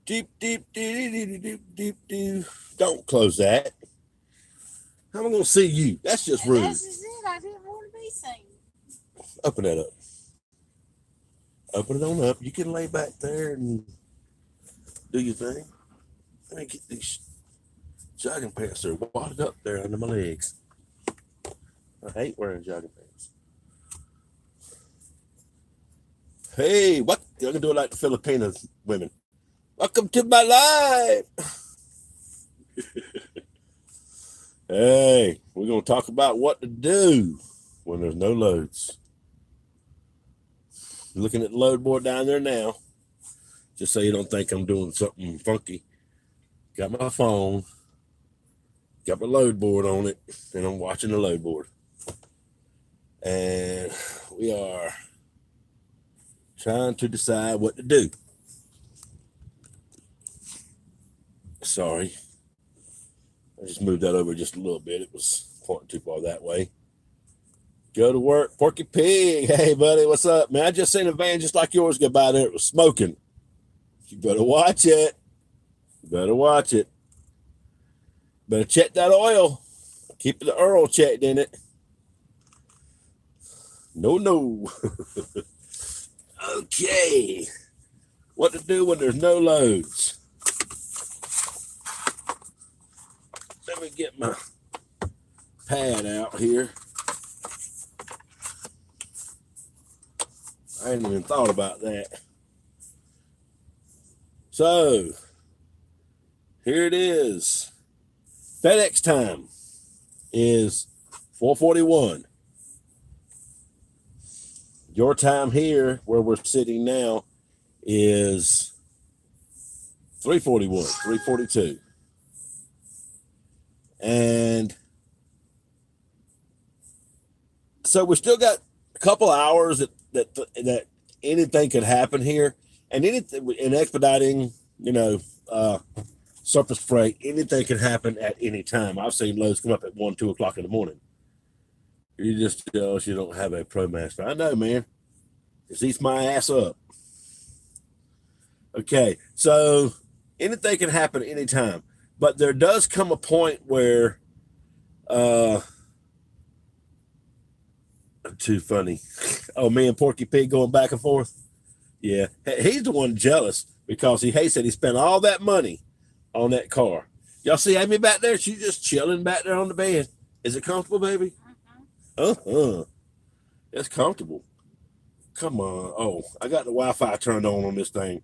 Deep, deep, deep, deep, deep, deep, deep. Don't close that. How am I going to see you? That's just rude. This is it. I didn't want to be seen. Open that up. Open it on up. You can lay back there and do your thing. Let me get these jogging pants. They're wadded up there under my legs. I hate wearing jogging pants. Hey, what? I'm going to do it like the Filipino women. Welcome to my life. Hey, we're going to talk about what to do when there's no loads. Looking at the load board down there now, just so you don't think I'm doing something funky. Got my phone, got my load board on it, and I'm watching the load board. And we are trying to decide what to do. Sorry. I just moved that over just a little bit. It was pointing too far that way. Go to work. Porky Pig. Hey, buddy, what's up, man? I just seen a van just like yours go by there. It was smoking. You better watch it. You better watch it. Better check that oil. Keep the oil checked in it. No. Okay. What to do when there's no loads? Let me get my pad out here. I hadn't even thought about that. So, here it is. FedEx time is 4:41. Your time here, where we're sitting now, is 3:41, 3:42. And so we still got a couple hours that anything could happen here. And anything in expediting, surface freight, anything can happen at any time. I've seen loads come up at 1, 2 o'clock in the morning. You just tell us you don't have a ProMaster. I know, man. It eats my ass up. Okay, so anything can happen anytime. But there does come a point where too funny. Oh, me and Porky Pig going back and forth. Yeah, he's the one jealous because he hates that he spent all that money on that car. Y'all see Amy back there? She's just chilling back there on the bed. Is it comfortable, baby? It's comfortable. Come on. Oh, I got the Wi-Fi turned on this thing,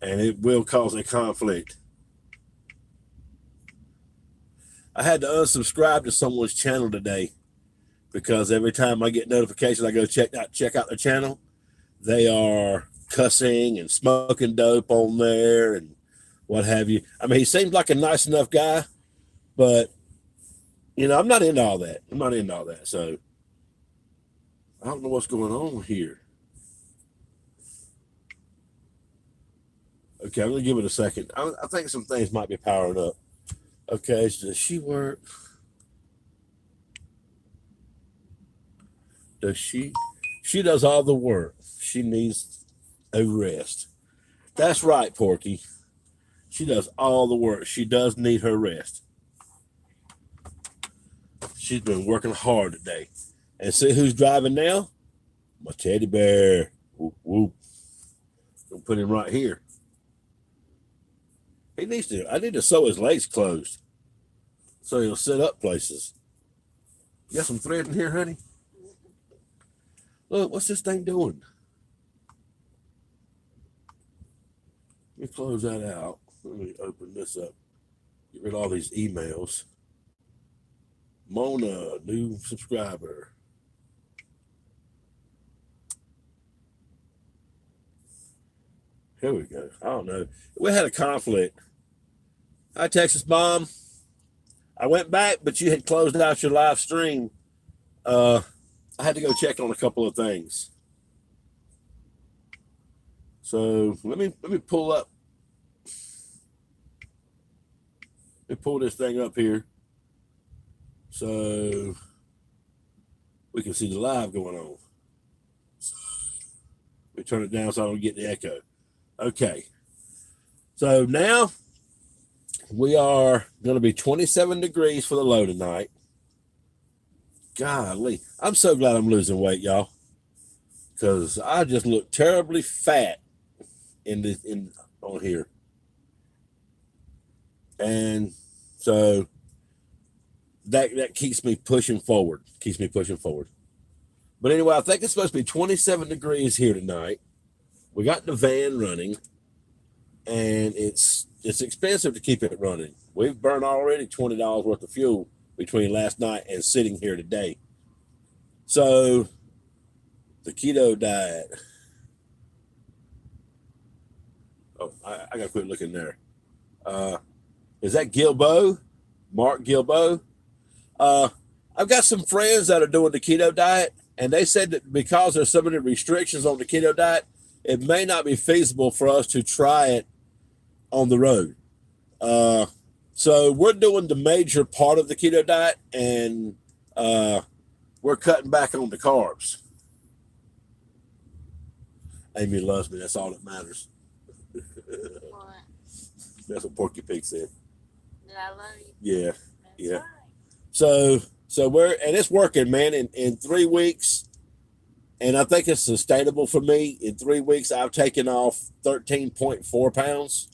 and it will cause a conflict. I had to unsubscribe to someone's channel today because every time I get notifications, I go check out their channel. They are cussing and smoking dope on there and what have you. I mean, he seems like a nice enough guy, but I'm not into all that. So I don't know what's going on here. Okay, I'm gonna give it a second. I think some things might be powering up. Okay, so does she work? Does she? She does all the work. She needs a rest. That's right, Porky. She does all the work. She does need her rest. She's been working hard today. And see who's driving now? My teddy bear. Whoop, whoop. We'll put him right here. I need to sew his legs closed so he'll sit up places. You got some thread in here, honey? Look, what's this thing doing? Let me close that out. Let me open this up. Get rid of all these emails. Mona, new subscriber. Here we go. I don't know. We had a conflict. Hi, Texas Mom. I went back, but you had closed out your live stream. I had to go check on a couple of things. So let me pull up. Let me pull this thing up here so we can see the live going on. Let me turn it down so I don't get the echo. Okay. So now we are going to be 27 degrees for the low tonight. Golly, I'm so glad I'm losing weight, y'all, because I just look terribly fat on here. And so that keeps me pushing forward. But anyway, I think it's supposed to be 27 degrees here tonight. We got the van running, and it's expensive to keep it running. We've burned already $20 worth of fuel between last night and sitting here today. So the keto diet. Oh, I gotta quit looking there. Is that Gilbo? Mark Gilbo? I've got some friends that are doing the keto diet, and they said that because there's so many restrictions on the keto diet, it may not be feasible for us to try it on the road. So we're doing the major part of the keto diet, and we're cutting back on the carbs. Amy loves me. That's all that matters. What? That's what Porky Pig said. Did I love you? Yeah. That's Yeah. right. So it's working, man. In 3 weeks, and I think it's sustainable for me. In 3 weeks, I've taken off 13.4 pounds,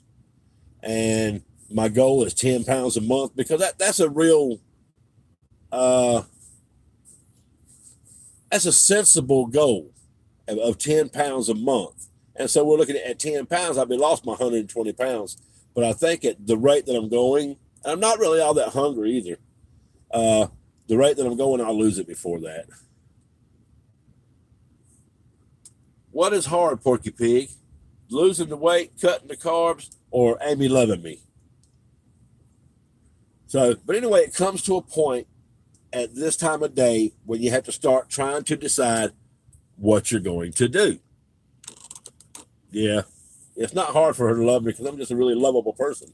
and my goal is 10 pounds a month, because that's a real, that's a sensible goal of 10 pounds a month. And so we're looking at 10 pounds. I've lost my 120 pounds, but I think at the rate that I'm going, and I'm not really all that hungry either. The rate that I'm going, I'll lose it before that. What is hard, Porky Pig? Losing the weight, cutting the carbs, or Amy loving me? So, but anyway, it comes to a point at this time of day when you have to start trying to decide what you're going to do. Yeah, it's not hard for her to love me because I'm just a really lovable person.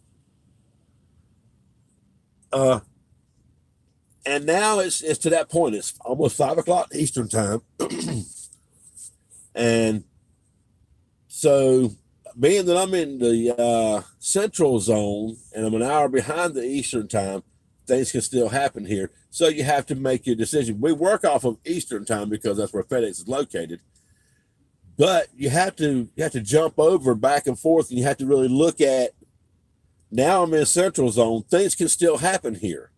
And now it's to that point. It's almost 5 o'clock Eastern time. And so being that I'm in the central zone and I'm an hour behind the Eastern time, things can still happen here. So you have to make your decision. We work off of Eastern time because that's where FedEx is located. But you have to jump over back and forth, and you have to really look at, now I'm in central zone, things can still happen here.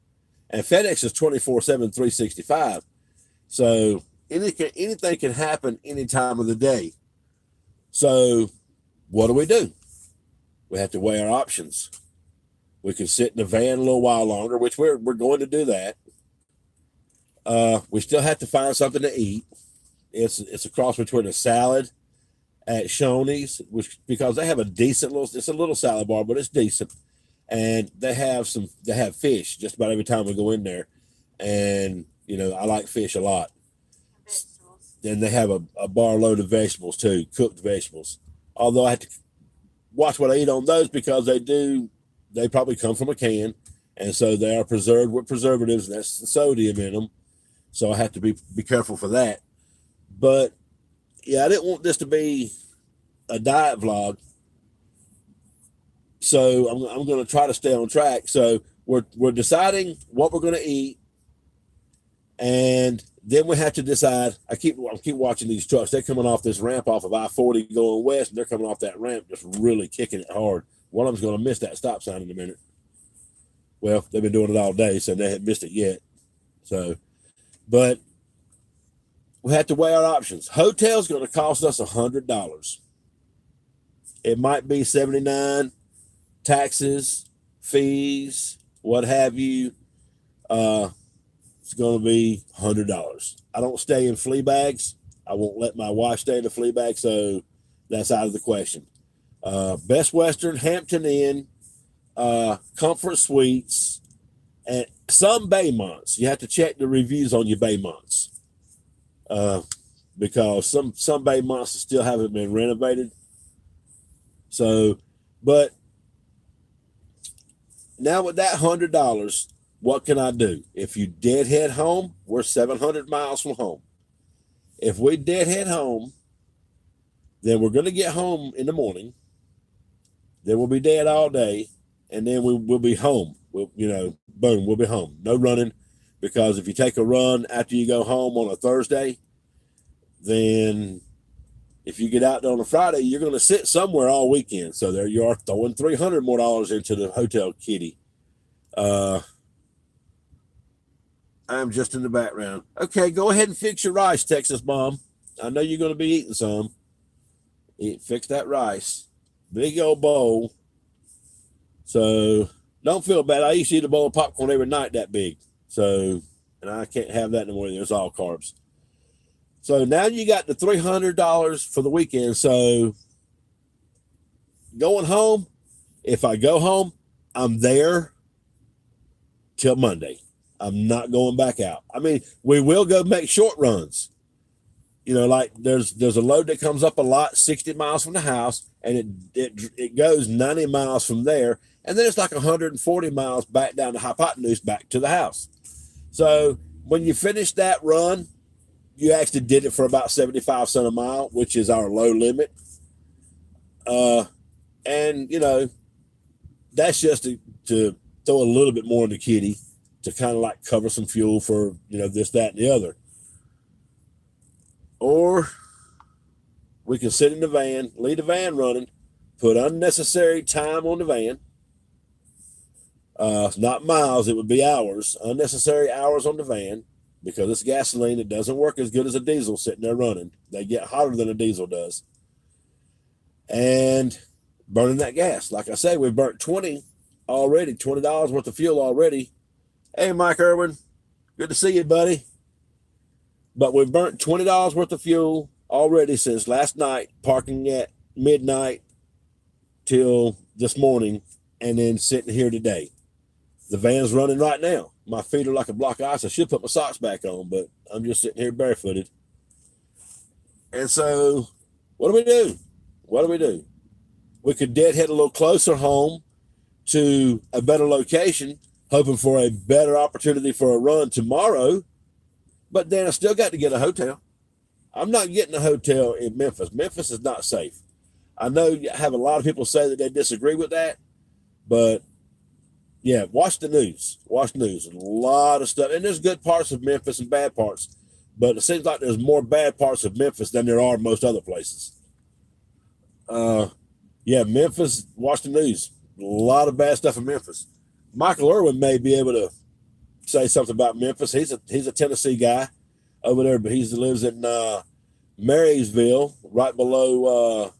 And FedEx is 24/7, 365. So anything can happen any time of the day. So what do? We have to weigh our options. We can sit in the van a little while longer, which we're going to do that. We still have to find something to eat. It's a cross between a salad at Shoney's, which, because they have a decent it's a little salad bar, but it's decent. And they have fish just about every time we go in there. And, I like fish a lot. Vegetables. Then they have a bar load of vegetables too, cooked vegetables. Although I have to watch what I eat on those, because they probably come from a can. And so they are preserved with preservatives, and that's the sodium in them. So I have to be careful for that. But yeah, I didn't want this to be a diet vlog. So I'm going to try to stay on track. So we're deciding what we're going to eat, and then we have to decide. I keep watching these trucks. They're coming off this ramp off of I-40 going west, and they're coming off that ramp just really kicking it hard. One of them's going to miss that stop sign in a minute. Well, they've been doing it all day, so they haven't missed it yet. So, but we have to weigh our options. Hotel's going to cost us $100. It might be $79. Taxes, fees, what have you. It's going to be $100. I don't stay in flea bags. I won't let my wife stay in a flea bag, so that's out of the question. Best Western, Hampton Inn, Comfort Suites, and some Baymonts. You have to check the reviews on your Baymonts, because some Baymonts still haven't been renovated. So, but now with that $100, what can I do? If you deadhead home, we're 700 miles from home. If we deadhead home, then we're going to get home in the morning. Then we'll be dead all day, and then we'll be home. Boom, we'll be home. No running, because if you take a run after you go home on a Thursday, then if you get out on a Friday, you're going to sit somewhere all weekend. So there you are, throwing $300 more into the hotel kitty. I'm just in the background. Okay, go ahead and fix your rice, Texas Mom. I know you're going to be eating some. Fix that rice. Big old bowl. So don't feel bad. I used to eat a bowl of popcorn every night that big. So, and I can't have that anymore. It's all carbs. So now you got the $300 for the weekend. So going home, if I go home, I'm there till Monday. I'm not going back out. I mean, we will go make short runs. Like there's a load that comes up a lot, 60 miles from the house, and it goes 90 miles from there, and then it's like 140 miles back down to Hypotenuse back to the house. So when you finish that run, you actually did it for about 75 cents a mile, which is our low limit. And that's just to throw a little bit more in the kitty to kind of like cover some fuel for this, that, and the other. Or we can sit in the van, leave the van running, put unnecessary time on the van. Not miles, it would be hours, unnecessary hours on the van, because it's gasoline. It doesn't work as good as a diesel sitting there running. They get hotter than a diesel does. And burning that gas. Like I say, we've burnt $20 worth of fuel already. Hey, Mike Irwin, good to see you, buddy. But we've burnt $20 worth of fuel already since last night, parking at midnight till this morning, and then sitting here today. The van's running right now. My feet are like a block of ice. I should put my socks back on, but I'm just sitting here barefooted. And so what do we do? We could deadhead a little closer home to a better location, hoping for a better opportunity for a run tomorrow. But then I still got to get a hotel. I'm not getting a hotel in Memphis. Memphis is not safe. I know you have a lot of people say that they disagree with that, but yeah, watch the news. Watch news. A lot of stuff. And there's good parts of Memphis and bad parts, but it seems like there's more bad parts of Memphis than there are most other places. Memphis, watch the news. A lot of bad stuff in Memphis. Michael Irwin may be able to say something about Memphis. He's a Tennessee guy over there, but he lives in Marysville, right below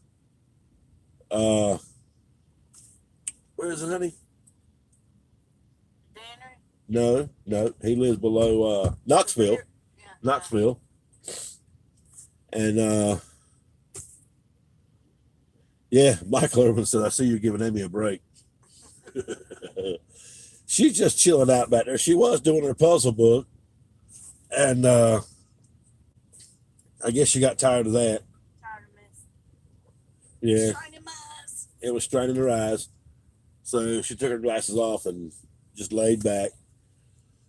where is it, honey? Danner? No, he lives below Knoxville. Yeah. Knoxville. And Michael Irwin said, I see you giving Amy a break. She's just chilling out back there. She was doing her puzzle book, and I guess she got tired of that. Tired of mess. Yeah. Straining my eyes. It was straining her eyes. So she took her glasses off and just laid back.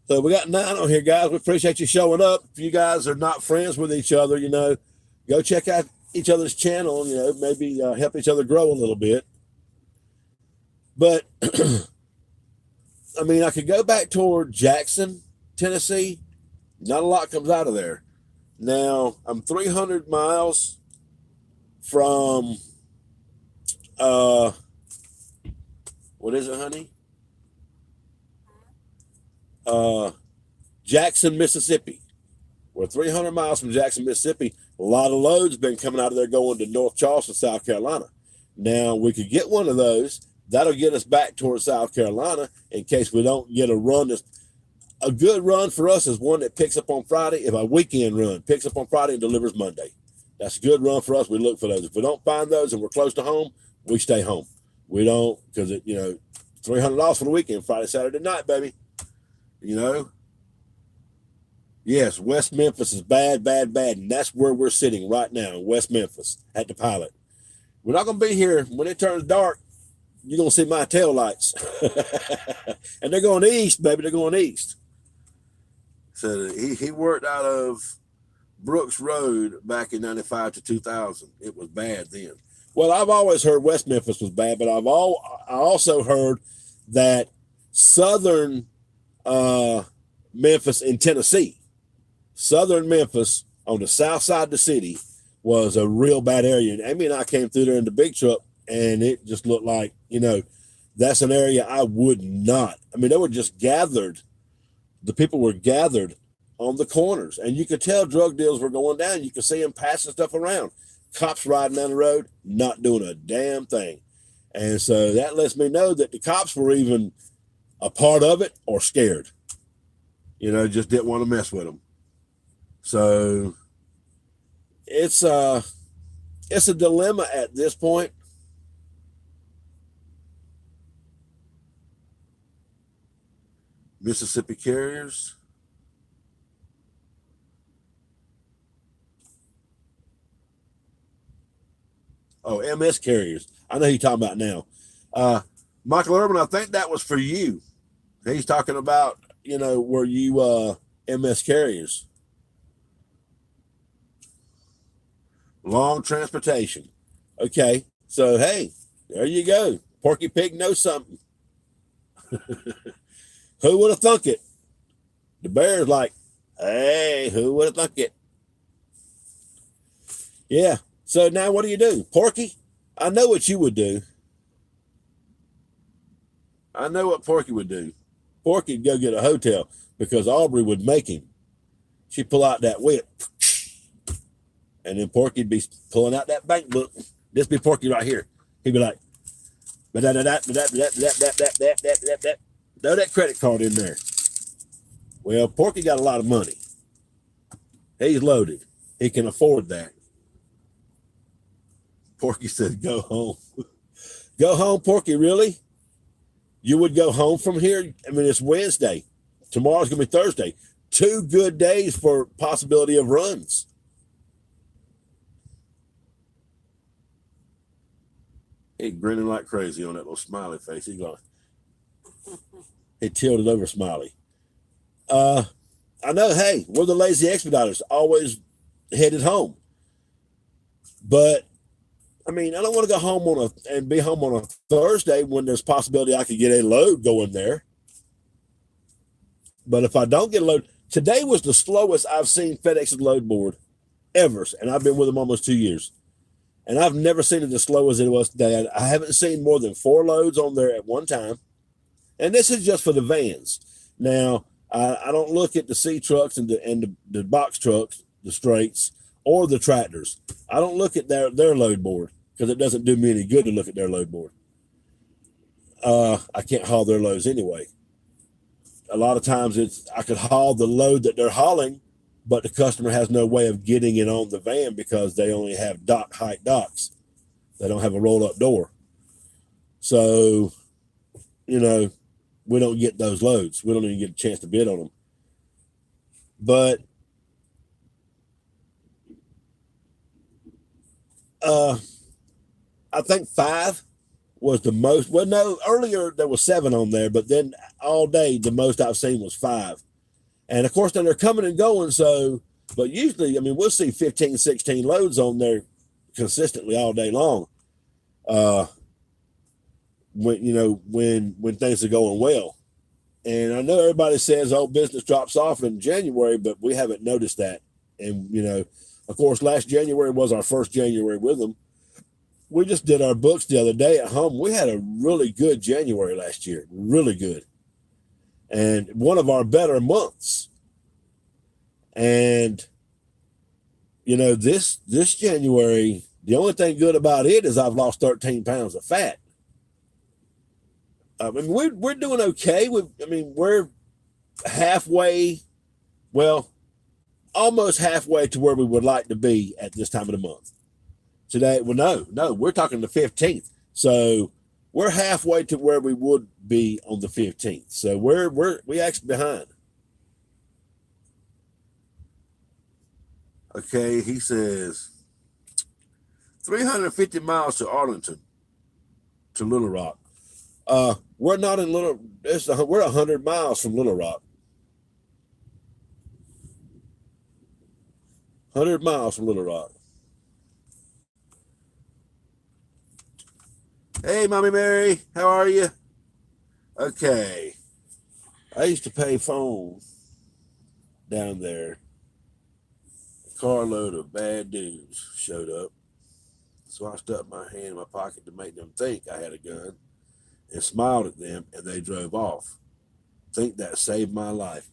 So we got 9 on here, guys. We appreciate you showing up. If you guys are not friends with each other, go check out each other's channel, maybe help each other grow a little bit. But I mean, I could go back toward Jackson, Tennessee. Not a lot comes out of there. Now, I'm 300 miles from, what is it, honey? Jackson, Mississippi. We're 300 miles from Jackson, Mississippi. A lot of loads been coming out of there going to North Charleston, South Carolina. Now, we could get one of those. That'll get us back towards South Carolina in case we don't get a run. A good run for us is one that picks up on Friday. If a weekend run picks up on Friday and delivers Monday, that's a good run for us. We look for those. If we don't find those and we're close to home, we stay home. We don't, because $300 for the weekend, Friday, Saturday night, baby. Yes, West Memphis is bad, and that's where we're sitting right now, in West Memphis at the Pilot. We're not going to be here when it turns dark. You're going to see my tail lights. And they're going east, baby. They're going east. So he worked out of Brooks Road back in 95 to 2000. It was bad then. Well, I've always heard West Memphis was bad, but I also heard that southern Memphis in Tennessee, southern Memphis on the south side of the city was a real bad area. And Amy and I came through there in the big truck, and it just looked like, that's an area I would not. I mean, they were just gathered. The people were gathered on the corners, and you could tell drug deals were going down. You could see them passing stuff around. Cops riding down the road, not doing a damn thing. And so that lets me know that the cops were even a part of it or scared. Just didn't want to mess with them. So it's a dilemma at this point. Mississippi carriers. Oh, MS carriers. I know who you're talking about now. Michael Urban, I think that was for you. He's talking about, were you MS carriers? Long transportation. Okay. So, hey, there you go. Porky Pig knows something. Who would have thunk it? The bear's like, hey, who would have thunk it? Yeah. So now what do you do? Porky, I know what you would do. I know what Porky would do. Porky'd go get a hotel because Aubrey would make him. She'd pull out that whip. And then Porky'd be pulling out that bank book. This be Porky right here. He'd be like, throw that credit card in there. Well, Porky got a lot of money. He's loaded. He can afford that. Porky said, go home. Go home, Porky, really? You would go home from here? I mean, it's Wednesday. Tomorrow's going to be Thursday. 2 good days for possibility of runs. He grinning like crazy on that little smiley face. He's going, he tilted over Smiley. I know, hey, we're the lazy expediters, always headed home. But I mean, I don't want to go home and be home on a Thursday when there's possibility I could get a load going there. But if I don't get a load, today was the slowest I've seen FedEx's load board ever, and I've been with them almost 2 years. And I've never seen it as slow as it was today. I haven't seen more than 4 loads on there at one time. And this is just for the vans. Now, I don't look at the C trucks and the box trucks, the straights, or the tractors. I don't look at their load board because it doesn't do me any good to look at their load board. I can't haul their loads anyway. A lot of times I could haul the load that they're hauling, but the customer has no way of getting it on the van because they only have dock height docks. They don't have a roll-up door. So, we don't get those loads. We don't even get a chance to bid on them. But I think 5 was the most. Well, no, earlier there was 7 on there, but then all day the most I've seen was 5. And of course, then they're coming and going. So, but usually, I mean, we'll see 15, 16 loads on there consistently all day long. When things are going well. And I know everybody says, oh, business drops off in January, but we haven't noticed that. And, of course, last January was our first January with them. We just did our books the other day at home. We had a really good January last year, really good. And one of our better months. And, this January, the only thing good about it is I've lost 13 pounds of fat. I mean, we're doing okay. We're halfway, almost halfway to where we would like to be at this time of the month. Today, no, we're talking the 15th. So we're halfway to where we would be on the 15th. So we actually behind. Okay, he says 350 miles to Arlington, to Little Rock. We're not in we're 100 miles from Little Rock. 100 miles from Little Rock. Hey, Mommy Mary, how are you? Okay. I used to pay phone down there. A carload of bad dudes showed up. So I stuck my hand in my pocket to make them think I had a gun and smiled at them, and they drove off. Think that saved my life.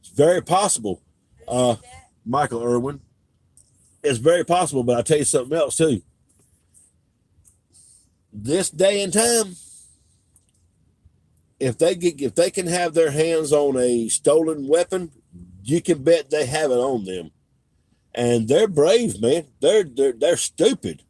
It's very possible, Who did that? Michael Irwin. It's very possible, but I'll tell you something else too. This day and time, if they can have their hands on a stolen weapon, you can bet they have it on them. And they're brave, man. They're stupid.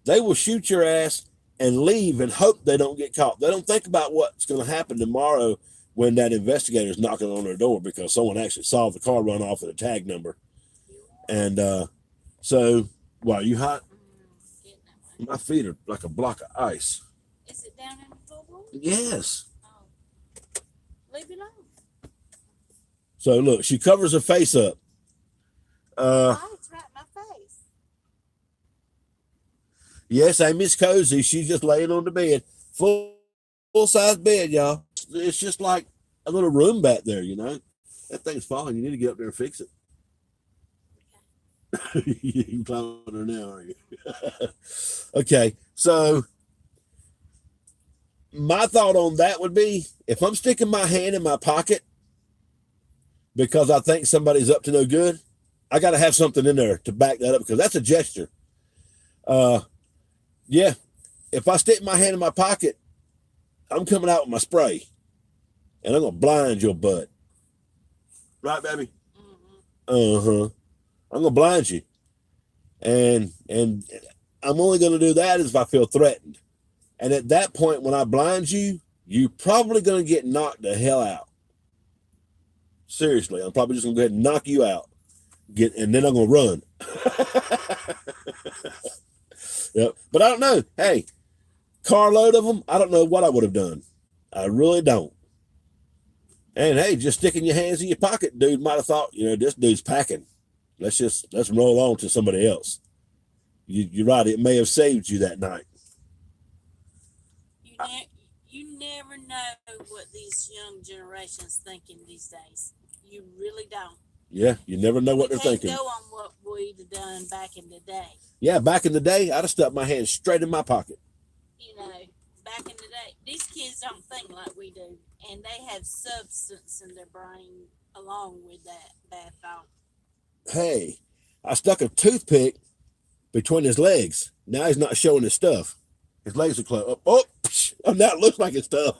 They will shoot your ass and leave and hope they don't get caught. They don't think about what's going to happen tomorrow when that investigator is knocking on their door because someone actually saw the car run off with a tag number. And so, wow, you hot? Getting that one. My feet are like a block of ice. Is it down in the floorboard? Yes. Oh. Leave it on. So look, she covers her face up. Oh, it's right in my face. Yes, Amy's cozy. She's just laying on the bed, full size bed, y'all. It's just like a little room back there, you know. That thing's falling. You need to get up there and fix it. You can climb on her now, are you? Okay, so my thought on that would be if I'm sticking my hand in my pocket because I think somebody's up to no good, I got to have something in there to back that up because that's a gesture. Yeah, if I stick my hand in my pocket, I'm coming out with my spray and I'm going to blind your butt. Right, baby? Mm-hmm. I'm going to blind you. And I'm only going to do that if I feel threatened. And at that point, when I blind you, you're probably going to get knocked the hell out. Seriously, I'm probably just going to go ahead and knock you out. And then I'm going to run. Yep. But I don't know. Hey, carload of them, I don't know what I would have done. I really don't. And hey, just sticking your hands in your pocket, dude might have thought, this dude's packing. Let's roll on to somebody else. You're right. It may have saved you that night. You never know what these young generations thinking these days. You really don't. Yeah, you never know what they're thinking. Go on what we'd have done back in the day. Yeah, back in the day, I'd have stuck my hand straight in my pocket. Back in the day, these kids don't think like we do, and they have substance in their brain along with that bad thought. Hey, I stuck a toothpick between his legs. Now he's not showing his stuff. His legs are closed. Oh, now it looks like his stuff.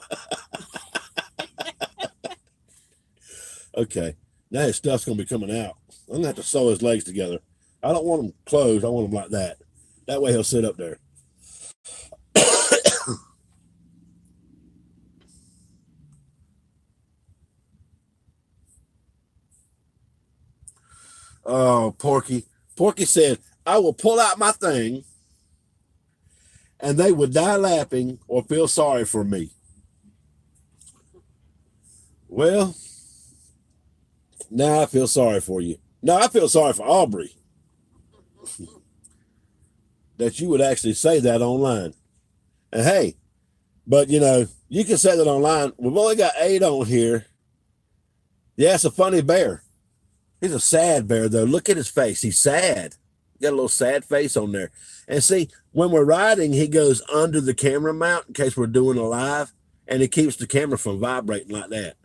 Okay, now his stuff's going to be coming out. I'm going to have to sew his legs together. I don't want them closed. I want them like that. That way he'll sit up there. Oh, Porky. Porky said, I will pull out my thing and they would die laughing or feel sorry for me. Well, now I feel sorry for you. No, I feel sorry for Aubrey. That you would actually say that online. And hey, but you can say that online. We've only got 8 on here. Yeah, it's a funny bear. He's a sad bear, though. Look at his face. He's sad. Got a little sad face on there. And see, when we're riding, he goes under the camera mount in case we're doing a live, and it keeps the camera from vibrating like that.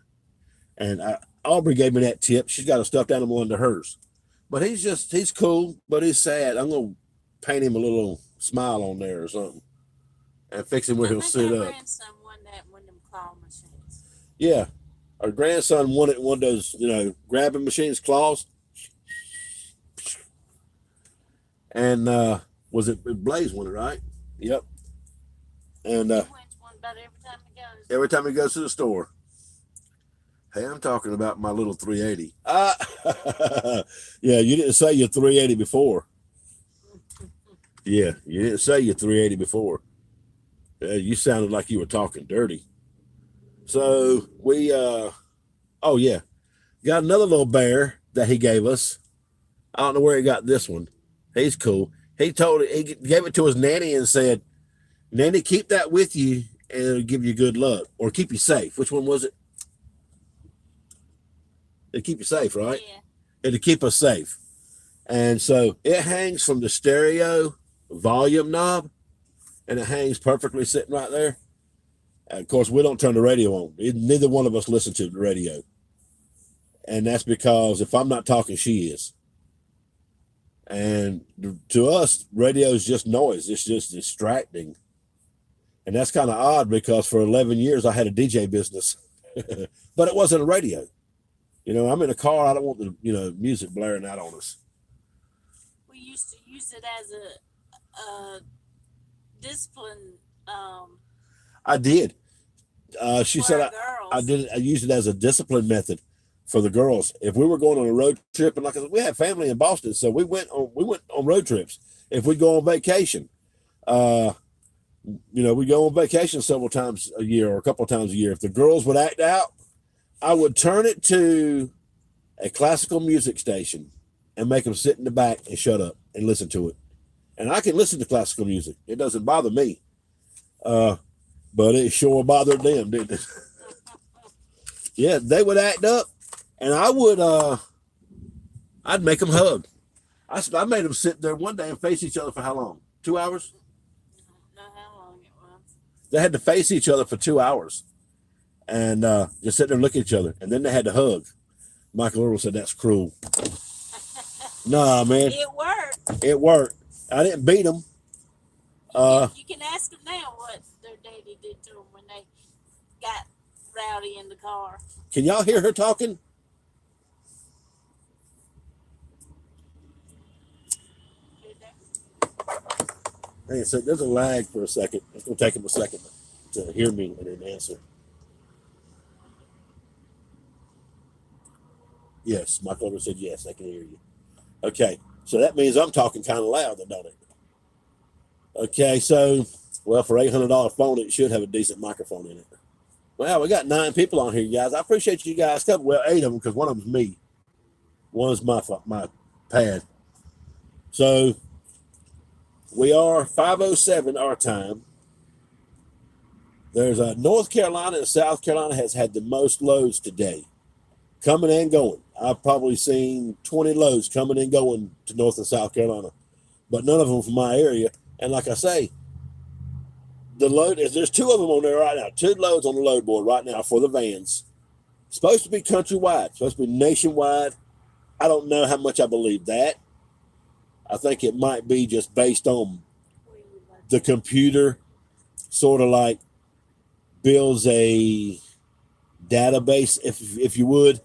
And Aubrey gave me that tip. She's got a stuffed animal under hers. But he's cool, but he's sad. I'm going to paint him a little smile on there or something and fix him where he'll sit up. My grandson won that one of them claw machines. Yeah. Our grandson wanted one of those, grabbing machines, claws. And was it Blaze won it, right? Yep. And He wins one about every time he goes to the store. Hey, I'm talking about my little 380. Yeah, you didn't say your 380 before. Yeah, you didn't say your 380 before. You sounded like you were talking dirty. So we, got another little bear that he gave us. I don't know where he got this one. He's cool. He gave it to his nanny and said, Nanny, keep that with you and it'll give you good luck or keep you safe. Which one was it? It'll keep you safe, right? Yeah. It'll keep us safe. And so it hangs from the stereo volume knob and it hangs perfectly sitting right there. And of course, we don't turn the radio on. Neither one of us listen to the radio. And that's because if I'm not talking, she is. And to us, radio is just noise. It's just distracting. And that's kind of odd because for 11 years, I had a DJ business, but it wasn't a radio. You know, I'm in a car. I don't want the, music blaring out on us. We used to use it as a discipline. I did. She for said our I girls. did. I used it as a discipline method for the girls. If we were going on a road trip, and like I said, we had family in Boston, so we went on road trips. If we go on vacation, we go on vacation several times a year or a couple of times a year. If the girls would act out, I would turn it to a classical music station and make them sit in the back and shut up and listen to it. And I can listen to classical music. It doesn't bother me. But it sure bothered them, didn't it? Yeah, they would act up and I would, I'd make them hug. I made them sit there one day and face each other for how long? 2 hours? Know how long it was. They had to face each other for 2 hours and just sit there and look at each other. And then they had to hug. Michael Earl said, that's cruel. Nah, man. It worked. It worked. I didn't beat them. You can ask them now what their daddy did to them when they got rowdy in the car. Can y'all hear her talking? Hang on, so there's a lag for a second. It's going to take them a second to hear me and then answer. Yes, Michael Earl said yes, I can hear you. Okay, so that means I'm talking kind of loud, don't it? Okay, so, well, for $800 phone, it should have a decent microphone in it. Well, we got 9 people on here, guys. I appreciate you guys. Well, 8 of them, because one of them's me. One's my pad. So, we are 5:07 our time. There's North Carolina and South Carolina has had the most loads today, coming and going. I've probably seen 20 loads coming and going to North and South Carolina, but none of them from my area. And like I say, the load is there's 2 of them on there right now. 2 loads on the load board right now for the vans. Supposed to be countrywide, supposed to be nationwide. I don't know how much I believe that. I think it might be just based on the computer, sort of like builds a database, if you would,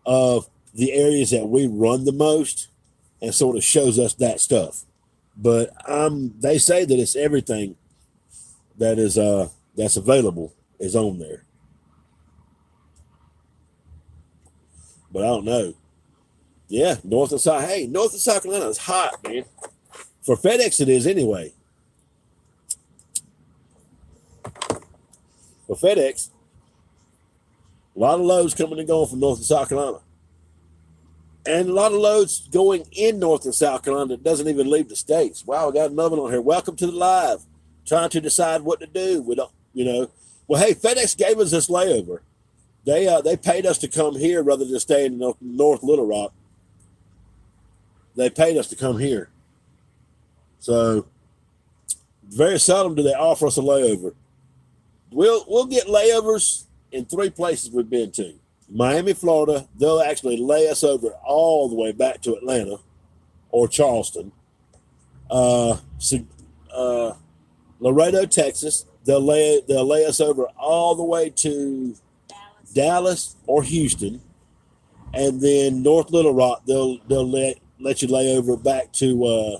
of the areas that we run the most, and sort of shows us that stuff. But they say that it's everything that is that's available is on there. But I don't know. Yeah, North and South. Hey, North and South Carolina is hot, man. For FedEx, it is anyway. For FedEx, a lot of loads coming and going from North and South Carolina. And a lot of loads going in North and South Carolina that doesn't even leave the States. Wow, we got another one on here. Welcome to the live. Trying to decide what to do. We don't, Well, hey, FedEx gave us this layover. They paid us to come here rather than stay in North Little Rock. They paid us to come here. So very seldom do they offer us a layover. We'll get layovers in 3 places we've been to. Miami, Florida, they'll actually lay us over all the way back to Atlanta or Charleston. Laredo, Texas, they'll lay us over all the way to Dallas or Houston, and then North Little Rock, they'll let you lay over back to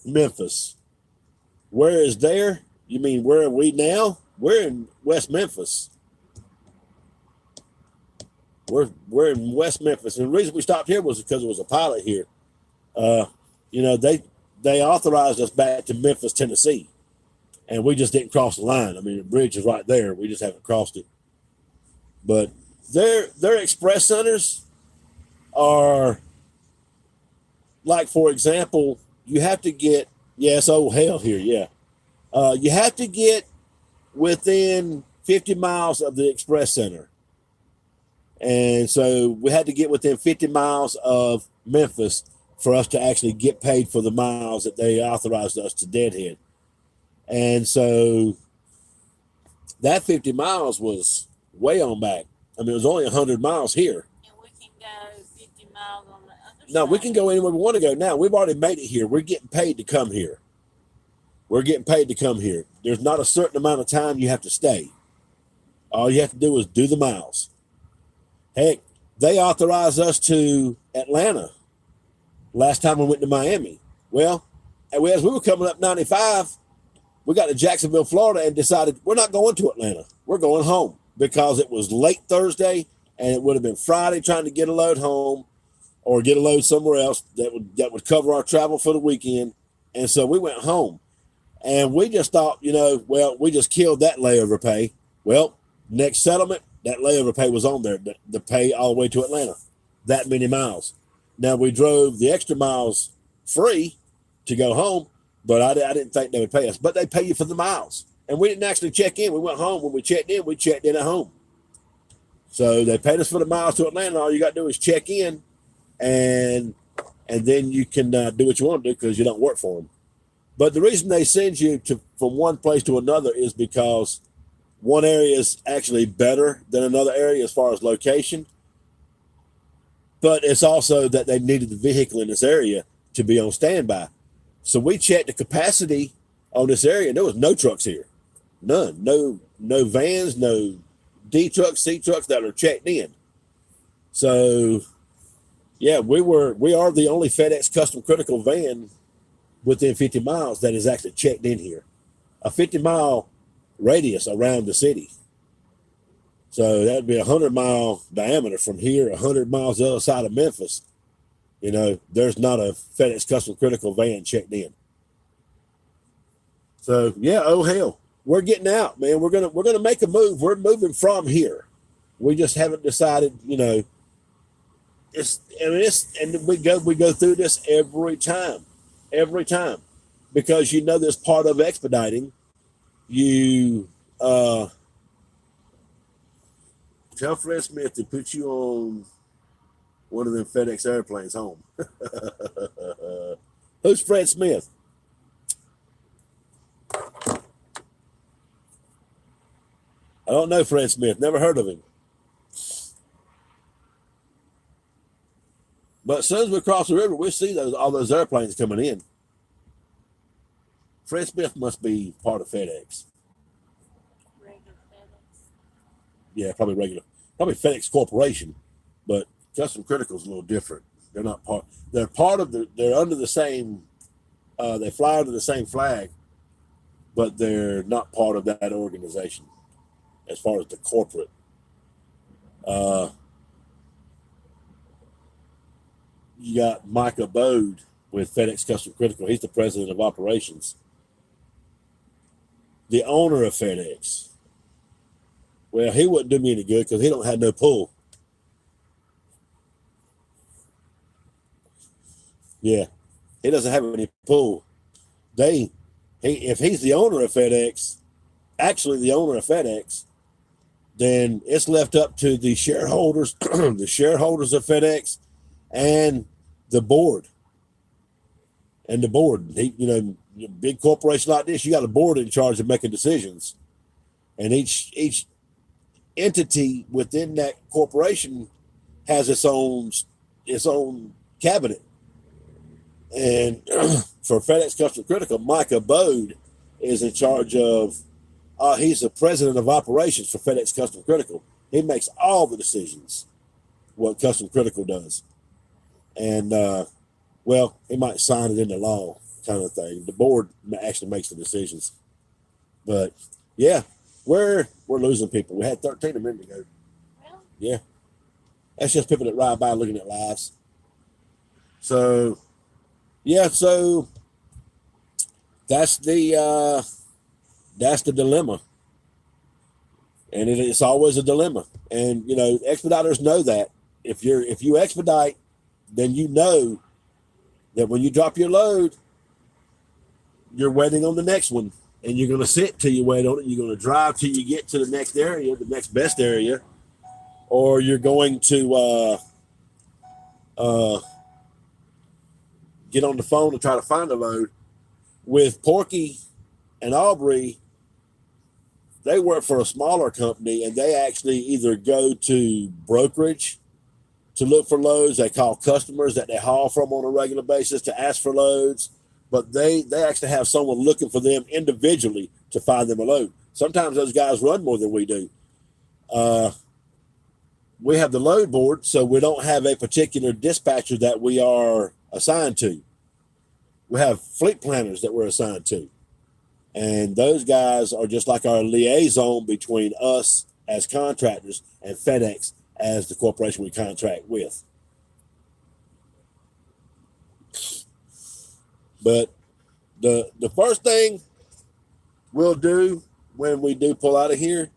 Memphis. Where is there? You mean where are we now? We're in West Memphis. We're in West Memphis. And the reason we stopped here was because it was a pilot here. They authorized us back to Memphis, Tennessee. And we just didn't cross the line. I mean, the bridge is right there. We just haven't crossed it. But their express centers are, like, for example, you have to get, yeah, it's old hell here, yeah. You have to get within 50 miles of the express center. And so we had to get within 50 miles of Memphis for us to actually get paid for the miles that they authorized us to deadhead. And so that 50 miles was way on back. I mean, it was only 100 miles here. And we can go 50 miles on the other side. No, we can go anywhere we want to go now. We've already made it here. We're getting paid to come here. We're getting paid to come here. There's not a certain amount of time you have to stay. All you have to do is do the miles. Heck, they authorized us to Atlanta last time we went to Miami. Well, as we were coming up 95, we got to Jacksonville, Florida, and decided we're not going to Atlanta. We're going home because it was late Thursday, and it would have been Friday trying to get a load home or get a load somewhere else that would cover our travel for the weekend. And so we went home. And we just thought, well, we just killed that layover pay. Well, next settlement, that layover pay was on there, the pay all the way to Atlanta, that many miles. Now, we drove the extra miles free to go home, but I didn't think they would pay us. But they pay you for the miles. And we didn't actually check in. We went home. When we checked in at home. So they paid us for the miles to Atlanta. All you got to do is check in, and then you can do what you want to do because you don't work for them. But the reason they send you from one place to another is because one area is actually better than another area as far as location. But it's also that they needed the vehicle in this area to be on standby. So we checked the capacity on this area, and there was no trucks here. None. No vans, no D trucks, C trucks that are checked in. So, yeah, we are the only FedEx Custom Critical van within 50 miles that is actually checked in here. A 50-mile radius around the city. So that would be a 100-mile diameter from here, 100 miles the other side of Memphis. There's not a FedEx Custom Critical van checked in. So, yeah, oh hell. We're getting out, man. We're gonna make a move. We're moving from here. We just haven't decided, and we go through this every time, because this part of expediting. You tell Fred Smith to put you on one of them FedEx airplanes home. Who's Fred Smith? I don't know Fred Smith. Never heard of him. But as soon as we cross the river, we see all those airplanes coming in. Fred Smith must be part of FedEx. Regular FedEx. Yeah, probably regular. Probably FedEx Corporation, but Custom Critical is a little different. They're not part. They're part of they're under the same. They fly under the same flag, but they're not part of that organization as far as the corporate. You got Mike Abode with FedEx Custom Critical. He's the president of operations. The owner of FedEx. Well, he wouldn't do me any good because he don't have no pull. Yeah, he doesn't have any pull. If he's the owner of FedEx, actually the owner of FedEx, then it's left up to the shareholders, the shareholders of FedEx, and the board. And the board, big corporation like this, you got a board in charge of making decisions, and each entity within that corporation has its own cabinet. And for FedEx Custom Critical, Mike Abode is in charge of. He's the president of operations for FedEx Custom Critical. He makes all the decisions what Custom Critical does, and he might sign it into law, kind of thing. The board actually makes the decisions, but yeah, we're losing people. We had 13 a minute ago. Really? Yeah, that's just people that ride by looking at lives. So, yeah, so that's the dilemma, and it's always a dilemma. And expediters know that if you expedite, then that when you drop your load, you're waiting on the next one, and you're going to sit till you wait on it. You're going to drive till you get to the next area, the next best area, or you're going to get on the phone and try to find a load. With Porky and Aubrey, they work for a smaller company, and they actually either go to brokerage to look for loads. They call customers that they haul from on a regular basis to ask for loads, but they actually have someone looking for them individually to find them a load. Sometimes those guys run more than we do. We have the load board, so we don't have a particular dispatcher that we are assigned to. We have fleet planners that we're assigned to. And those guys are just like our liaison between us as contractors and FedEx as the corporation we contract with. But the first thing we'll do when we do pull out of here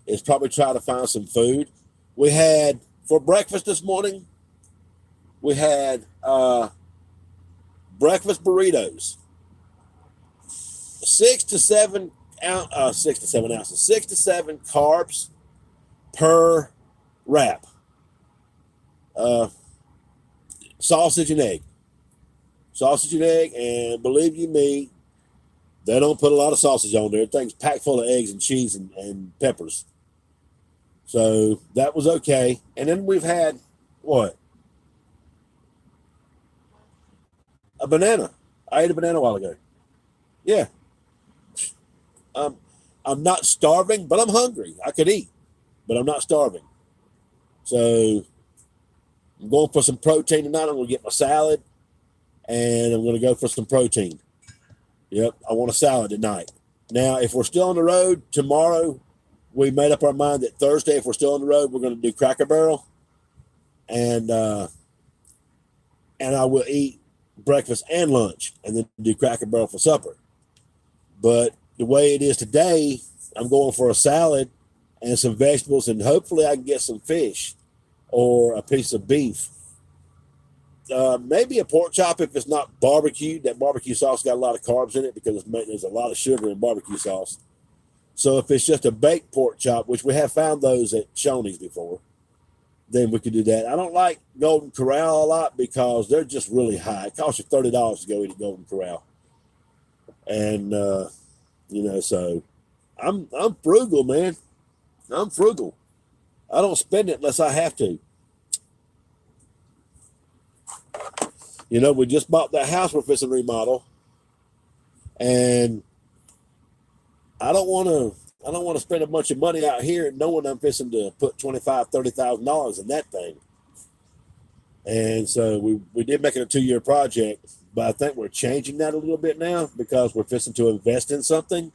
is probably try to find some food. We had, for breakfast this morning, we had breakfast burritos. 6 to 7 ounces, 6 to 7 carbs per wrap. Sausage and egg. And believe you me, they don't put a lot of sausage on there. Everything's packed full of eggs and cheese and peppers. So that was okay. And then we've had what? A banana. I ate a banana a while ago. Yeah. I'm not starving, but I'm hungry. I could eat, but I'm not starving. So I'm going for some protein tonight. I'm going to get my salad, and I'm going to go for some protein. Yep, I want a salad tonight. Now, if we're still on the road tomorrow, we made up our mind that Thursday, if we're still on the road, we're going to do Cracker Barrel, and I will eat breakfast and lunch, and then do Cracker Barrel for supper. But the way it is today, I'm going for a salad and some vegetables, and hopefully I can get some fish or a piece of beef. Maybe a pork chop if it's not barbecued. That barbecue sauce got a lot of carbs in it because there's a lot of sugar in barbecue sauce. So if it's just a baked pork chop, which we have found those at Shoney's before, then we could do that. I don't like Golden Corral a lot because they're just really high. It costs you $30 to go eat at Golden Corral. And, so I'm frugal, man. I'm frugal. I don't spend it unless I have to. We just bought that house we're fixing to remodel, and I don't want to spend a bunch of money out here knowing I'm fixing to put $25,000-$30,000 in that thing. And so we did make it a 2-year project, but I think we're changing that a little bit now because we're fixing to invest in something.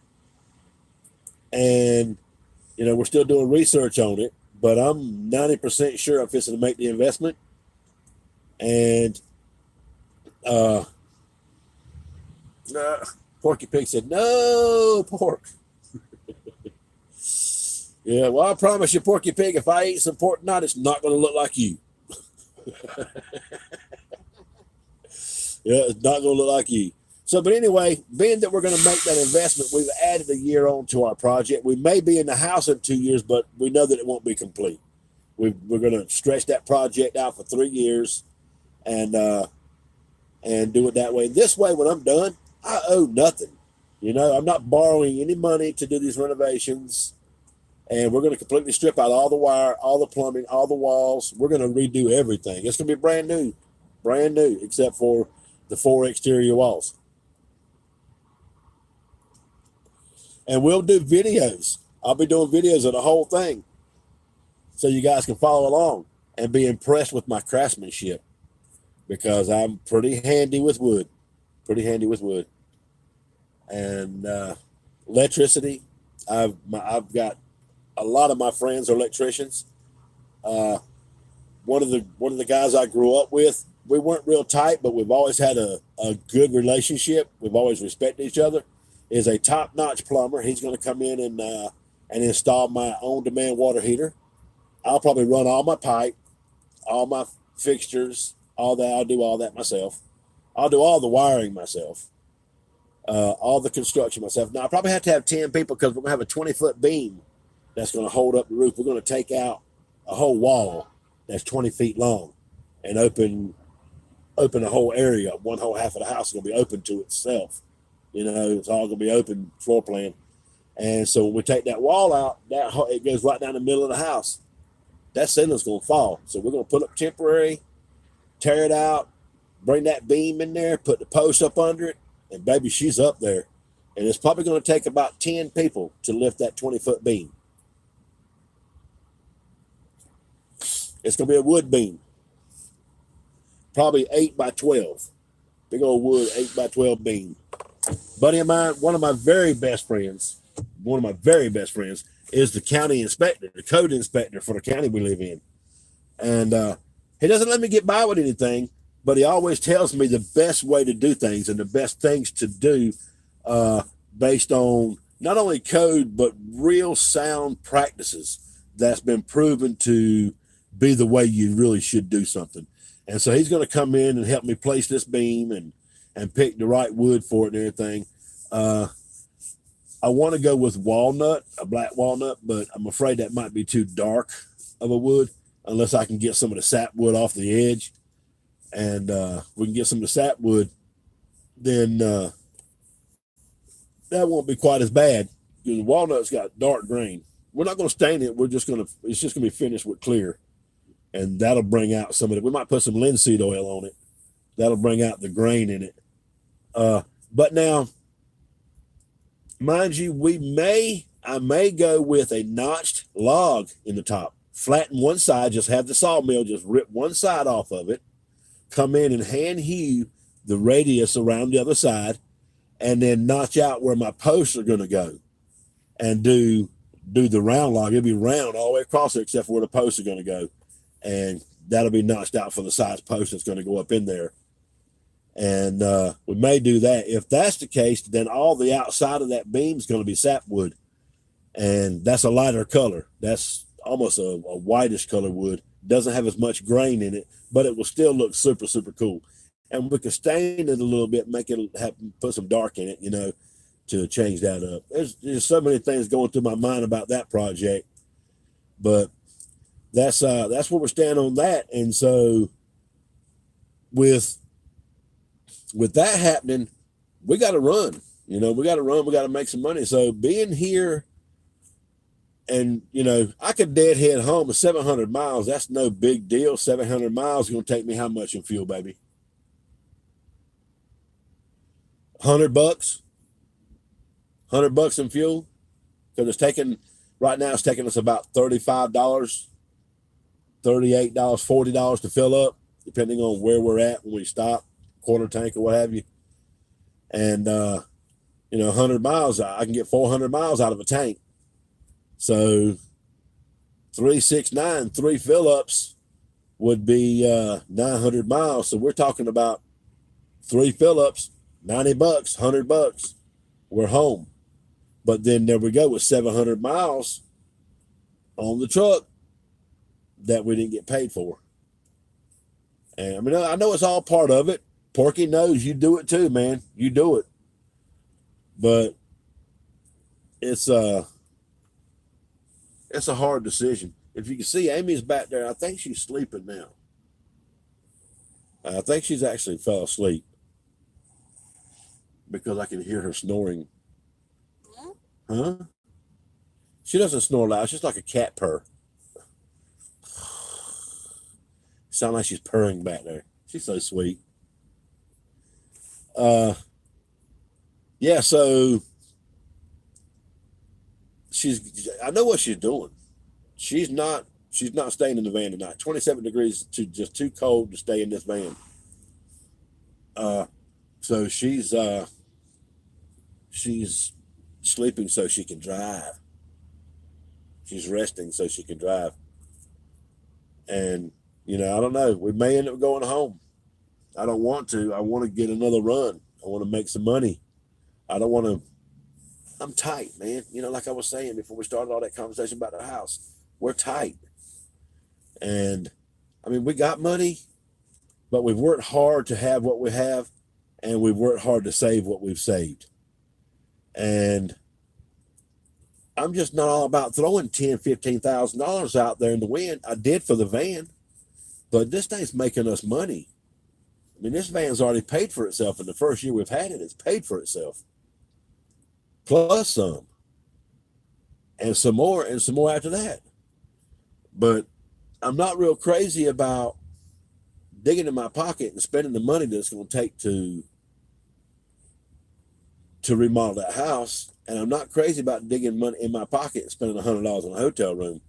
And, we're still doing research on it, but I'm 90% sure I'm fixing to make the investment. And Porky Pig said, no pork. Yeah, well, I promise you, Porky Pig, if I eat some pork tonight, it's not going to look like you. Yeah, it's not going to look like you. So, but anyway, being that we're going to make that investment, we've added a year on to our project. We may be in the house in 2 years, but we know that it won't be complete. We're going to stretch that project out for 3 years and do it that way. This way, when I'm done, I owe nothing. I'm not borrowing any money to do these renovations. And we're going to completely strip out all the wire, all the plumbing, all the walls. We're going to redo everything. It's going to be brand new, except for the 4 exterior walls. And we'll do videos. I'll be doing videos of the whole thing so you guys can follow along and be impressed with my craftsmanship because I'm pretty handy with wood. And electricity, I've got a lot of my friends are electricians. One of the guys I grew up with, we weren't real tight, but we've always had a good relationship. We've always respected each other. Is a top-notch plumber. He's going to come in and install my on-demand water heater. I'll probably run all my pipe, all my fixtures, all that. I'll do all that myself. I'll do all the wiring myself. all the construction myself. Now I probably have to have 10 people because we're gonna have a 20-foot beam that's gonna hold up the roof. We're gonna take out a whole wall that's 20 feet long and open a whole area. One whole half of the house is gonna be open to itself. You know, it's all gonna be open floor plan. And so when we take that wall out, it goes right down the middle of the house. That ceiling's gonna fall. So we're gonna put up temporary, tear it out, bring that beam in there, put the post up under it, and baby, she's up there. And it's probably going to take about 10 people to lift that 20-foot beam. It's going to be a wood beam, probably 8 by 12. Big old wood 8 by 12 beam. Buddy of mine, one of my very best friends is the county inspector, the code inspector for the county we live in. And he doesn't let me get by with anything, but he always tells me the best way to do things and the best things to do based on not only code, but real sound practices that's been proven to be the way you really should do something. And so he's going to come in and help me place this beam and pick the right wood for it and everything. I want to go with walnut, a black walnut, but I'm afraid that might be too dark of a wood unless I can get some of the sapwood off the edge. And we can get some of the sapwood, then that won't be quite as bad because the walnut's got dark grain. We're not going to stain it. It's just going to be finished with clear, and that'll bring out some of it. We might put some linseed oil on it. That'll bring out the grain in it. But now, mind you, I may go with a notched log in the top, flatten one side, just have the sawmill just rip one side off of it, come in and hand hew the radius around the other side, and then notch out where my posts are going to go and do the round log. It'll be round all the way across it except for where the posts are going to go. And that'll be notched out for the size post that's going to go up in there. And we may do that. If that's the case, then all the outside of that beam is going to be sapwood. And that's a lighter color. That's almost a whitish color wood. Doesn't have as much grain in it, but it will still look super, super cool. And we can stain it a little bit, put some dark in it, to change that up. There's so many things going through my mind about that project, but that's where we're standing on that. And so with that happening, we got to run. We got to make some money. So being here, and I could deadhead home at 700 miles. That's no big deal. 700 miles is going to take me how much in fuel, baby? $100. $100 in fuel, because right now it's taking us about $35, $38, $40 to fill up, depending on where we're at when we stop, quarter tank or what have you. And 100 miles, I can get 400 miles out of a tank. So 369, 3 fill-ups would be 900 miles. So we're talking about 3 fill-ups, $90, $100. We're home. But then there we go with 700 miles on the truck that we didn't get paid for. And I know it's all part of it. Porky knows you do it too, man. You do it. But it's a hard decision. If you can see, Amy's back there. I think she's sleeping now. I think she's actually fell asleep because I can hear her snoring. Huh? She doesn't snore loud. It's just like a cat purr. Sound like she's purring back there. She's so sweet. Yeah, so I know what she's doing. She's not staying in the van tonight. 27 degrees, just too cold to stay in this van. So she's sleeping so she can drive. She's resting so she can drive. And I don't know. We may end up going home. I don't want to. I want to get another run. I want to make some money. I don't want to. I'm tight, man. Like I was saying before we started all that conversation about the house, we're tight. And we got money, but we've worked hard to have what we have, and we've worked hard to save what we've saved. And I'm just not all about throwing $10,000-$15,000 out there in the wind. I did for the van, but this thing's making us money. I mean, this van's already paid for itself in the first year we've had it. It's paid for itself, plus some, and some more after that. But I'm not real crazy about digging in my pocket and spending the money that it's going to take to remodel that house. And I'm not crazy about digging money in my pocket and spending $100 on a hotel room,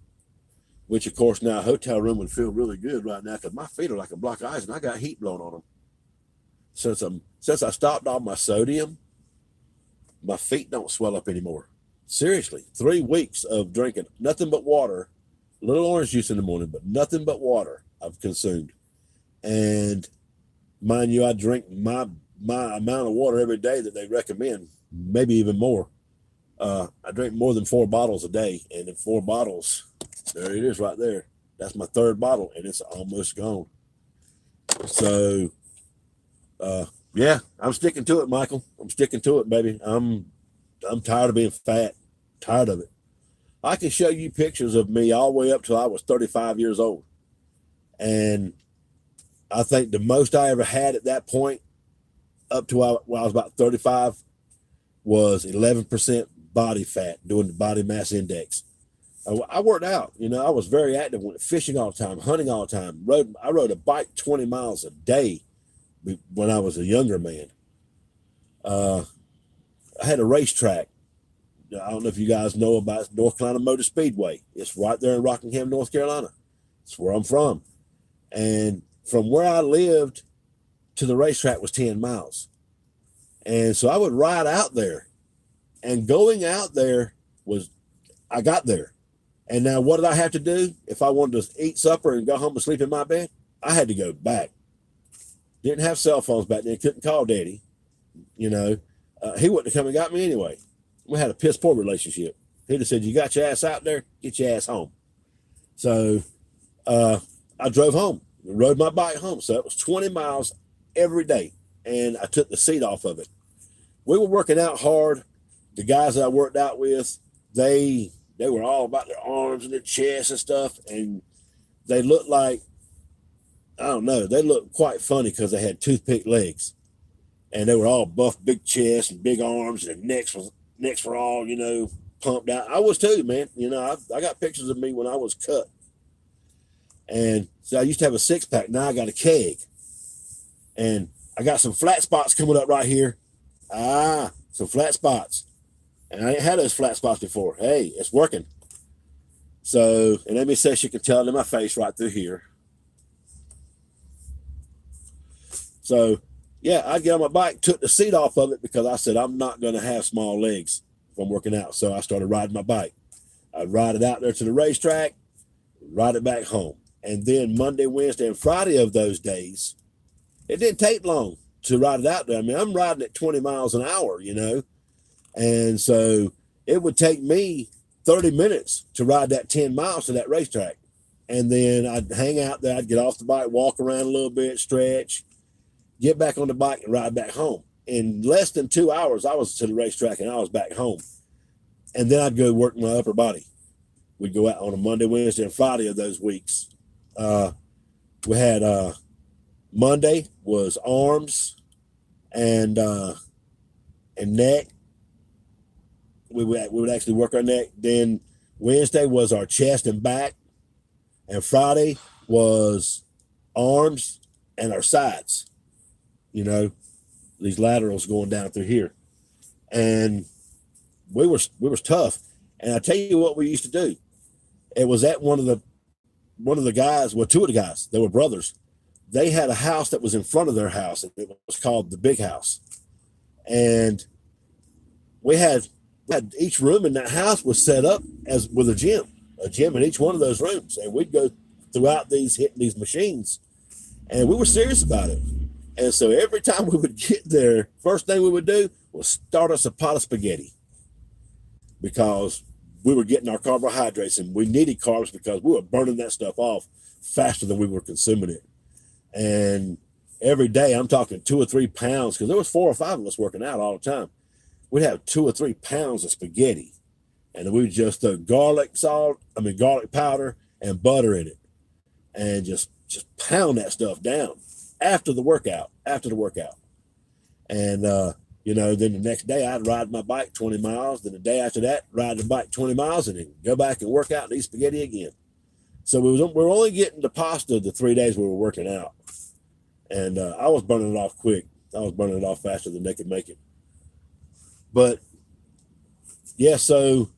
which of course now a hotel room would feel really good right now because my feet are like a block of ice and I got heat blowing on them. Since I stopped all my sodium, my feet don't swell up anymore. Seriously, 3 weeks of drinking nothing but water, a little orange juice in the morning, but nothing but water I've consumed. And mind you, I drink my amount of water every day that they recommend, maybe even more. I drink more than 4 bottles a day, and in 4 bottles, there it is right there. That's my 3rd bottle, and it's almost gone. So, yeah, I'm sticking to it, Michael. I'm sticking to it, baby. I'm tired of being fat, tired of it. I can show you pictures of me all the way up till I was 35 years old. And I think the most I ever had at that point, up to when I was about 35, was 11% body fat, doing the body mass index. I worked out, I was very active, went fishing all the time, hunting all the time. I rode a bike 20 miles a day when I was a younger man. I had a racetrack. I don't know if you guys know about North Carolina Motor Speedway. It's right there in Rockingham, North Carolina. It's where I'm from. And from where I lived to the racetrack was 10 miles. And so I would ride out there. And going out there I got there. And now what did I have to do? If I wanted to eat supper and go home and sleep in my bed, I had to go back. Didn't have cell phones back then. Couldn't call Daddy. He wouldn't have come and got me anyway. We had a piss poor relationship. He'd have said, "You got your ass out there, get your ass home." So I drove home, rode my bike home. So it was 20 miles every day. And I took the seat off of it. We were working out hard. The guys that I worked out with, they were all about their arms and their chests and stuff. And they looked like, I don't know, they looked quite funny because they had toothpick legs. And they were all buff, big chests and big arms, and their necks were all, pumped out. I was too, man. I got pictures of me when I was cut. And so I used to have a 6-pack. Now I got a keg. And I got some flat spots coming up right here. Some flat spots. And I ain't had those flat spots before. Hey, it's working. So, and let me say, she can tell it in my face right through here. So, yeah, I'd get on my bike, took the seat off of it because I said, I'm not going to have small legs if I'm working out. So I started riding my bike. I'd ride it out there to the racetrack, ride it back home. And then Monday, Wednesday, and Friday of those days, it didn't take long to ride it out there. I mean, I'm riding at 20 miles an hour, And so it would take me 30 minutes to ride that 10 miles to that racetrack. And then I'd hang out there. I'd get off the bike, walk around a little bit, stretch, get back on the bike and ride back home. In less than 2 hours, I was to the racetrack and I was back home. And then I'd go work my upper body. We'd go out on a Monday, Wednesday, and Friday of those weeks. We had Monday was arms and neck. We would actually work our neck. Then Wednesday was our chest and back. And Friday was arms and our sides. These laterals going down through here. And we were tough. And I tell you what we used to do. It was at one of the guys, well, 2 of the guys, they were brothers. They had a house that was in front of their house, and it was called the Big House. And we had each room in that house was set up as with a gym in each one of those rooms. And we'd go throughout hitting these machines, and we were serious about it. And so every time we would get there, first thing we would do was start us a pot of spaghetti because we were getting our carbohydrates, and we needed carbs because we were burning that stuff off faster than we were consuming it. And every day, I'm talking 2 or 3 pounds, because there was 4 or 5 of us working out all the time. we'd have 2 or 3 pounds of spaghetti, and we would just throw garlic powder and butter in it, and just pound that stuff down after the workout. And then the next day I'd ride my bike 20 miles. Then the day after that, ride the bike 20 miles, and then go back and work out and eat spaghetti again. So we were only getting the pasta the 3 days we were working out, and I was burning it off quick. I was burning it off faster than they could make it. But yeah, so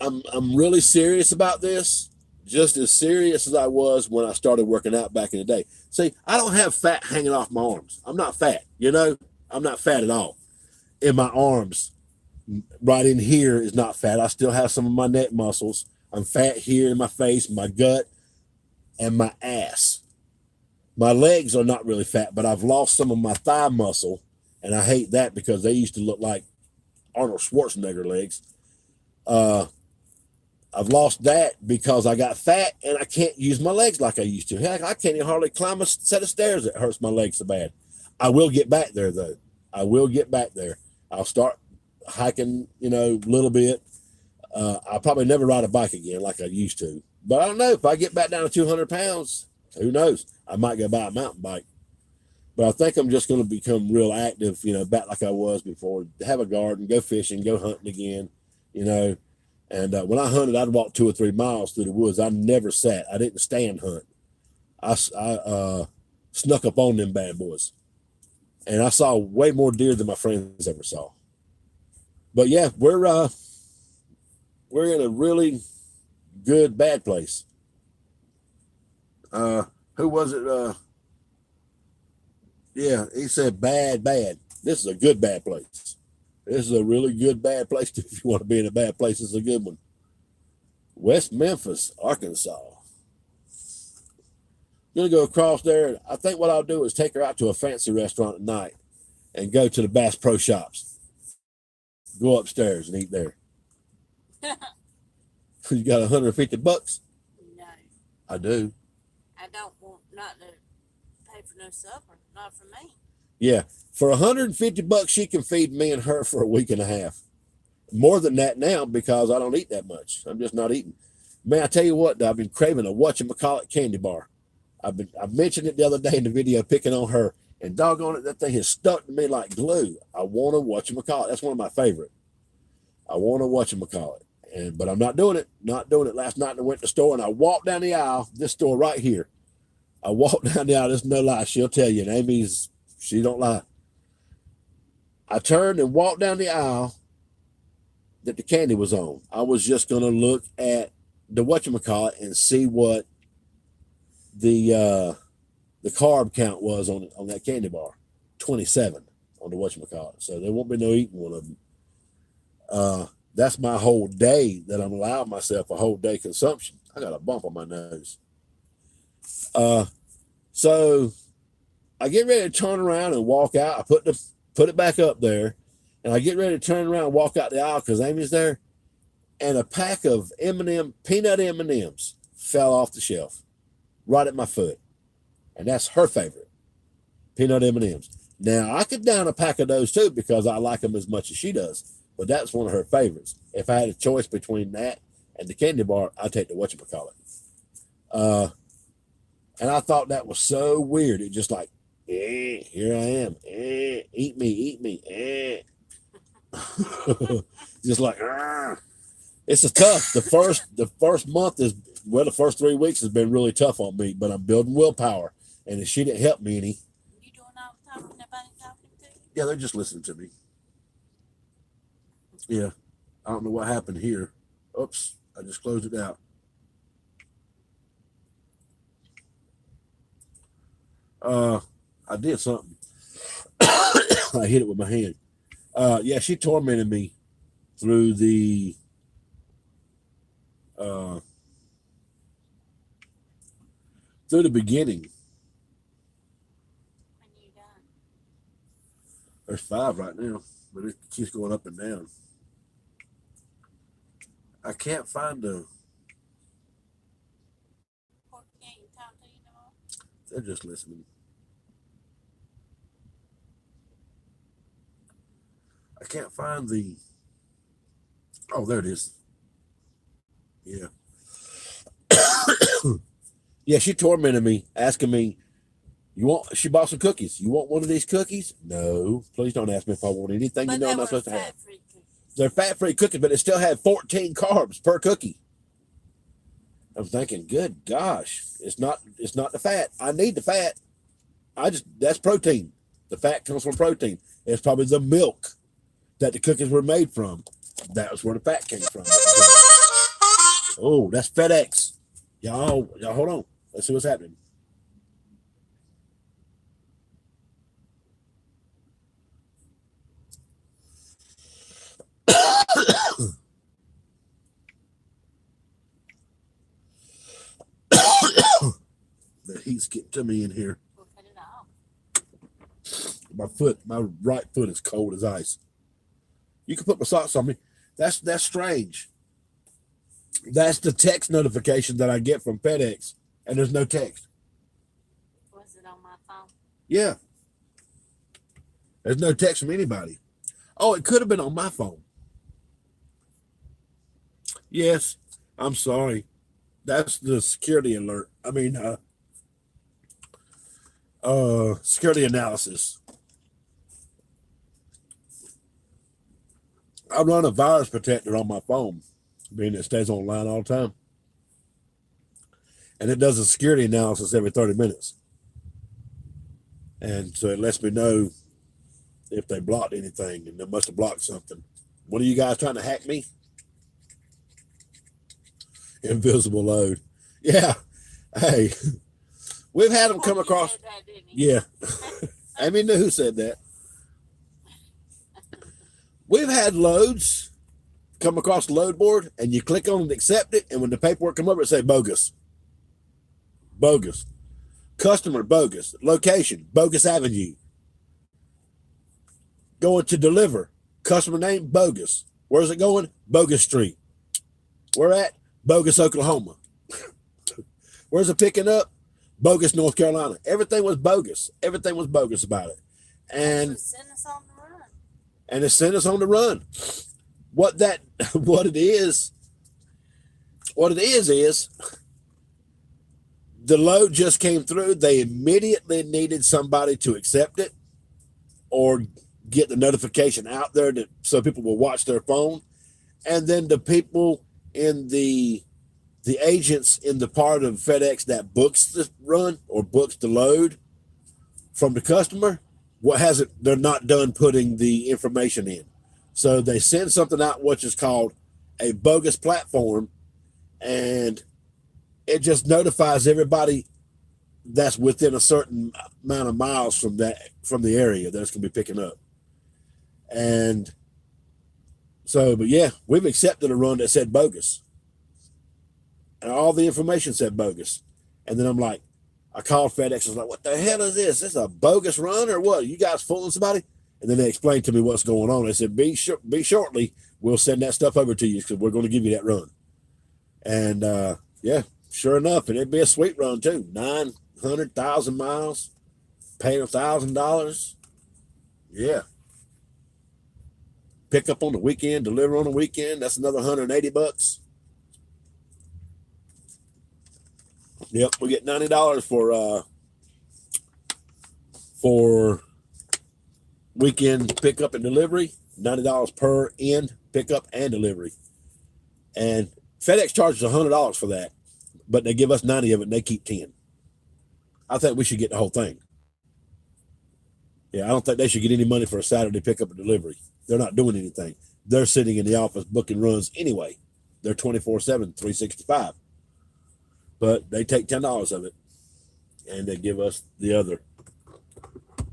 I'm really serious about this, just as serious as I was when I started working out back in the day. See, I don't have fat hanging off my arms. I'm not fat, I'm not fat at all. In my arms, right in here is not fat. I still have some of my neck muscles. I'm fat here in my face, my gut, and my ass. My legs are not really fat, but I've lost some of my thigh muscle, and I hate that because they used to look like Arnold Schwarzenegger legs. I've lost that because I got fat and I can't use my legs like I used to. Heck, I can't even hardly climb a set of stairs. It hurts my legs so bad. I will get back there, though. I will get back there. I'll start hiking, a little bit. I'll probably never ride a bike again like I used to. But I don't know. If I get back down to 200 pounds, who knows? I might go buy a mountain bike. But I think I'm just going to become real active, back like I was before. Have a garden, go fishing, go hunting again, And when I hunted, I'd walk 2 or 3 miles through the woods. I never sat. I didn't stand hunt. I snuck up on them bad boys. And I saw way more deer than my friends ever saw. But yeah, we're in a really good bad place. Who was it? Yeah, he said bad. This is a good bad place. This is a really good bad place. If you want to be in a bad place, it's a good one. West Memphis, Arkansas. Gonna go across there. I think what I'll do is take her out to a fancy restaurant at night and go to the Bass Pro Shops. Go upstairs and eat there. You got $150? No, I do. I don't want not to pay for no supper. Not for me. Yeah. For $150, she can feed me and her for a week and a half. More than that now because I don't eat that much. I'm just not eating. Man, I tell you what, I've been craving a whatchamacallit candy bar. I mentioned it the other day in the video picking on her, and doggone it, that thing has stuck to me like glue. I want a whatchamacallit. That's one of my favorite. I want a whatchamacallit. But I'm not doing it. Not doing it. Last night I went to the store and I walked down the aisle, this store right here. I walked down the aisle, this is no lie. She'll tell you, and she don't lie. I turned and walked down the aisle that the candy was on. I was just going to look at the whatchamacallit and see what the carb count was on that candy bar. 27 on the whatchamacallit. So there won't be no eating one of them. That's my whole day that I'm allowing myself a whole day consumption. I got a bump on my nose. So I get ready to turn around and walk out. I put it back up there, and I get ready to turn around and walk out the aisle because Amy's there, and a pack of peanut M&Ms fell off the shelf right at my foot, and that's her favorite, peanut M&Ms. Now I could down a pack of those too because I like them as much as she does, but that's one of her favorites. If I had a choice between that and the candy bar, I'd take the whatchamacallit. And I thought that was so weird. It just like, here I am. Eat me. Just like, it's a tough. The first month the first 3 weeks has been really tough on me, but I'm building willpower. And if she didn't help me any. You doing all the talking? Nobody talking to you? Yeah, they're just listening to me. Yeah. I don't know what happened here. Oops, I just closed it out. I did something. I hit it with my hand. Yeah, she tormented me through the beginning. When you done? There's 5 right now, but it keeps going up and down. I can't find the. Pork can't talk to you no more? They're just listening. I can't find the. Oh, there it is. Yeah. Yeah, she tormented me, asking me, she bought some cookies. You want one of these cookies? No, please don't ask me if I want anything But you know they I'm were not supposed to have. fat-free cookies. They're fat-free cookies, but it still had 14 carbs per cookie. I'm thinking, good gosh, it's not the fat. I need the fat. That's protein. The fat comes from protein. It's probably the milk that the cookies were made from. That was where the fat came from. Oh, that's FedEx. Y'all hold on. Let's see what's happening. The heat's getting to me in here. We'll cut it off. My right foot is cold as ice. You can put my socks on me. That's strange. That's the text notification that I get from FedEx, and there's no text. Was it on my phone? Yeah. There's no text from anybody. Oh, it could have been on my phone. Yes, I'm sorry. That's the security alert. I mean, security analysis. I run a virus protector on my phone, being it stays online all the time. And it does a security analysis every 30 minutes. And so it lets me know if they blocked anything, and they must have blocked something. What are you guys trying to hack me? Invisible load. Yeah. Hey, we've had them come across. Said that, didn't he? Yeah. Amy knew who said that. We've had loads come across the load board, and you click on it and accept it, and when the paperwork come up, it say bogus. Bogus. Customer, bogus. Location, Bogus Avenue. Going to deliver. Customer name, bogus. Where's it going? Bogus Street. Where at? Bogus, Oklahoma. Where's it picking up? Bogus, North Carolina. Everything was bogus. Everything was bogus about it. And Send us on the run. and it sent us on the run. What it is the load just came through. They immediately needed somebody to accept it or get the notification out there so people will watch their phone. And then the people in the agents in the part of FedEx that books the run or books the load from the customer, they're not done putting the information in. So they send something out, which is called a bogus platform, and it just notifies everybody that's within a certain amount of miles from the area that it's going to be picking up. And so, but yeah, we've accepted a run that said bogus. And all the information said bogus. And then I called FedEx. I was like, what the hell is this? Is this a bogus run or what? You guys fooling somebody? And then they explained to me what's going on. They said, be shortly, we'll send that stuff over to you because we're going to give you that run. And yeah, sure enough, and it'd be a sweet run too. 900,000 miles, paying $1,000. Yeah. Pick up on the weekend, deliver on the weekend. That's another $180. Yep, we get $90 for weekend pickup and delivery. $90 per end pickup and delivery. And FedEx charges $100 for that, but they give us 90 of it and they keep 10. I think we should get the whole thing. Yeah, I don't think they should get any money for a Saturday pickup and delivery. They're not doing anything. They're sitting in the office booking runs anyway. They're 24/7, 365. But they take $10 of it and they give us the other.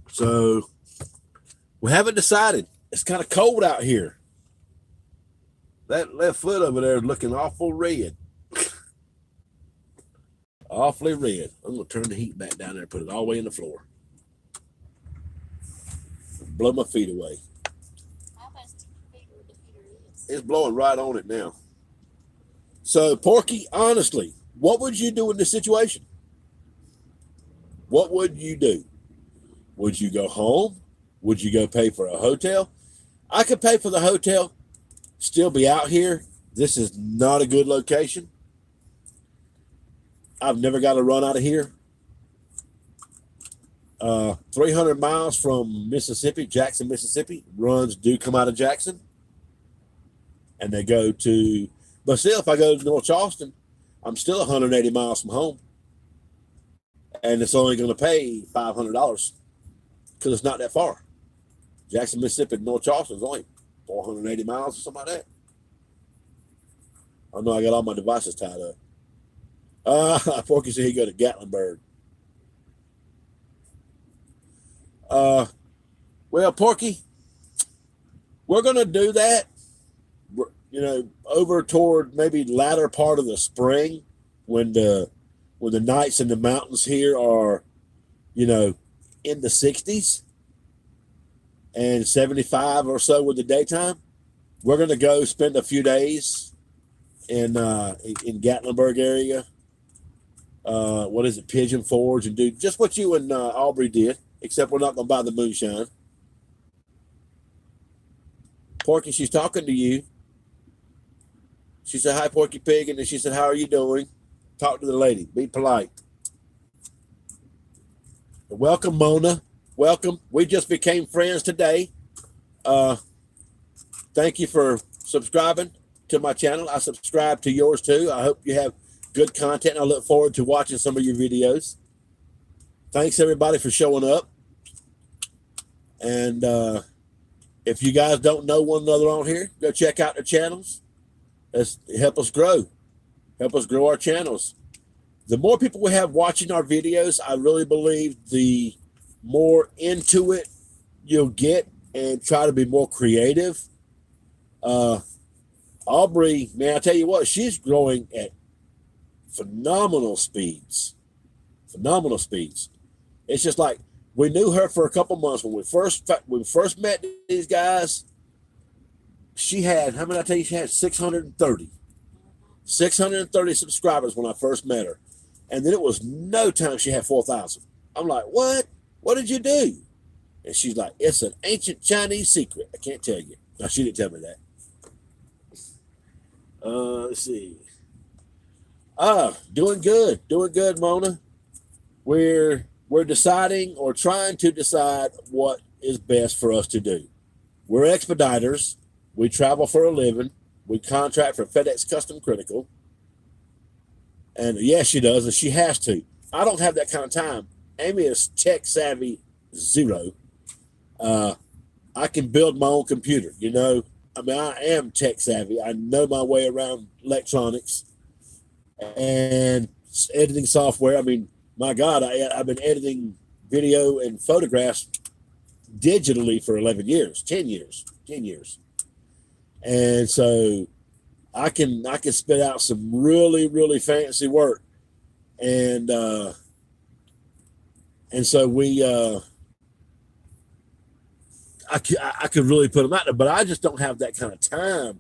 So we haven't decided. It's kind of cold out here. That left foot over there is looking awful red. Awfully red. I'm going to turn the heat back down there and put it all the way in the floor. Blow my feet away. How much bigger the heater is? It's blowing right on it now. So, Porky, honestly, what would you do in this situation? What would you do? Would you go home? Would you go pay for a hotel? I could pay for the hotel, still be out here. This is not a good location. I've never got to run out of here. 300 miles from Mississippi, Jackson, Mississippi. Runs do come out of Jackson. And they go to, but still, if I go to North Charleston, I'm still 180 miles from home. And it's only going to pay $500 because it's not that far. Jackson, Mississippi, North Charleston is only 480 miles or something like that. I know I got all my devices tied up. Porky said he go to Gatlinburg. Well, Porky, we're going to do that, over toward maybe latter part of the spring when the nights in the mountains here are, in the 60s and 75 or so with the daytime. We're going to go spend a few days in Gatlinburg area. What is it, Pigeon Forge, and do just what you and Aubrey did, except we're not going to buy the moonshine. Porky, she's talking to you. She said, "Hi, Porky Pig," and then she said, "How are you doing?" Talk to the lady. Be polite. Welcome, Mona. Welcome. We just became friends today. Thank you for subscribing to my channel. I subscribe to yours too. I hope you have good content. I look forward to watching some of your videos. Thanks everybody for showing up. And if you guys don't know one another on here, go check out their channels. Help us grow. Help us grow our channels. The more people we have watching our videos, I really believe the more into it you'll get and try to be more creative. Aubrey, man, I tell you what, she's growing at phenomenal speeds. Phenomenal speeds. It's just like we knew her for a couple months when we first met these guys. She had, how many I tell you, she had 630 subscribers when I first met her. And then it was no time she had 4,000. I'm like, what? What did you do? And she's like, it's an ancient Chinese secret. I can't tell you. No, she didn't tell me that. Let's see. Doing good. Doing good, Mona. We're deciding or trying to decide what is best for us to do. We're expediters. We travel for a living. We contract for FedEx Custom Critical. And yes, she does, and she has to. I don't have that kind of time. Amy is tech savvy zero. I can build my own computer, I mean, I am tech savvy. I know my way around electronics and editing software. I mean, my God, I've been editing video and photographs digitally for 11 years, 10 years. And so I can spit out some really, really fancy work. And so we, I could really put them out there, but I just don't have that kind of time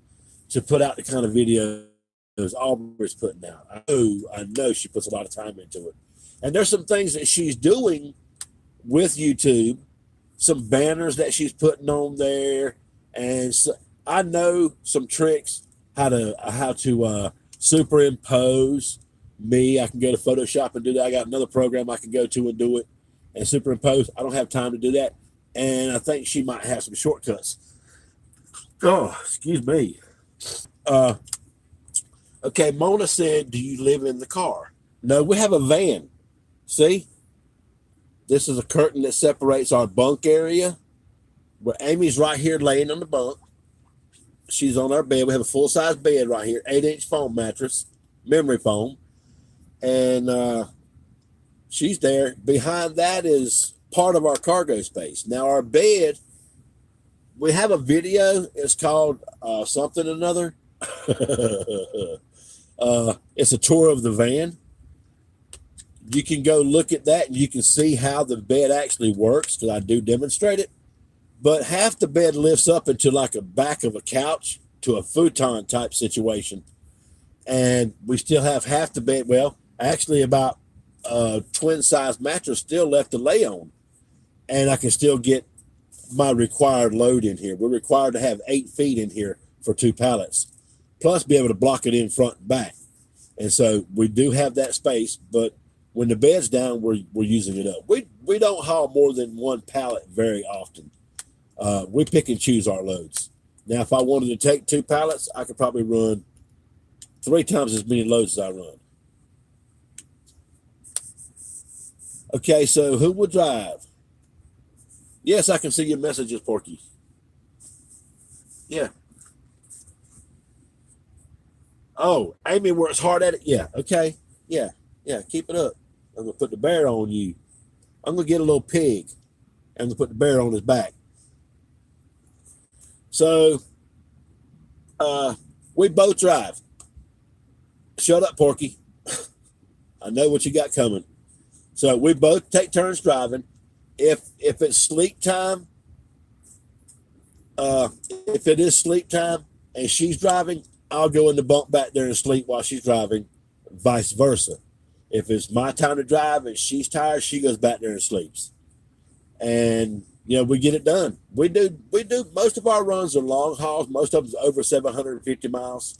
to put out the kind of videos Aubrey's putting out. I know she puts a lot of time into it. And there's some things that she's doing with YouTube, some banners that she's putting on there. And so I know some tricks how to superimpose me. I can go to Photoshop and do that. I got another program I can go to and do it and superimpose. I don't have time to do that. And I think she might have some shortcuts. Oh, excuse me. Okay, Mona said, do you live in the car? No, we have a van. See? This is a curtain that separates our bunk area. Where Amy's right here laying on the bunk. She's on our bed. We have a full-size bed right here, 8-inch foam mattress, memory foam. And she's there. Behind that is part of our cargo space. Now, our bed, we have a video. It's called something or another. It's a tour of the van. You can go look at that and you can see how the bed actually works, because I do demonstrate it. But half the bed lifts up into like a back of a couch to a futon type situation. And we still have half the bed. Well, actually about a twin size mattress still left to lay on. And I can still get my required load in here. We're required to have 8 feet in here for 2 pallets, plus be able to block it in front and back. And so we do have that space, but when the bed's down, we're using it up. We don't haul more than 1 pallet very often. We pick and choose our loads. Now, if I wanted to take 2 pallets, I could probably run 3 times as many loads as I run. Okay, so who will drive? Yes, I can see your messages, Porky. Yeah. Oh, Amy works hard at it. Yeah, okay. Yeah, keep it up. I'm going to put the bear on you. I'm going to get a little pig. I'm going to put the bear on his back. So, we both drive. Shut up, Porky. I know what you got coming. So we both take turns driving. If it's sleep time, if it is sleep time and she's driving, I'll go in the bunk back there and sleep while she's driving, vice versa. If it's my time to drive and she's tired, she goes back there and sleeps. And we get it done. We do most of our runs are long hauls. Most of them over 750 miles.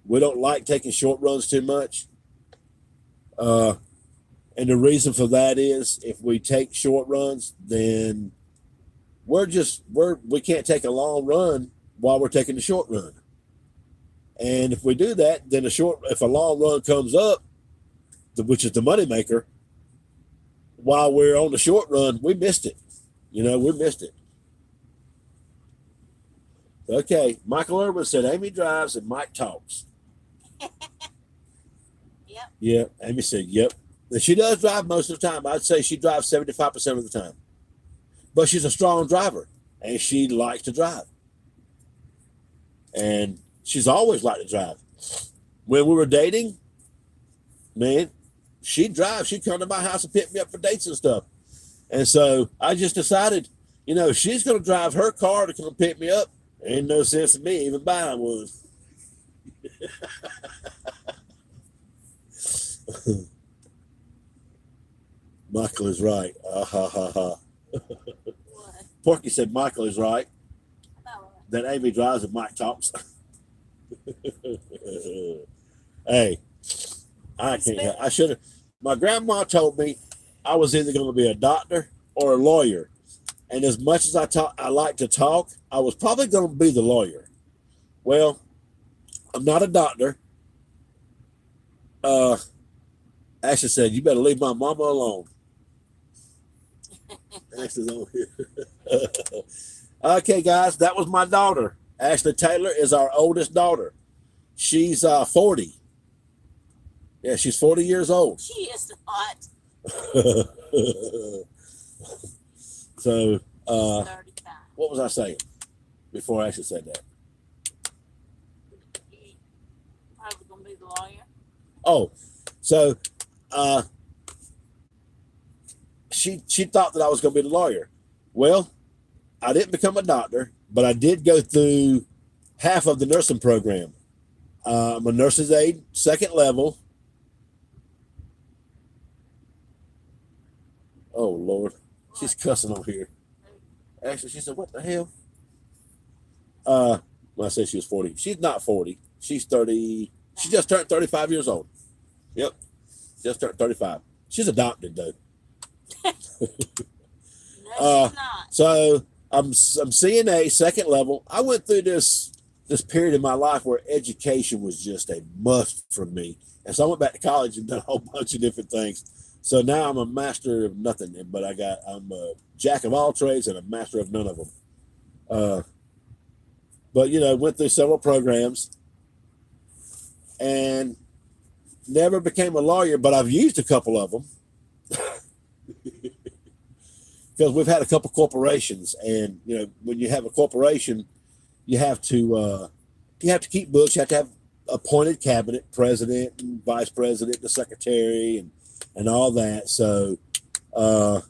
We don't like taking short runs too much. And the reason for that is if we take short runs, then we can't take a long run while we're taking the short run. And if we do that, then if a long run comes up, which is the money maker, while we're on the short run, we missed it. We missed it. Okay, Michael Urban said Amy drives and Mike talks. Yep. Yeah, Amy said, yep. And she does drive most of the time. I'd say she drives 75% of the time. But she's a strong driver, and she likes to drive. And she's always liked to drive. When we were dating, man, she'd drive. She'd come to my house and pick me up for dates and stuff. And so I just decided, she's going to drive her car to come pick me up. Ain't no sense in me even buying one. Michael is right. What? Porky said Michael is right. Oh, That Amy drives and Mike talks. Hey, I can't. I should have. My grandma told me I was either going to be a doctor or a lawyer. And as much as I like to talk, I was probably going to be the lawyer. Well, I'm not a doctor. Ashley said, "You better leave my mama alone." Ashley's on here. Okay, guys, that was my daughter. Ashley Taylor is our oldest daughter. She's 40. Yeah, she's 40 years old. she is hot. So, 35. what was I saying before Ashley said that? Probably gonna be the lawyer. Oh, so she thought that I was going to be the lawyer. Well, I didn't become a doctor, but I did go through half of the nursing program. I'm a nurse's aide, 2nd level. Oh, Lord. She's cussing on here. Actually, she said, what the hell? When I said she was 40. She's not 40. She's 30. She just turned 35 years old. Yep. Just turned 35. She's adopted, though. No, she's not. So I'm CNA, 2nd level. I went through this period in my life where education was just a must for me. And so I went back to college and done a whole bunch of different things. So now I'm a master of nothing, but I'm a jack of all trades and a master of none of them. But went through several programs and never became a lawyer, but I've used a couple of them. Because we've had a couple corporations, and when you have a corporation, you have to keep books. You have to have appointed cabinet, president and vice president, the secretary, and all that. So, I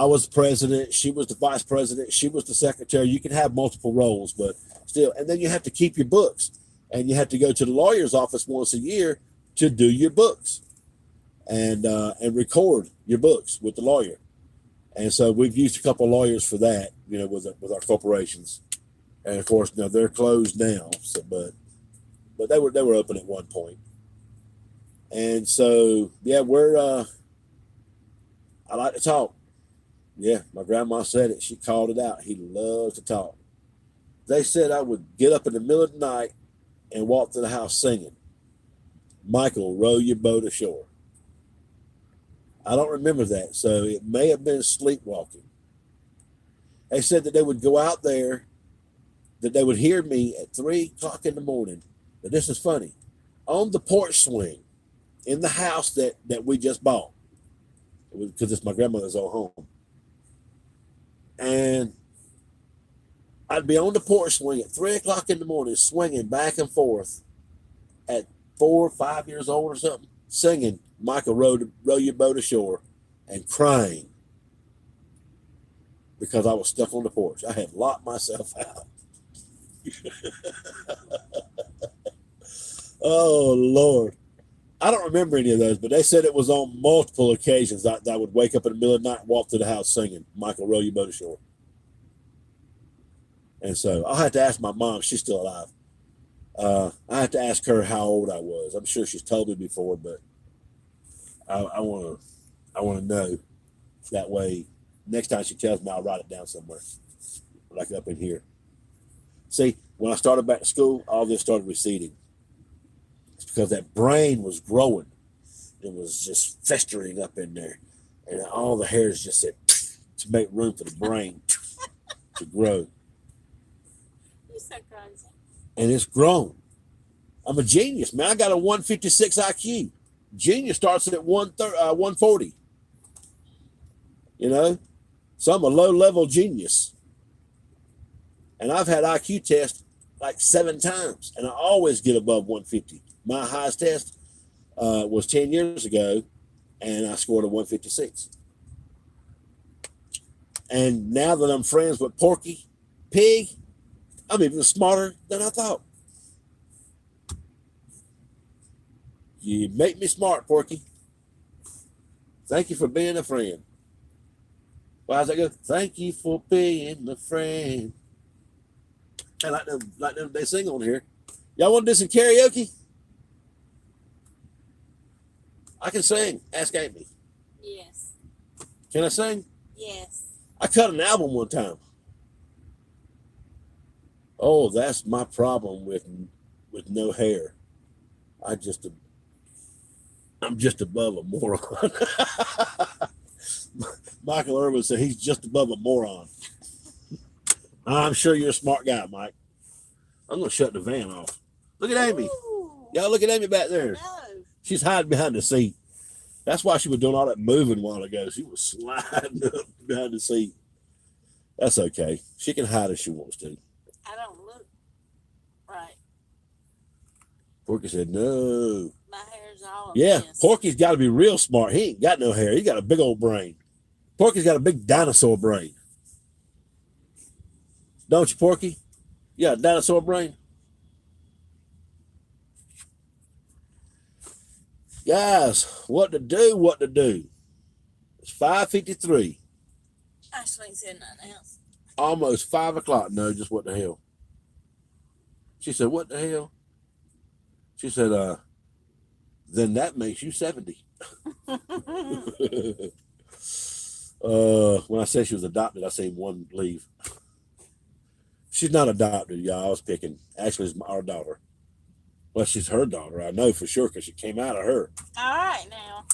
was president, she was the vice president, she was the secretary. You can have multiple roles, but still. And then you have to keep your books, and you have to go to the lawyer's office once a year to do your books and record your books with the lawyer. And so we've used a couple of lawyers for that, you know, with our corporations. And of course, now they're closed now. So, but they were open at one point. And so, yeah, I like to talk. Yeah, my grandma said it. She called it out. He loves to talk. They said I would get up in the middle of the night and walk to the house singing, "Michael, row your boat ashore." I don't remember that, so it may have been sleepwalking. They said that they would go out there, that they would hear me at 3 o'clock in the morning. Now, this is funny. On the porch swing in the house that we just bought, because it's my grandmother's old home. And I'd be on the porch swing at 3 o'clock in the morning, swinging back and forth at 4 or 5 years old or something, singing "Michael, row your boat ashore," and crying because I was stuck on the porch. I had locked myself out. Oh, Lord. I don't remember any of those, but they said it was on multiple occasions that I would wake up in the middle of the night and walk to the house singing "Michael, row your boat ashore." And so I'll have to ask my mom. She's still alive. I have to ask her how old I was. I'm sure she's told me before, but I want to know. That way, next time she tells me, I'll write it down somewhere, like up in here. See, when I started back to school, all this started receding. It's because that brain was growing. It was just festering up in there, and all the hairs just said to make room for the brain to grow. You're so crazy. And it's grown. I'm a genius, man. I got a 156 IQ. Genius starts at 140. You know? So I'm a low-level genius. And I've had IQ tests like 7 times, and I always get above 150. My highest test was 10 years ago, and I scored a 156. And now that I'm friends with Porky Pig, I'm even smarter than I thought. You make me smart, Porky. Thank you for being a friend. Why does that go? Thank you for being a friend. I like them they sing on here. Y'all want to do some karaoke? I can sing. Ask Amy. Yes. Can I sing? Yes. I cut an album one time. Oh, that's my problem with no hair. I'm just above a moron. Michael Irvin said he's just above a moron. I'm sure you're a smart guy, Mike. I'm gonna shut the van off. Look at Amy. Ooh, Y'all look at Amy back there. no. She's hiding behind the seat. That's why she was doing all that moving a while ago. She was sliding up behind the seat. That's okay. She can hide if she wants to. I don't look right. Porky said no. My hair's all a Yeah, mess. Porky's got to be real smart. He ain't got no hair. He got a big old brain. Porky's got a big dinosaur brain. Don't you, Porky? You got a dinosaur brain? Guys, what to do? It's 5:53. Ashley ain't said nothing else. Almost 5 o'clock. No, just what the hell? She said, what the hell? She said, then that makes you 70. When I said she was adopted, I seen one leave. She's not adopted, y'all. I was picking. Actually, it's our daughter. Well, she's her daughter. I know for sure because she came out of her. All right now.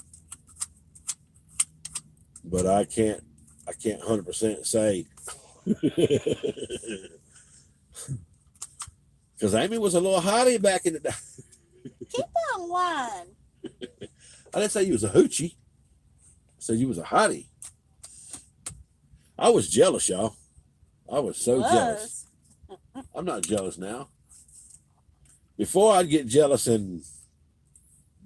But I can't 100% say. Because Amy was a little hottie back in the day. Keep on lying. I didn't say you was a hoochie. I said you was a hottie. I was jealous, y'all. I was so jealous. I'm not jealous now. Before I'd get jealous and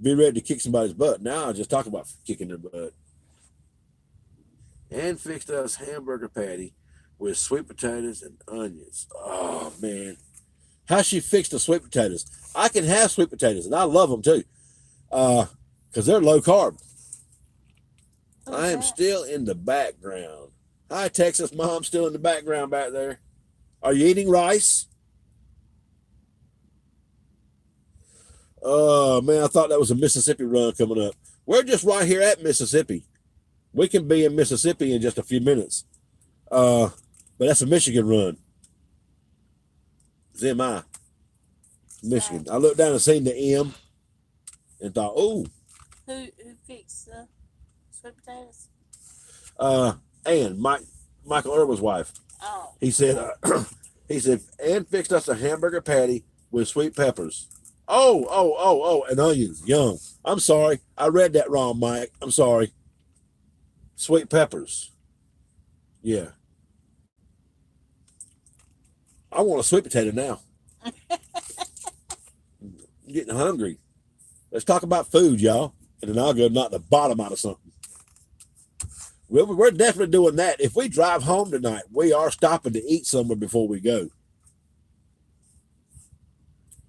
be ready to kick somebody's butt. Now I just talk about kicking their butt. And fixed us hamburger patty with sweet potatoes and onions. Oh, man. How she fixed the sweet potatoes. I can have sweet potatoes, and I love them too. Because they're low carb. Who's I am that? still in the background. Hi, Texas Mom, still in the background back there. Are you eating rice? Oh, man, I thought that was a Mississippi run coming up. We're just right here at Mississippi. We can be in Mississippi in just a few minutes. But that's a Michigan run. It's MI, Michigan. I looked down and seen the M and thought, oh, Who fixed the sweet potatoes? Ann, Michael Irwin's wife. Oh, He said, Ann fixed us a hamburger patty with sweet peppers. Oh, and onions, yum. I'm sorry. I read that wrong, Mike. I'm sorry. Sweet peppers. Yeah. I want a sweet potato now. I'm getting hungry. Let's talk about food, y'all. And then I'll go knock the bottom out of something. We're definitely doing that. If we drive home tonight, we are stopping to eat somewhere before we go.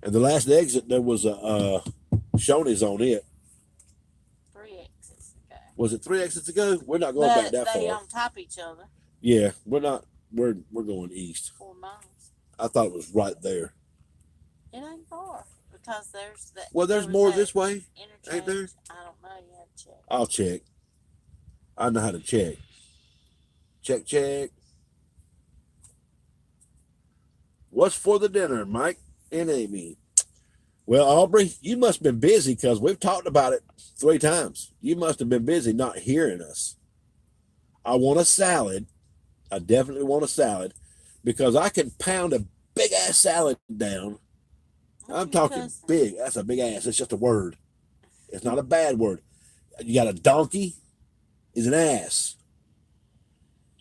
And the last exit, there was a Shoney's on it. 3 exits. Okay. Was it 3 exits ago? We're not going back that they far. on top of each other. Yeah, we're not. We're going east. 4 miles. I thought it was right there. It ain't far because there's that. Well, there's more this way. Interchange. ain't there? I don't know. You have to check. I'll check. I know how to check. Check. What's for the dinner, Mike and Amy? Well, Aubrey, you must have been busy because we've talked about it 3 times. You must have been busy not hearing us. I want a salad. I definitely want a salad because I can pound a big ass salad down. I'm talking big. That's a big ass. It's just a word. It's not a bad word. You got a donkey is an ass.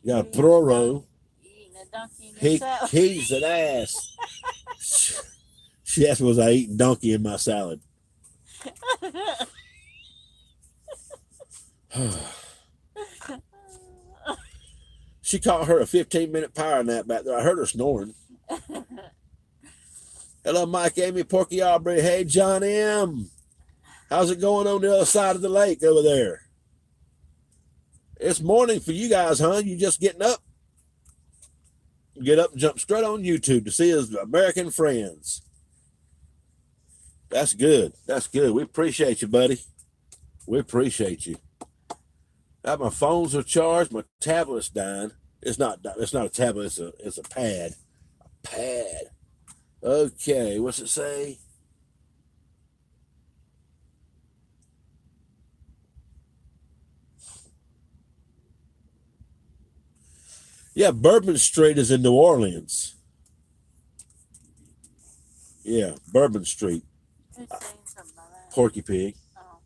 You got a proro. A donkey in your salad. He's an ass. She asked me, was I eating donkey in my salad? She caught her a 15-minute power nap back there. I heard her snoring. Hello, Mike, Amy, Porky, Aubrey. Hey, John M. How's it going on the other side of the lake over there? It's morning for you guys, huh? You just getting up? Get up and jump straight on YouTube to see his American friends. That's good. That's good. We appreciate you, buddy. We appreciate you. Now my phones are charged. My tablet's dying. It's not a tablet. It's a pad. A pad. Okay. What's it say? Yeah, Bourbon Street is in New Orleans. Yeah, Bourbon Street. Who's saying something about that? Porky Pig. Oh.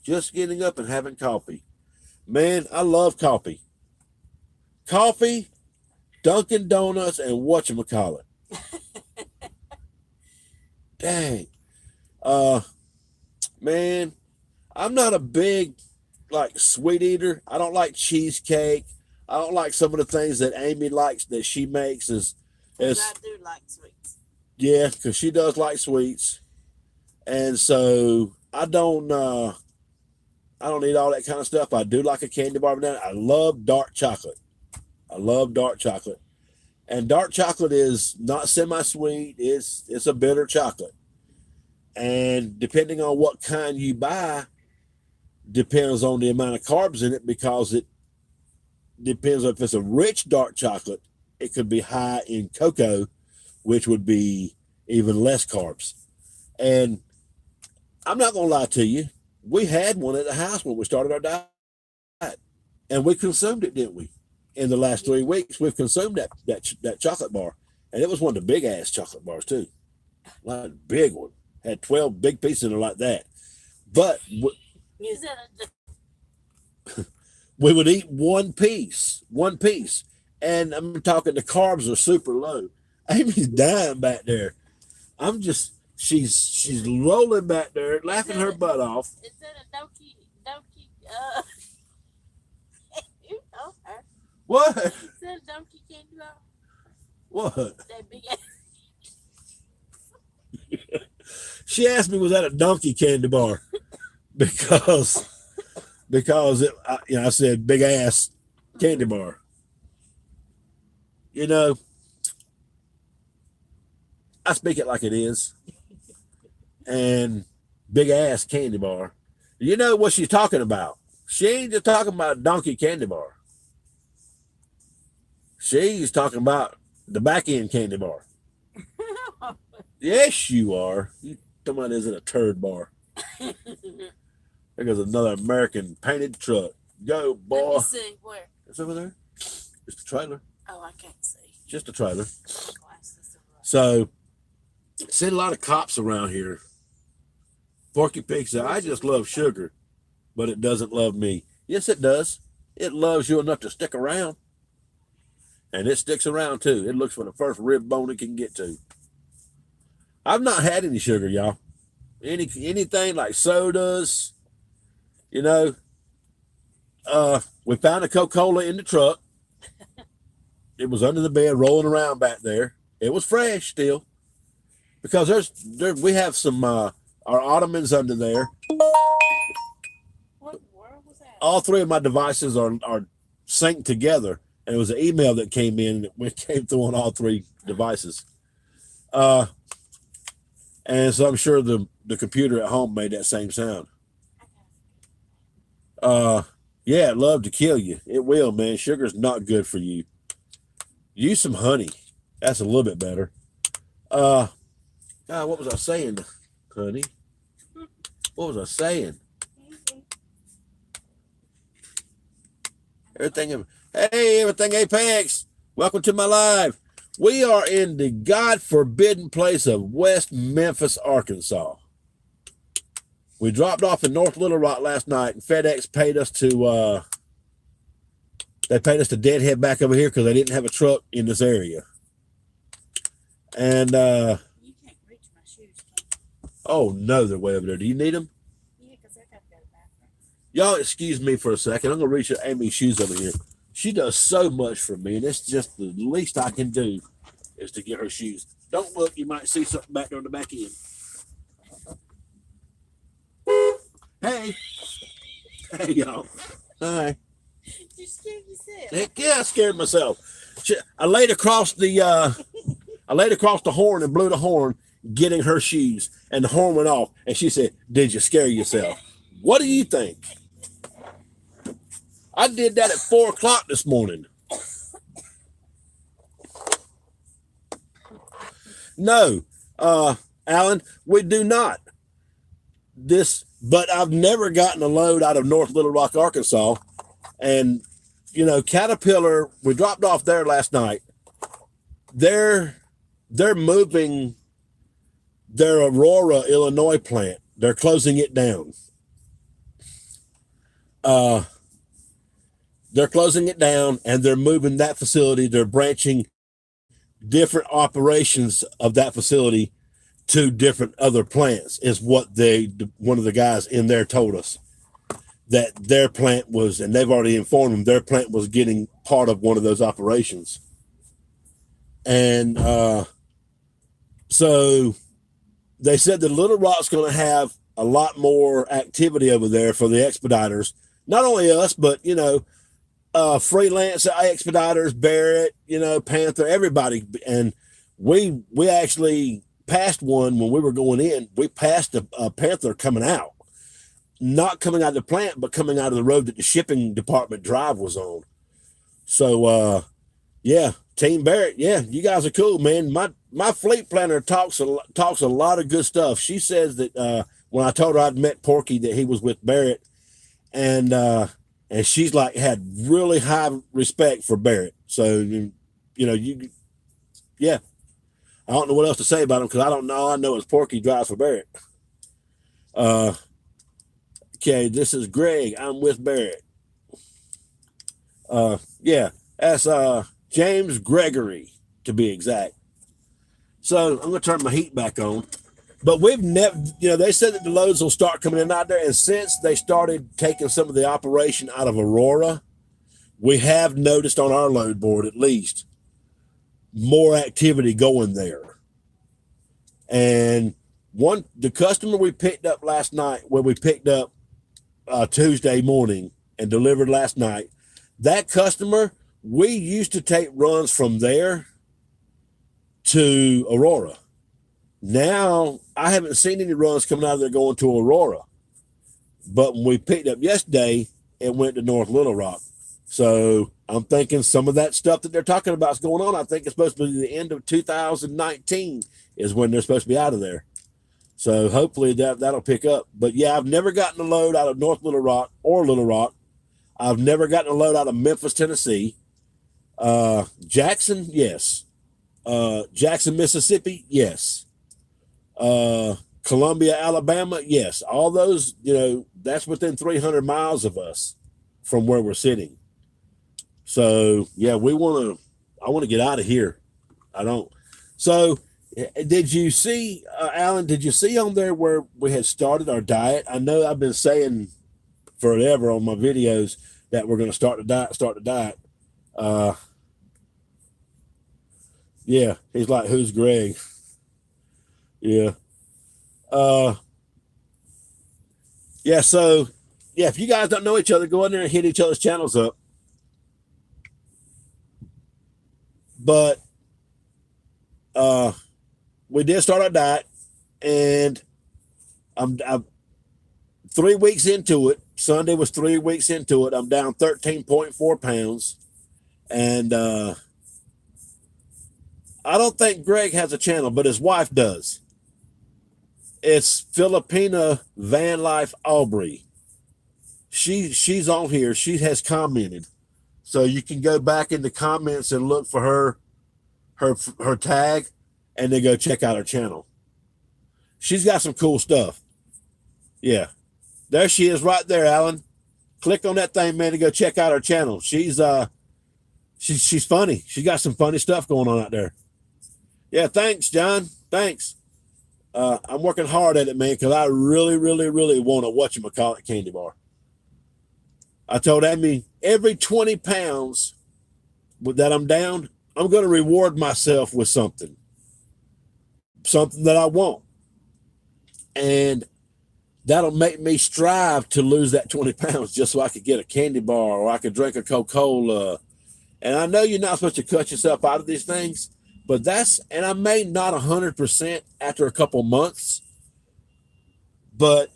Just getting up and having coffee. Man, I love coffee. Coffee, Dunkin' Donuts, and whatchamacallit. Dang. Man, I'm not a big, sweet eater. I don't like cheesecake. I don't like some of the things that Amy likes that she makes. I do like sweets. Yeah, because she does like sweets. And so I don't eat all that kind of stuff. I do like a candy bar banana. I love dark chocolate. And dark chocolate is not semi-sweet. It's a bitter chocolate. And depending on what kind you buy, depends on the amount of carbs in it, because it depends if it's a rich dark chocolate, it could be high in cocoa, which would be even less carbs. And I'm not going to lie to you. We had one at the house when we started our diet, and we consumed it, didn't we? In the last 3 weeks, we've consumed that chocolate bar, and it was one of the big ass chocolate bars too, like a big one. Had 12 big pieces in it like that. But we would eat one piece, and I'm talking the carbs are super low. Amy's dying back there. She's rolling back there, laughing her butt off. Is that a donkey? You know her. What? Is that a donkey candy bar? What? That big ass. She asked me, was that a donkey candy bar? Because because I said big ass candy bar. You know, I speak it like it is. And big ass candy bar. You know what she's talking about. She ain't just talking about donkey candy bar. She's talking about the back end candy bar. Yes, you are. You talking about isn't a turd bar. There goes another American painted truck. Go, boy. Let me see where. It's over there. It's the trailer. Oh, I can't see. Just a trailer. Glasses are right. So, see a lot of cops around here. Porky Pig said, I just love sugar, but it doesn't love me. Yes, it does. It loves you enough to stick around. And it sticks around, too. It looks for the first rib bone it can get to. I've not had any sugar, y'all. Anything like sodas, you know. We found a Coca-Cola in the truck. It was under the bed, rolling around back there. It was fresh still. Because we have some our ottomans under there. What world was that? All three of my devices are synced together. And it was an email that came in that came through on all three devices. And so I'm sure the computer at home made that same sound. Yeah, it'd love to kill you. It will, man. Sugar's not good for you. Use some honey. That's a little bit better. God, what was I saying, honey? What was I saying? Everything Apex. Welcome to my live. We are in the God-forbidden place of West Memphis, Arkansas. We dropped off in North Little Rock last night, and FedEx paid us to deadhead back over here because they didn't have a truck in this area. And You can't reach my shoes, can you? oh no, they're way over there. Do you need them? Yeah, because I got to go to the bathroom. Y'all excuse me for a second. I'm gonna reach Amy's shoes over here. She does so much for me, and it's just the least I can do is to get her shoes. Don't look, you might see something back there on the back end. Hey. Hey, y'all. Hi. You scared yourself. Heck yeah, I scared myself. I laid across the horn and blew the horn, getting her shoes, and the horn went off, and she said, "Did you scare yourself?" What do you think? I did that at 4:00 this morning. No, Alan, we do not. But I've never gotten a load out of North Little Rock, Arkansas. And, you know, Caterpillar, we dropped off there last night. They're moving their Aurora, Illinois plant. They're closing it down. They're closing it down, and they're moving that facility. They're branching different operations of that facility to different other plants, is what one of the guys in there told us. That their plant was, and they've already informed them, their plant was getting part of one of those operations. And so they said that Little Rock's going to have a lot more activity over there for the expediters. Not only us, but, you know, freelance expediters, Barrett, you know, Panther, everybody. And we actually passed one when we were going in. We passed a Panther coming out. Not coming out of the plant, but coming out of the road that the shipping department drive was on. So, yeah, Team Barrett, yeah, you guys are cool, man. My fleet planner talks a lot of good stuff. She says that when I told her I'd met Porky, that he was with Barrett, and she's like had really high respect for Barrett. So, you know, yeah, I don't know what else to say about him because I don't know. All I know is Porky drives for Barrett. Okay, this is Greg. I'm with Barrett. Yeah, that's James Gregory to be exact. So I'm gonna turn my heat back on. But we've never, you know, they said that the loads will start coming in out there, and since they started taking some of the operation out of Aurora, we have noticed on our load board at least more activity going there. And the customer we picked up last night, where we picked up Tuesday morning and delivered last night. That customer, we used to take runs from there to Aurora. Now I haven't seen any runs coming out of there going to Aurora. But when we picked up yesterday, it went to North Little Rock. So I'm thinking some of that stuff that they're talking about is going on. I think it's supposed to be the end of 2019 is when they're supposed to be out of there. So hopefully that'll pick up. But yeah, I've never gotten a load out of North Little Rock or Little Rock. I've never gotten a load out of Memphis, Tennessee. Jackson, yes. Jackson, Mississippi, yes. Columbia, Alabama, yes. All those, that's within 300 miles of us from where we're sitting. So yeah, I want to get out of here. I don't. So did you see, Alan, did you see on there where we had started our diet? I know I've been saying forever on my videos that we're going to start the diet. Yeah, he's like, who's Greg? Yeah. Yeah, so yeah, if you guys don't know each other, go in there and hit each other's channels up. But we did start our diet, and I'm 3 weeks into it. Sunday was 3 weeks into it. I'm down 13.4 pounds. And I don't think Greg has a channel, but his wife does. It's Filipina Van Life Aubrey. She's on here. She has commented. So you can go back in the comments and look for her tag, and then go check out her channel. She's got some cool stuff. Yeah. There she is right there, Alan. Click on that thing, man, to go check out her channel. She's funny. She got some funny stuff going on out there. Yeah, thanks, John. Thanks. I'm working hard at it, man, because I really, really, really want a whatchamacallit candy bar. I told Amy, every 20 pounds that I'm down, I'm going to reward myself with something that I want. And that'll make me strive to lose that 20 pounds just so I could get a candy bar or I could drink a Coca-Cola. And I know you're not supposed to cut yourself out of these things, but and I may not 100% after a couple months, but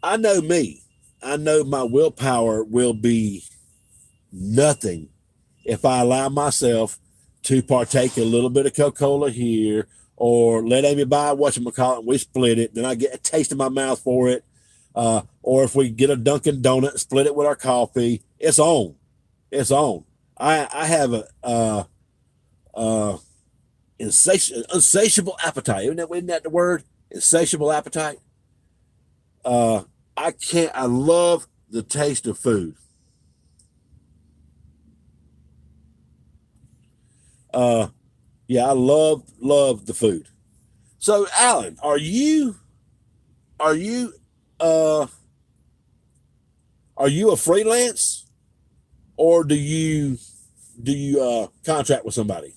I know me. I know my willpower will be nothing if I allow myself to partake a little bit of Coca-Cola here, or let Amy buy whatchamacallit and we split it. Then I get a taste in my mouth for it. Or if we get a Dunkin' Donut and split it with our coffee, it's on. It's on. I have a insatiable appetite. Isn't that the word? Insatiable appetite. I love the taste of food. Yeah, I love the food. So, Alan, are you a freelance, or do you contract with somebody?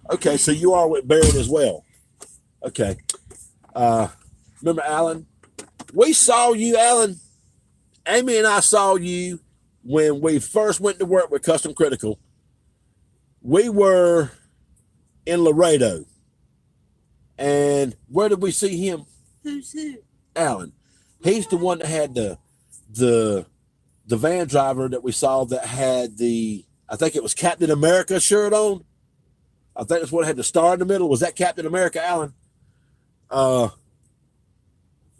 Okay, so you are with Barrett as well. Okay. Remember, Alan? We saw you, Alan. Amy and I saw you when we first went to work with Custom Critical. We were in Laredo. And where did we see him? Who's who? Alan. He's the one that had the van driver that we saw that had I think it was Captain America shirt on. I think that's what had the star in the middle. Was that Captain America, Alan?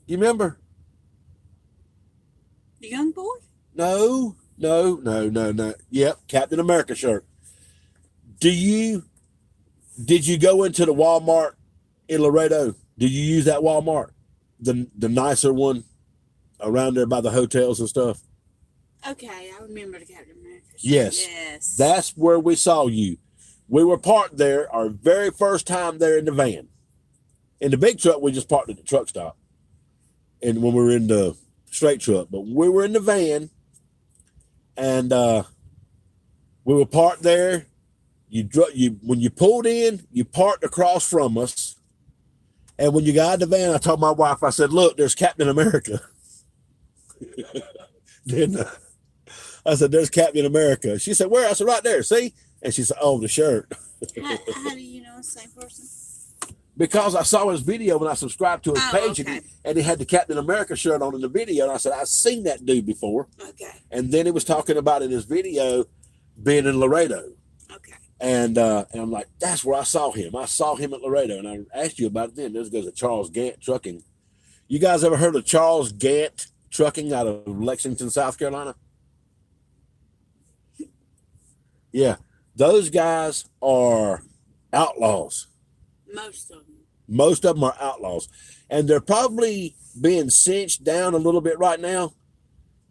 You remember? The young boy? No. Yep, Captain America shirt. Did you go into the Walmart in Laredo? Did you use that Walmart? The nicer one around there by the hotels and stuff? Okay, I remember the Captain America shirt. Yes. That's where we saw you. We were parked there our very first time there in the van. In the big truck, we just parked at the truck stop. And when we were in the straight truck, but we were in the van, and we were parked there. When you pulled in, you parked across from us, and when you got out of the van, I told my wife, I said, "Look, there's Captain America." Then I said, "There's Captain America." She said, "Where?" I said, "Right there. See?" And she said, "Oh, the shirt." How do you know it's the same person? Because I saw his video when I subscribed to his page, Okay. and he had the Captain America shirt on in the video. And I said, I've seen that dude before. Okay. And then he was talking about in his video being in Laredo. Okay. And I'm like, that's where I saw him. I saw him at Laredo. And I asked you about it then. This goes to Charles Gant Trucking. You guys ever heard of Charles Gant Trucking out of Lexington, South Carolina? Yeah. Those guys are outlaws. Most of them are outlaws. And they're probably being cinched down a little bit right now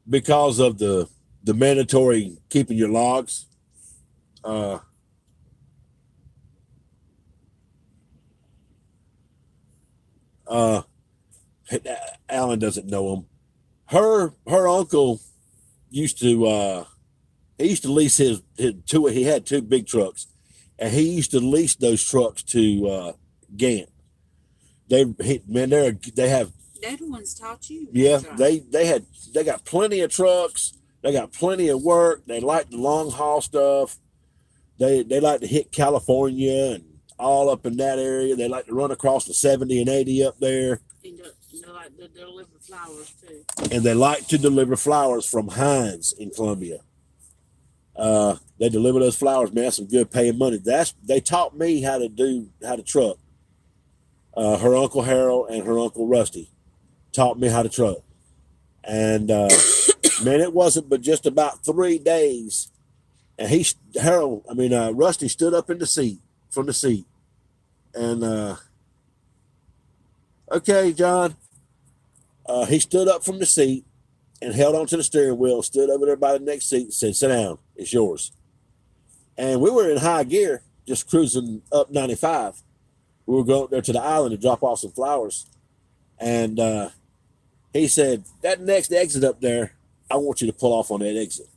because of the mandatory keeping your logs. Alan doesn't know him. Her uncle used to he used to lease his two. He had two big trucks, and he used to lease those trucks to Gant. They have. They're the ones taught you. Yeah, they got plenty of trucks. They got plenty of work. They like the long haul stuff. They like to hit California and all up in that area. They like to run across the 70 and 80 up there. And they like to deliver flowers too. And they like to deliver flowers from Heinz in Columbia. They deliver those flowers, man. That's some good paying money. They taught me how to truck. Her Uncle Harold and her Uncle Rusty taught me how to truck. And man, it wasn't but just about 3 days. And Rusty stood up from the seat. And okay, John. He stood up from the seat and held onto the steering wheel, stood over there by the next seat and said, "Sit down, it's yours." And we were in high gear, just cruising up 95. We were going there to the island to drop off some flowers. And he said, "That next exit up there, I want you to pull off on that exit."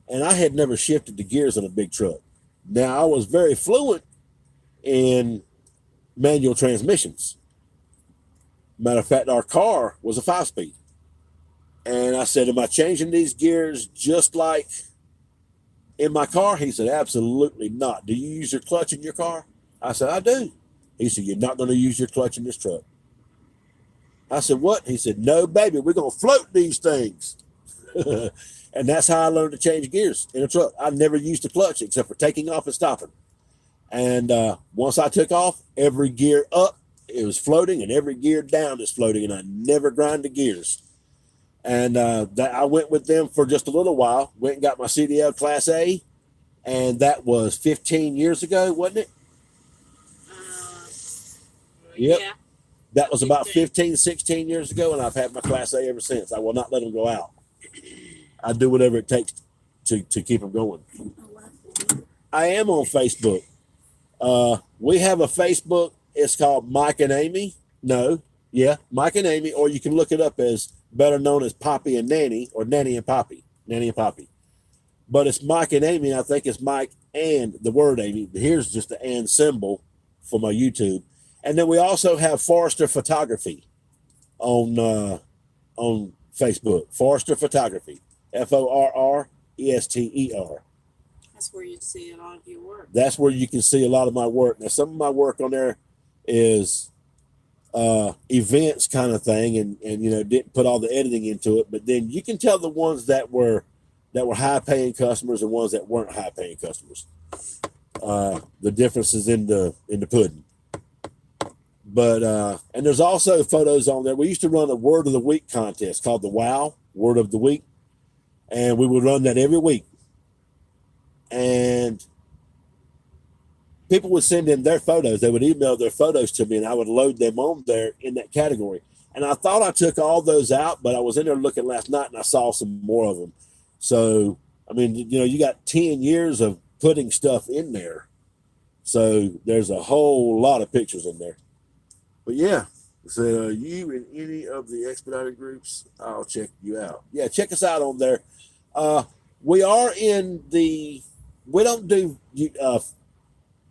And I had never shifted the gears on a big truck. Now, I was very fluent in manual transmissions. Matter of fact, our car was a 5-speed. And I said, "Am I changing these gears just like in my car?" He said, "Absolutely not. Do you use your clutch in your car?" I said, "I do." He said, "You're not going to use your clutch in this truck." I said, "What?" He said, "No, baby, we're going to float these things." And that's how I learned to change gears in a truck. I never used the clutch except for taking off and stopping. And once I took off, every gear up, it was floating, and every gear down is floating, and I never grind the gears. And I went with them for just a little while, went and got my CDL Class A, and that was 15 years ago, wasn't it? Yep. Yeah. That was about 15, 16 years ago, and I've had my Class A ever since. I will not let them go out. I do whatever it takes to keep them going. I am on Facebook. We have a Facebook. It's called Mike and Amy. Mike and Amy, or you can look it up as better known as Poppy and Nanny, or Nanny and Poppy. But it's Mike and Amy. I think it's Mike and the word Amy. Here's just the and symbol for my YouTube. And then we also have Forrester Photography on Facebook. Forrester Photography. Forrester. That's where you see a lot of your work. That's where you can see a lot of my work. Now, some of my work on there is events kind of thing, and didn't put all the editing into it. But then you can tell the ones that were high paying customers and ones that weren't high paying customers. The differences in the pudding. But and there's also photos on there. We used to run a word of the week contest called the WOW Word of the Week, and we would run that every week. And people would send in their photos. They would email their photos to me, and I would load them on there in that category. And I thought I took all those out, but I was in there looking last night, and I saw some more of them. So, I mean, you got 10 years of putting stuff in there. So there's a whole lot of pictures in there. But yeah, so you in any of the expedited groups, I'll check you out. Yeah, check us out on there. We are in the. We don't do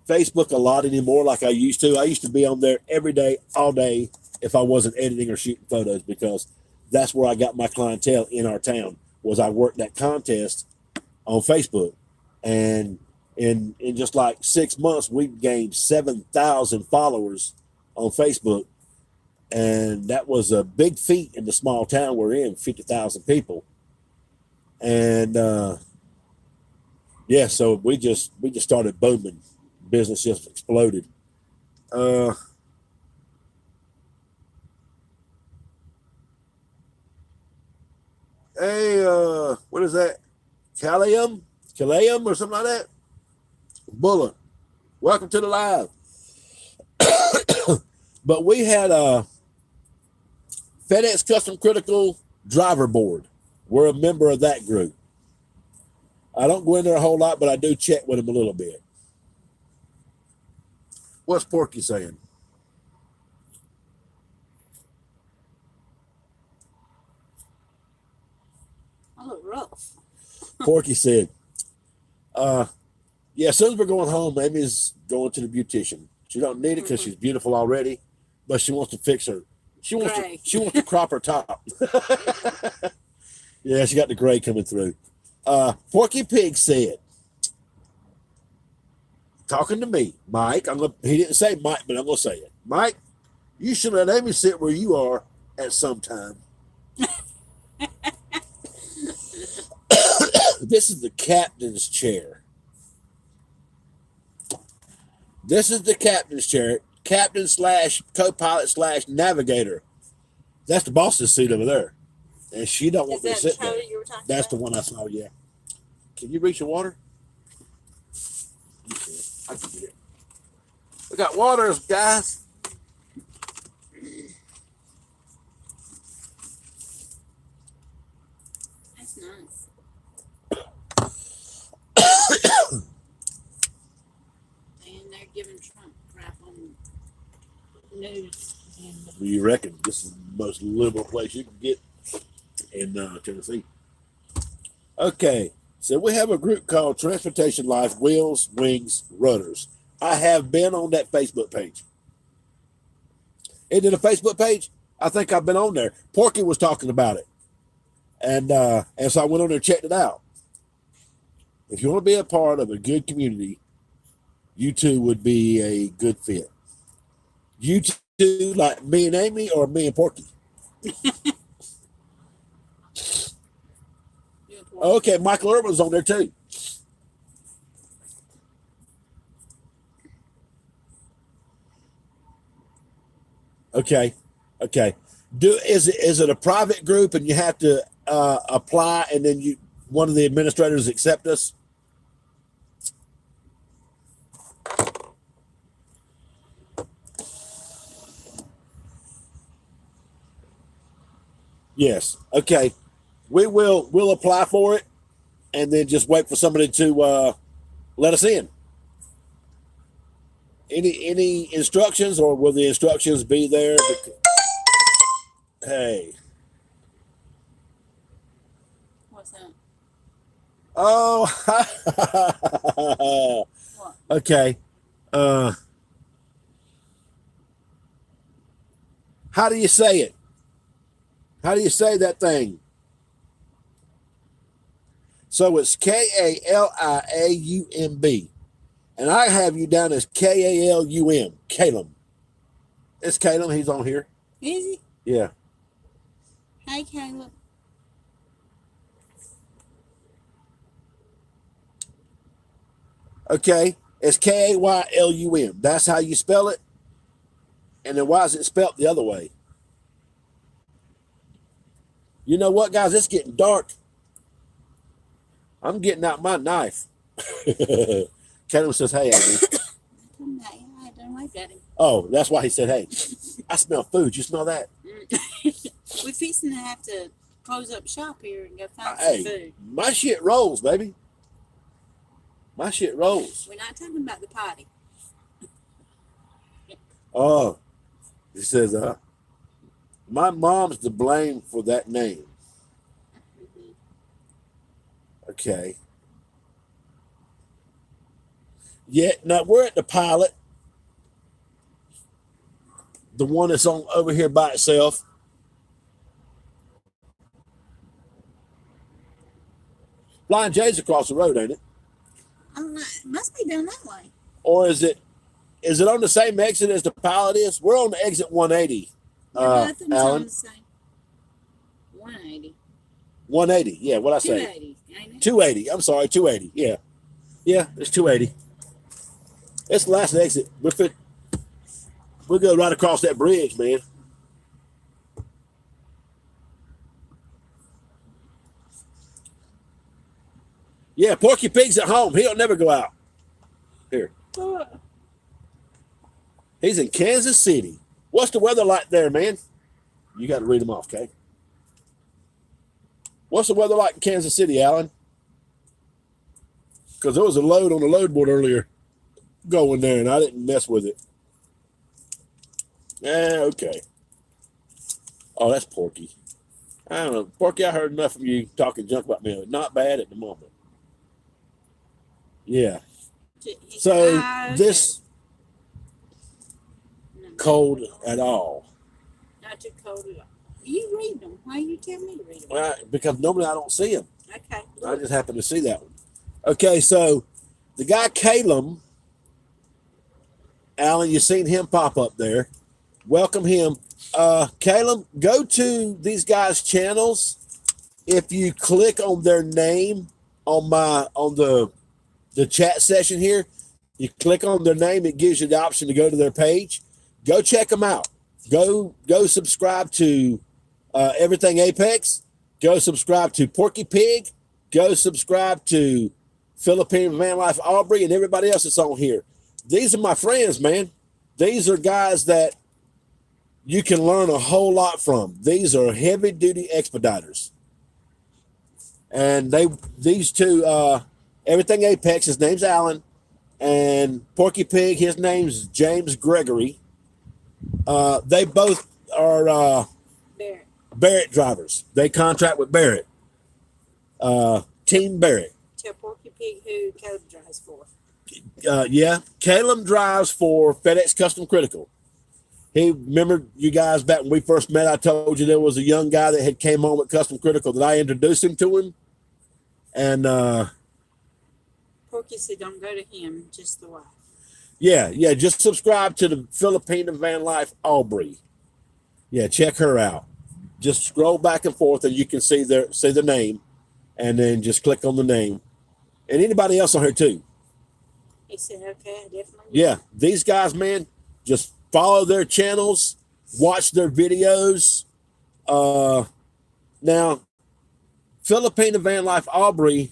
Facebook a lot anymore like I used to. I used to be on there every day, all day, if I wasn't editing or shooting photos, because that's where I got my clientele in our town. Was I worked that contest on Facebook, and in just like 6 months, we gained 7,000 followers on Facebook, and that was a big feat in the small town we're in, 50,000 people, and yeah, so we just started booming. Business just exploded. Hey, what is that? Callium or something like that. Bullet. Welcome to the live. But we had a FedEx Custom Critical Driver Board. We're a member of that group. I don't go in there a whole lot, but I do check with them a little bit. What's Porky saying? I look rough. Porky said, yeah, as soon as we're going home, Amy's going to the beautician. She don't need it because she's beautiful already, but she wants to fix her. She wants to crop her top. Yeah, she got the gray coming through. Porky Pig said, talking to me, Mike, he didn't say Mike, but I'm going to say it. Mike, you should let Amy sit where you are at some time. This is the captain's chair. This is the captain's chair. Captain / co-pilot / navigator. That's the boss's seat over there. And she don't want me to sit there. That's the one I saw, yeah. Can you reach the water? I can get it. We got waters, guys. That's nice. And they're giving Trump crap on news. You reckon this is the most liberal place you can get in Tennessee? Okay. So we have a group called Transportation Life, Wheels, Wings, Rudders. I have been on that Facebook page. Isn't it a Facebook page? I think I've been on there. Porky was talking about it. And so I went on there and checked it out. If you want to be a part of a good community, you two would be a good fit. You two, like me and Amy, or me and Porky? Okay, Michael Irvin's on there too. Okay. Is it a private group and you have to apply and then one of the administrators accept us? Yes. Okay. We'll apply for it and then just wait for somebody to let us in. Any instructions, or will the instructions be there? Hey. What's that? Oh. What? Okay. How do you say it? How do you say that thing? So it's Kaliaumb. And I have you down as Kalum. Calum. It's Calum. He's on here. Is he? Yeah. Hey, Caleb. Okay. It's Kaylum. That's how you spell it. And then why is it spelled the other way? You know what, guys? It's getting dark. I'm getting out my knife. Calum says, hey, Amy. I don't like that. Oh, that's why he said, hey. I smell food. You smell that? We're fixing to have to close up shop here and go find Hey, some food. my shit rolls, baby. My shit rolls. We're not talking about the potty. Oh, he says, my mom's to blame for that name. Okay. Yeah, now we're at the Pilot. The one that's on over here by itself. Flying J's across the road, ain't it? It must be down that way. Or is it on the same exit as the Pilot is? We're on the exit 180. Nothing's on Alan. the same. 180. 180. Yeah, what I say? 280, ain't it? 280. I'm sorry, 280. Yeah. Yeah, it's 280. It's the last exit. We'll go right across that bridge, man. Yeah, Porky Pig's at home. He'll never go out. Here. He's in Kansas City. What's the weather like there, man? You got to read them off, okay? What's the weather like in Kansas City, Alan? Because there was a load on the load board earlier going there, and I didn't mess with it. Okay. Oh, that's Porky. I don't know. Porky, I heard enough from you talking junk about me. Not bad at the moment. Yeah. So this cold at all. Not too cold at all. You read them. Why you tell me to read them? Well, because normally I don't see them. Okay. I just happened to see that one. Okay, so the guy Caleb, Alan, you seen him pop up there. Welcome him. Caleb, go to these guys' channels. If you click on their name on the chat session here, you click on their name, it gives you the option to go to their page. Go check them out. Go subscribe to Everything Apex. Go subscribe to Porky Pig. Go subscribe to Philippine Van Life Aubrey and everybody else that's on here. These are my friends, man. These are guys that you can learn a whole lot from. These are heavy duty expediters. And these two, Everything Apex, his name's Alan, and Porky Pig, his name's James Gregory. They both are Barrett drivers. They contract with Barrett. Team Barrett. Tell Porky Pig who Caleb drives for. Yeah, Caleb drives for FedEx Custom Critical. He remember you guys back when we first met. I told you there was a young guy that had came on with Custom Critical that I introduced him to him, and Porky said, "Don't go to him, just the wife." Yeah. Just subscribe to the Philippine Van Life Aubrey. Yeah, check her out. Just scroll back and forth, and you can see the name, and then just click on the name, and anybody else on here too. He said, "Okay, definitely." Yeah, these guys, man, just follow their channels, watch their videos. Now, Philippine Van Life Aubrey,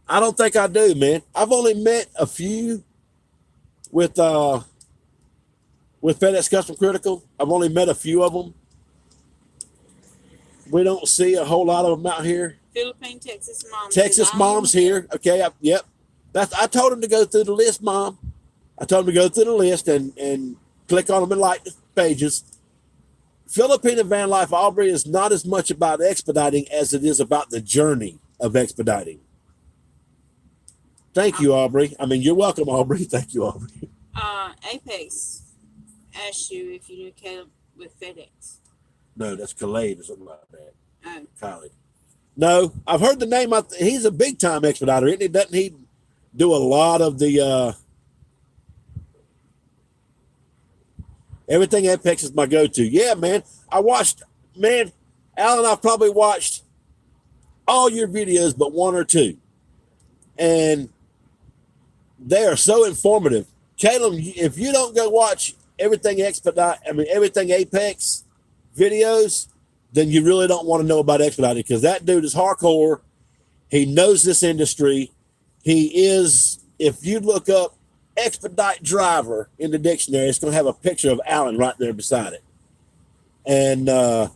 I don't think I do, man. I've only met a few with FedEx Custom Critical. I've only met a few of them. We don't see a whole lot of them out here. Philippine, Texas Moms. Texas Mom's here. Okay, yep. I told him to go through the list, Mom. I told him to go through the list and click on them and like the pages. Philippine Van Life Aubrey is not as much about expediting as it is about the journey of expediting. Thank you, Aubrey. I mean, you're welcome, Aubrey. Thank you, Aubrey. Apex asked you if you knew Caleb with FedEx. No, that's Khalid or something like that. Oh. Khalid. No, I've heard the name. He's a big time expediter, isn't he? Doesn't he do a lot of the Everything Apex is my go-to. Yeah, man. Alan, I've probably watched all your videos but one or two. And they are so informative. Caleb, if you don't go watch Everything Apex videos, then you really don't want to know about expediting, because that dude is hardcore. He knows this industry. He is, if you look up expedite driver in the dictionary, it's going to have a picture of Alan right there beside it. And and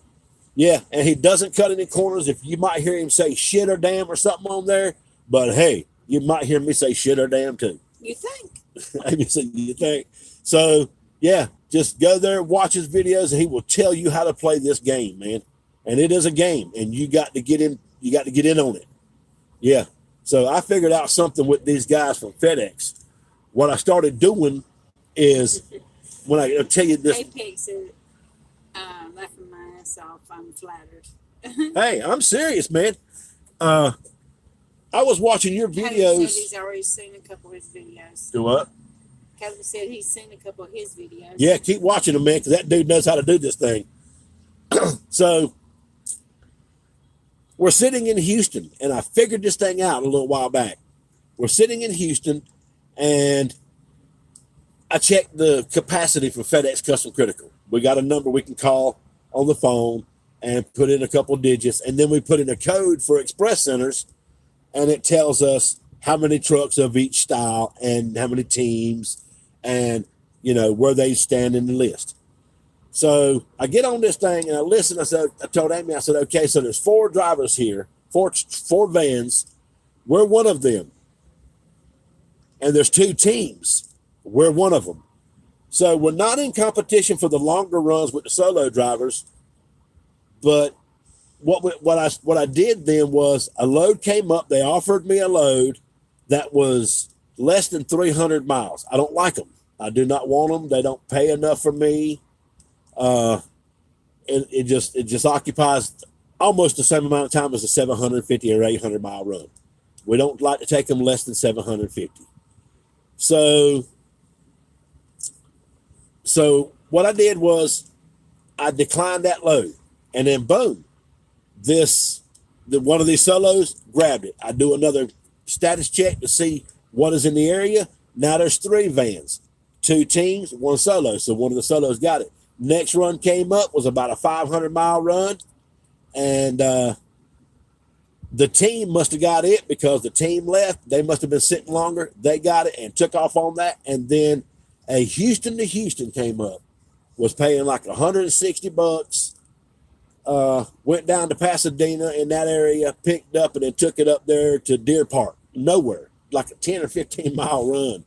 he doesn't cut any corners. If you might hear him say shit or damn or something on there, but hey, you might hear me say shit or damn too. You think? You think? So yeah, just go there, watch his videos, and he will tell you how to play this game, man. and it is a game, and you got to get in. You got to get in on it. Yeah. So I figured out something with these guys from FedEx. What I started doing is when I tell you this. Apex said, laughing my ass off. I'm flattered. Hey, I'm serious, man. I was watching your Caleb videos. said he's already seen a couple of his videos. Do what? Caleb said he's seen a couple of his videos. Yeah, keep watching him, man, because that dude knows how to do this thing. So we're sitting in Houston, and I figured this thing out a little while back. We're sitting in Houston, and I checked the capacity for FedEx Custom Critical. We got a number we can call on the phone and put in a couple digits, and then we put in a code for express centers, and it tells us how many trucks of each style and how many teams and, you know, where they stand in the list. So I get on this thing and I listen. I told Amy, I said, okay, so there's 4 drivers here, four vans. We're one of them. And there's 2 teams. We're one of them. So we're not in competition for the longer runs with the solo drivers. But what I did then was a load came up. They offered me a load that was less than 300 miles. I don't like them. I do not want them. They don't pay enough for me. It just occupies almost the same amount of time as a 750 or 800 mile run. We don't like to take them less than 750. So what I did was I declined that load, and then boom, one of these solos grabbed it. I do another status check to see what is in the area. Now there's 3 vans, 2 teams, 1 solo. So one of the solos got it. Next run came up was about a 500 mile run, and the team must have got it because the team left. They must have been sitting longer. They got it and took off on that. And then a Houston to Houston came up, was paying like $160. Went down to Pasadena in that area, picked up, and then took it up there to Deer Park. Nowhere, like a 10 or 15 mile run.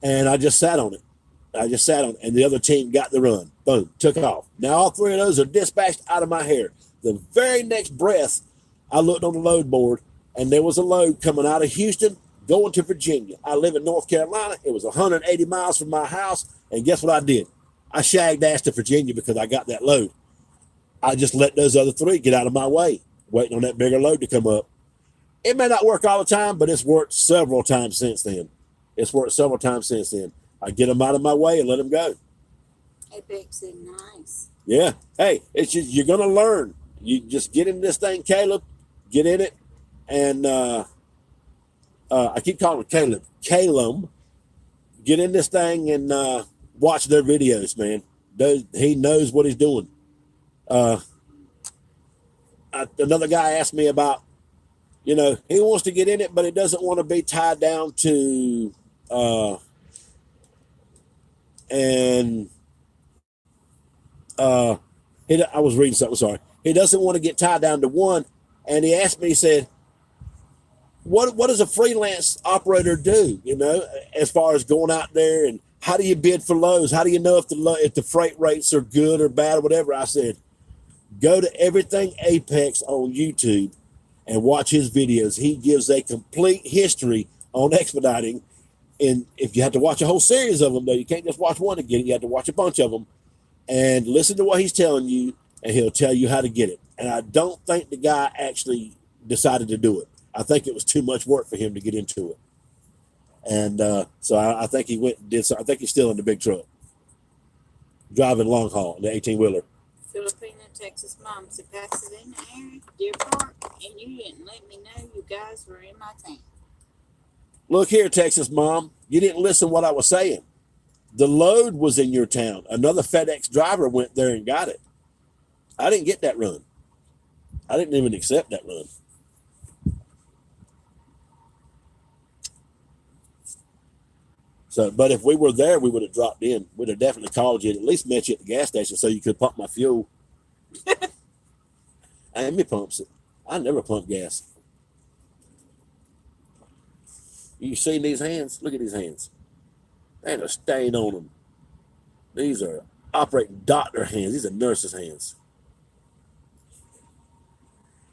And I just sat on it. And the other team got the run. Boom, took off. Now all 3 of those are dispatched out of my hair. The very next breath, I looked on the load board, and there was a load coming out of Houston going to Virginia. I live in North Carolina. It was 180 miles from my house. And guess what I did? I shagged ass to Virginia because I got that load. I just let those other 3 get out of my way, waiting on that bigger load to come up. It may not work all the time, but it's worked several times since then. I get them out of my way and let them go. Apex said nice. Yeah. Hey, it's just, you're going to learn. You just get in this thing, Caleb. Get in it. And I keep calling him Caleb. Caleb. Get in this thing and watch their videos, man. He knows what he's doing. Another guy asked me about, he wants to get in it, but he doesn't want to be tied down to I was reading something, sorry. He doesn't want to get tied down to one. And he asked me, he said, what does a freelance operator do, as far as going out there, and how do you bid for loads? How do you know if the freight rates are good or bad or whatever? I said, go to Everything Apex on YouTube and watch his videos. He gives a complete history on expediting. And if you have to watch a whole series of them, though, you can't just watch one and get it. You have to watch a bunch of them and listen to what he's telling you, and he'll tell you how to get it. And I don't think the guy actually decided to do it. I think it was too much work for him to get into it. And so I think he went and did something. I think he's still in the big truck, driving long haul, the 18-wheeler. Filipino, Texas mom said, Pasadena area, Deer Park, and you didn't let me know you guys were in my town. Look here, Texas mom, you didn't listen what I was saying. The load was in your town. Another FedEx driver went there and got it. I didn't get that run. I didn't even accept that run. So, but if we were there, we would have dropped in. We'd have definitely called you and at least met you at the gas station so you could pump my fuel. Amy pumps it. I never pump gas. You seen these hands? Look at these hands. They had a stain on them. These are operating doctor hands. These are nurses' hands.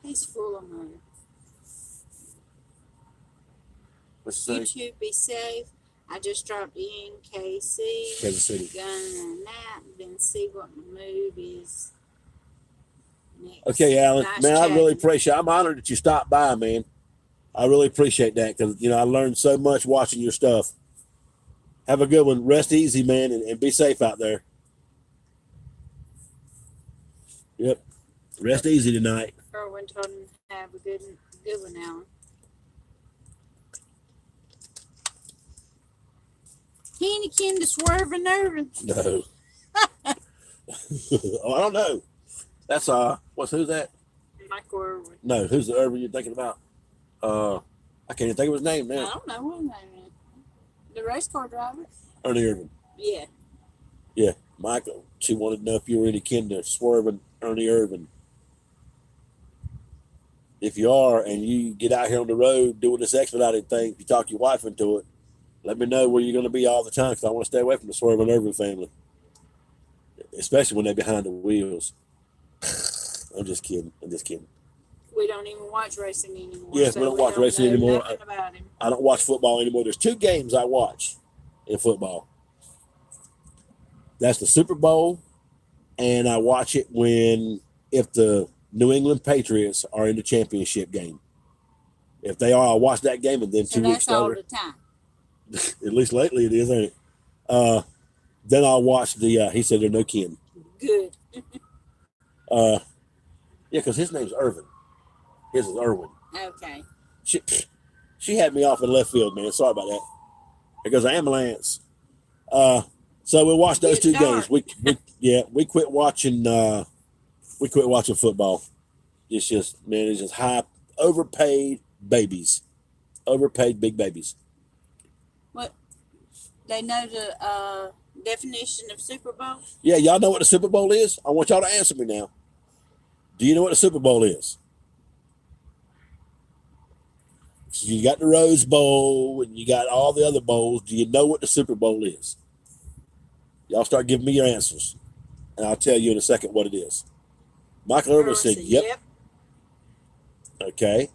He's full of money. What's the say? YouTube, be safe. I just dropped in KC. Kansas City. Gonna nap, then see what the move is next. Okay, Alan. Nice Man, I really chatting. appreciate. I'm honored that you stopped by, man. I really appreciate that because I learned so much watching your stuff. Have a good one. Rest easy, man, and be safe out there. Yep. Rest easy tonight. Erwin told him to have a good one, Alan. He ain't akin to Swerving Irvin. No. Oh, I don't know. That's who's that? Michael Irvin. No, who's the Irvin you're thinking about? I can't even think of his name I now. don't know what his name is. The race car driver. Ernie Irvin. Yeah. Yeah, Michael. She wanted to know if you were any kin to Swerving Ernie Irvin. If you are, and you get out here on the road doing this expedited thing, if you talk your wife into it, let me know where you're going to be all the time because I want to stay away from the Swerving Irvin family, especially when they're behind the wheels. I'm just kidding. We don't even watch racing anymore. Yes, we don't watch racing know anymore. nothing about him. I don't watch football anymore. There's 2 games I watch in football. That's the Super Bowl, and I watch it if the New England Patriots are in the championship game. If they are, I'll watch that game, and then So 2 weeks that's all later, the time. at least lately it is, ain't it? Then I'll watch he said they're no kin. Good. Yeah, because his name's Irvin. His is Irwin. Okay. She had me off in left field, man. Sorry about that. There goes the ambulance. So we watched those It's 2 dark. games. We quit watching. We quit watching football. It's just high, overpaid babies, overpaid big babies. What? They know the definition of Super Bowl? Yeah, y'all know what the Super Bowl is? I want y'all to answer me now. Do you know what the Super Bowl is? You got the Rose Bowl and you got all the other bowls. Do you know what the Super Bowl is? Y'all start giving me your answers, and I'll tell you in a second what it is. Michael Irvin said, yep. Okay.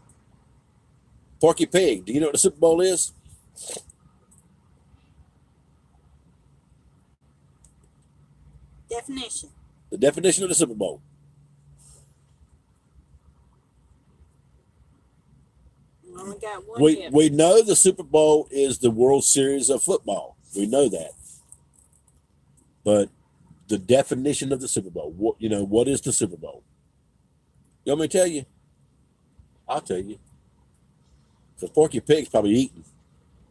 Porky Pig, do you know what the Super Bowl is? Definition. The definition of the Super Bowl. We only got one We hit. we know the Super Bowl is the World Series of football. We know that. But the definition of the Super Bowl, what is the Super Bowl? You want me to tell you? I'll tell you. Because Porky Pig's probably eating.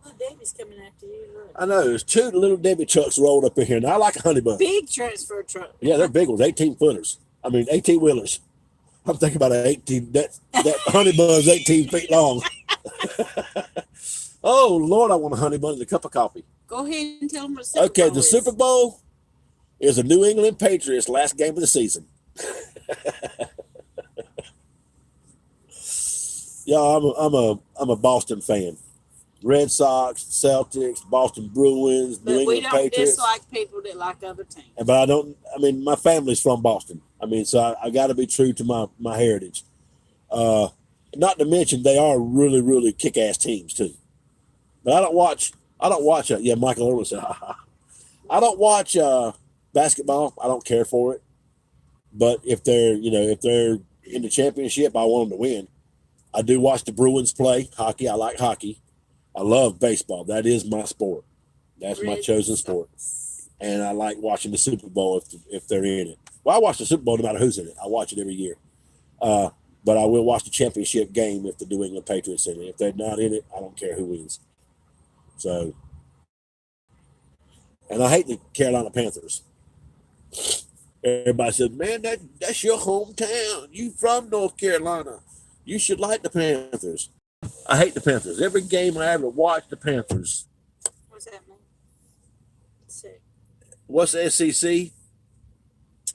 Oh, Debbie's coming after you. Look. I know. There's 2 little Debbie trucks rolled up in here. Now I like a honey bun. Big transfer truck. Yeah, they're big ones, 18-footers. 18-wheelers. I'm thinking about an 18. That honey bun's 18 feet long. Oh Lord, I want a honey bun and a cup of coffee. Go ahead and tell them what the Super Okay, Bowl the is. Super Bowl is the New England Patriots' last game of the season. Yeah, I'm a Boston fan. Red Sox, Celtics, Boston Bruins, But New we England don't Patriots. dislike people that like other teams. But I don't. My family's from Boston. So I got to be true to my heritage. Not to mention they are really, really kick-ass teams too. But I don't watch. Yeah, Michael Irvin said, I don't watch basketball. I don't care for it. But if they're in the championship, I want them to win. I do watch the Bruins play hockey. I like hockey. I love baseball. That is my sport. That's my chosen sport. And I like watching the Super Bowl if they're in it. Well, I watch the Super Bowl no matter who's in it. I watch it every year. But I will watch the championship game if the New England Patriots in it. If they're not in it, I don't care who wins. So, and I hate the Carolina Panthers. Everybody says, man, that's your hometown. You from North Carolina. You should like the Panthers. I hate the Panthers. Every game I ever watched the Panthers. What's that mean? What's SEC?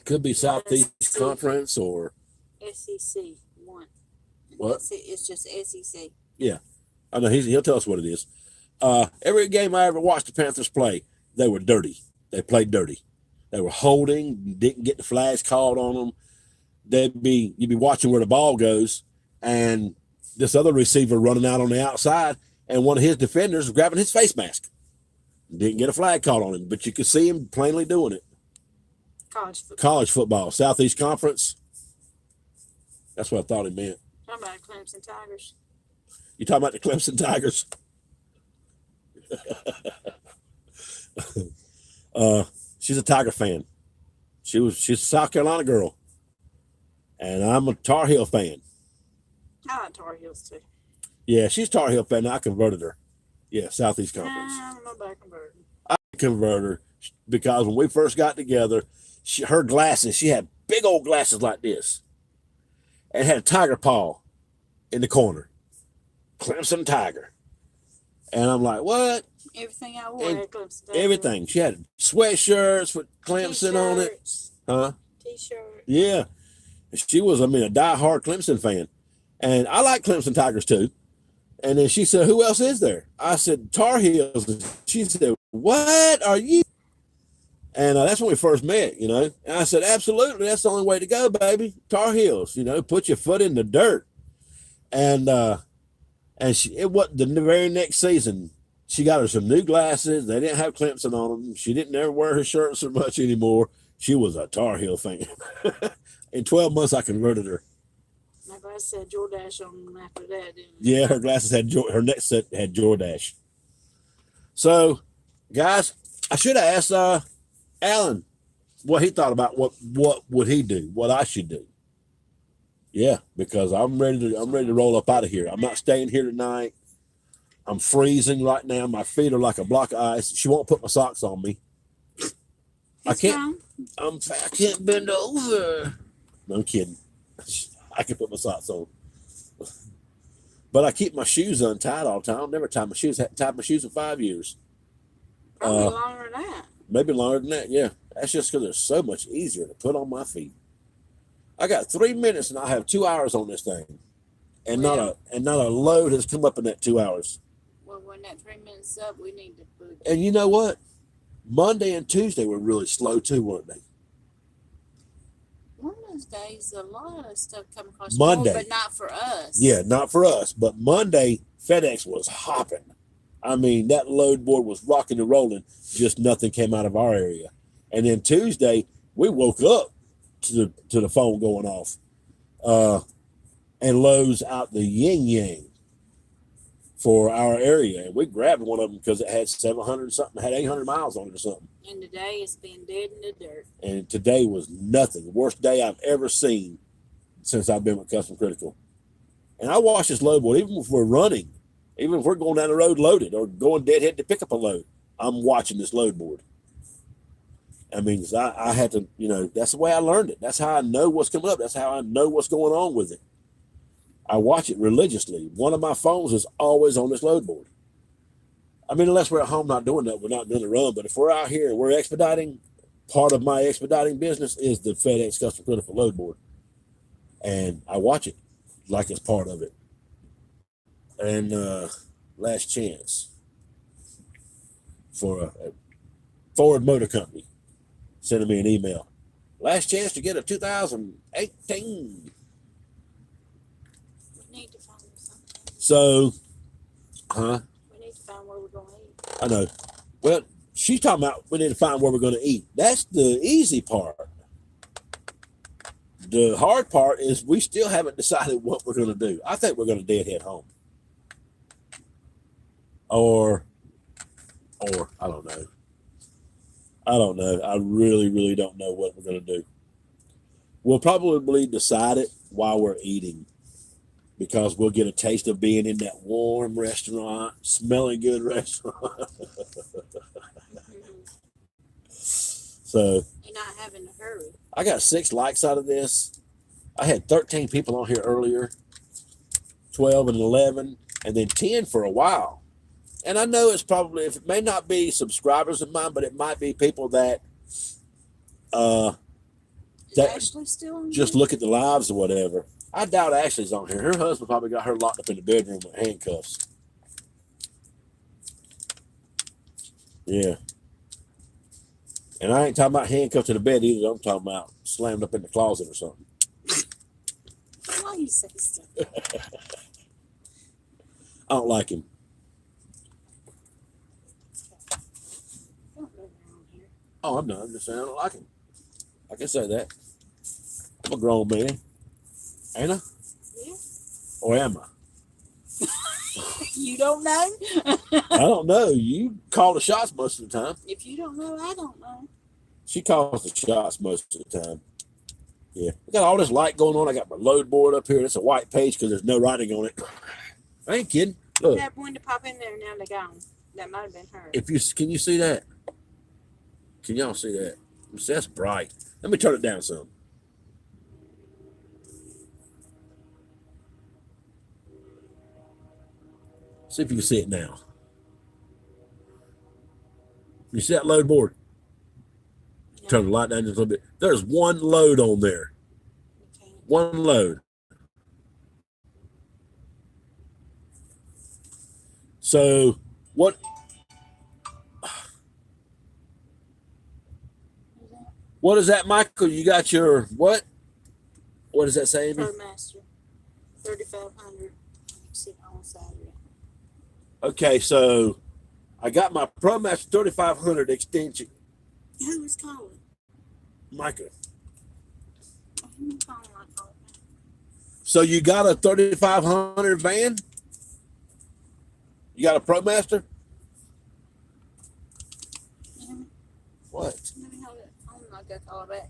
Could be Southeast SEC. Conference or SEC 1. What? It's just SEC. I know he'll tell us what it is. Every game I ever watched the Panthers play, they were dirty. They played dirty. They were holding, didn't get the flags called on them. You'd be watching where the ball goes, and this other receiver running out on the outside, and one of his defenders was grabbing his face mask. Didn't get a flag caught on him, but you could see him plainly doing it. College football, Southeast Conference. That's what I thought he meant. Talking about Clemson Tigers. You talking about the Clemson Tigers? She's a Tiger fan. She's a South Carolina girl, and I'm a Tar Heel fan. I like Tar Heels too. Yeah, she's Tar Heel fan. I converted her. Yeah, Southeast Conference. I don't know about converting. I converted her because when we first got together, her glasses, she had big old glasses like this, and had a tiger paw in the corner. Clemson Tiger. And I'm like, what? Everything I wore had Clemson Tiger. Everything. She had sweatshirts with Clemson on it. Huh? T-shirt. Yeah. She was, a diehard Clemson fan. And I like Clemson Tigers too. And then she said, who else is there? I said, Tar Heels. She said, what are you? And that's when we first met, And I said, absolutely. That's the only way to go, baby. Tar Heels, put your foot in the dirt. And it was the very next season. She got her some new glasses. They didn't have Clemson on them. She didn't ever wear her shirt so much anymore. She was a Tar Heel fan. In 12 months, I converted her. My glasses had Jordache on them after that, didn't it? Yeah, her glasses her next set had Jordache. So, guys, I should have asked Alan what he thought about what would he do, what I should do. Yeah, because I'm ready to roll up out of here. I'm not staying here tonight. I'm freezing right now. My feet are like a block of ice. She won't put my socks on me. I can't bend over. No, I'm kidding. I can put my socks on. But I keep my shoes untied all the time. I'll never tie my shoes. I haven't tied my shoes in 5 years. Probably longer than that. Maybe longer than that, yeah. That's just because they're so much easier to put on my feet. I got 3 minutes and I have 2 hours on this thing. And not a load has come up in that 2 hours. Well, when that 3 minutes up, we need to book. And you know what? Monday and Tuesday were really slow too, weren't they? One of those days, a lot of stuff come across Monday, but not for us. Yeah, not for us. But Monday, FedEx was hopping. That load board was rocking and rolling. Just nothing came out of our area. And then Tuesday, we woke up to the phone going off. And Lowe's out the yin yang for our area. And we grabbed one of them because it had 700 something, had 800 miles on it or something. And today it's been dead in the dirt. And today was nothing. The worst day I've ever seen since I've been with Custom Critical. And I watch this load board, even if we're running, even if we're going down the road loaded or going deadhead to pick up a load, I'm watching this load board. I had to, that's the way I learned it. That's how I know what's coming up. That's how I know what's going on with it. I watch it religiously. One of my phones is always on this load board. Unless we're at home not doing that, we're not doing the run. But if we're out here and we're expediting, part of my expediting business is the FedEx Custom Critical load board. And I watch it like it's part of it. And last chance for a Ford Motor Company sending me an email. Last chance to get a 2018. We need to find something. So, We need to find where we're going to eat. I know. Well, she's talking about we need to find where we're going to eat. That's the easy part. The hard part is we still haven't decided what we're going to do. I think we're going to deadhead home. Or I don't know. I really, really don't know what we're going to do. We'll probably decide it while we're eating because we'll get a taste of being in that warm restaurant, smelling good restaurant. So you're not having to hurry. I got 6 likes out of this. I had 13 people on here earlier, 12 and 11, and then 10 for a while. And I know it's probably, it may not be subscribers of mine, but it might be people that Ashley still on just there? look at the lives or whatever. I doubt Ashley's on here. Her husband probably got her locked up in the bedroom with handcuffs. Yeah. And I ain't talking about handcuffed to the bed either. I'm talking about slammed up in the closet or something. Why you say stuff? I don't like him. Don't go around here. Oh, I'm not. I'm just saying I don't like him. I can say that. I'm a grown man. Ain't I? Yeah. Or am I? You don't know? I don't know. You call the shots most of the time. If you don't know, I don't know. She calls the shots most of the time. Yeah. I got all this light going on. I got my load board up here. It's a white page because there's no writing on it. I ain't kidding. Look. That window pop in there, now they're gone. That might have been her. Can you see that? Can y'all see that? See, that's bright. Let me turn it down some. See if you can see it now. You see that load board? No, Turn the light down just a little bit. There's one load on there. you can't. One load. So what? What is that, Michael? You got your what? What does that say, Amy? ProMaster 3500. Sit on Saturday. Okay, so I got my ProMaster 3500 extension. Who was calling? Michael. Who was calling like that? So you got a 3500 van? You got a ProMaster? What? Let me hold it. I'm not gonna call it back.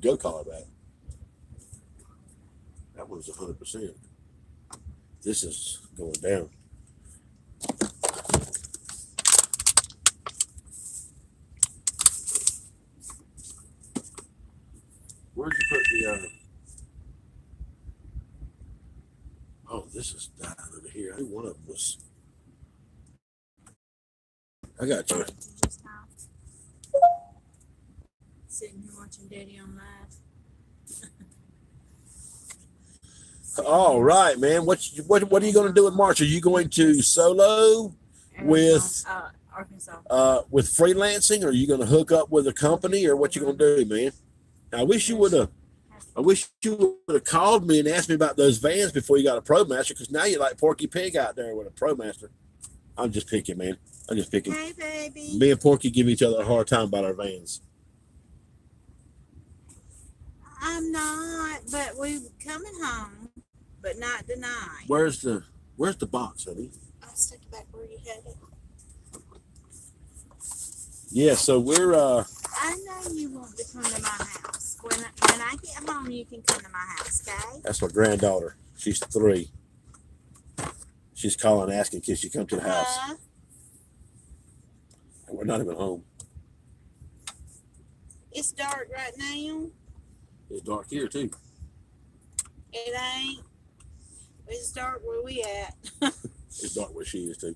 Go call her back. That one's 100%. This is going down. Where'd you put the? Oh, this is down over here. I think one of them was. I got you. Just now. Sitting here watching Daddy on live. All right, man. What are you going to do in March? Are you going to solo with Arkansas. with freelancing, or are you going to hook up with a company, or what you going to do, man? I wish you would have. I wish you would have called me and asked me about those vans before you got a ProMaster, because now you're like Porky Pig out there with a ProMaster. I'm just picking, man. I'm just picking. Hey, baby. Me and Porky give each other a hard time about our vans. I'm not, but we're coming home, but not tonight. Where's the box, honey? I'll stick it back where you had it. Yeah, so we're I know you want to come to my house. When I get home, you can come to my house, okay? that's my granddaughter. She's 3. She's calling asking can she come to the house. And we're not even home. It's dark right now. It's dark here too. It ain't. It's dark where we at. It's dark where she is too.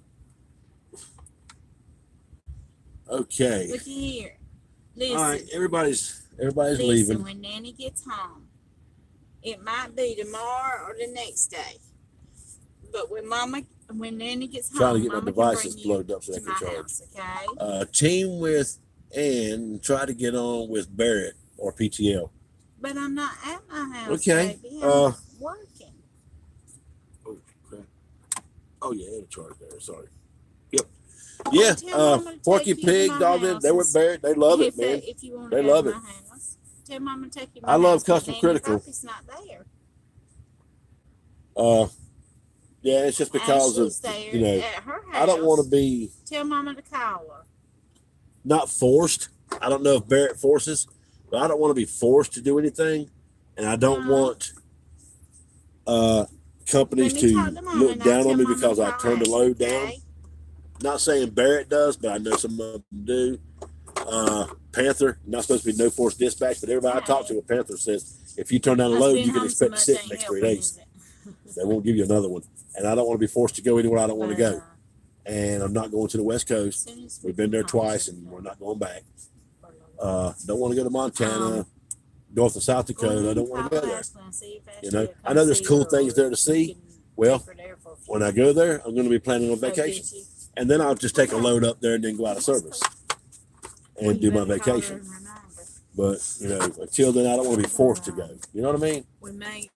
Okay. Look here. Listen. All right, everybody's Listen, leaving. when Nanny gets home, it might be tomorrow or the next day. But when Nanny gets home, Trying to get my Mama can devices bring you loaded up so they to can my charge. house, okay? Team with Ann and try to get on with Barrett or PTL. But I'm not at my house, Okay, baby. I'm working. Oh crap! Oh yeah, it'll charge there. Sorry. Yep. Yeah. Tell Mama to Porky take you to Pig, my dog. house They were and Barrett. They love it, man. If you want They to go love to it. my house, tell Mama to take you to I my love house, but Custom Nanny Critical. Poppy's not there. Yeah, it's just because Ashley's of there you know. at her house. I don't want to be Tell Mama to call her. not forced. I don't know if Barrett forces, but I don't want to be forced to do anything, and I don't want companies Let me to talk to Mama look and I'll down tell on me Mama because to I call turned the Ashley, load down. okay? Not saying Barrett does, but I know some of them do. Panther, not supposed to be no forced dispatch, but everybody I talk to at Panther says if you turn down a Us load, being you can home expect to so sit much the next ain't 3 helping, days. is it? They won't give you another one, and I don't want to be forced to go anywhere I don't want to But, go. And I'm not going to the West Coast. as soon as We've been there get home, twice, she'll and know. we're not going back. Don't want to go to Montana, North and South Go Dakota. ahead I and don't want to call go there. Ashley and see if You Ashley know, will come I know there's see cool her, things there to or see. you can Well, take her there for a few when I days. go there, I'm going to be planning on Oh, did vacation, you? and then I'll just take a Okay. load up there and then go out of That's service cool. and Well, do you my better call her vacation. and remind her. But you know, until then, I don't want to be forced to go. You know what I mean? We may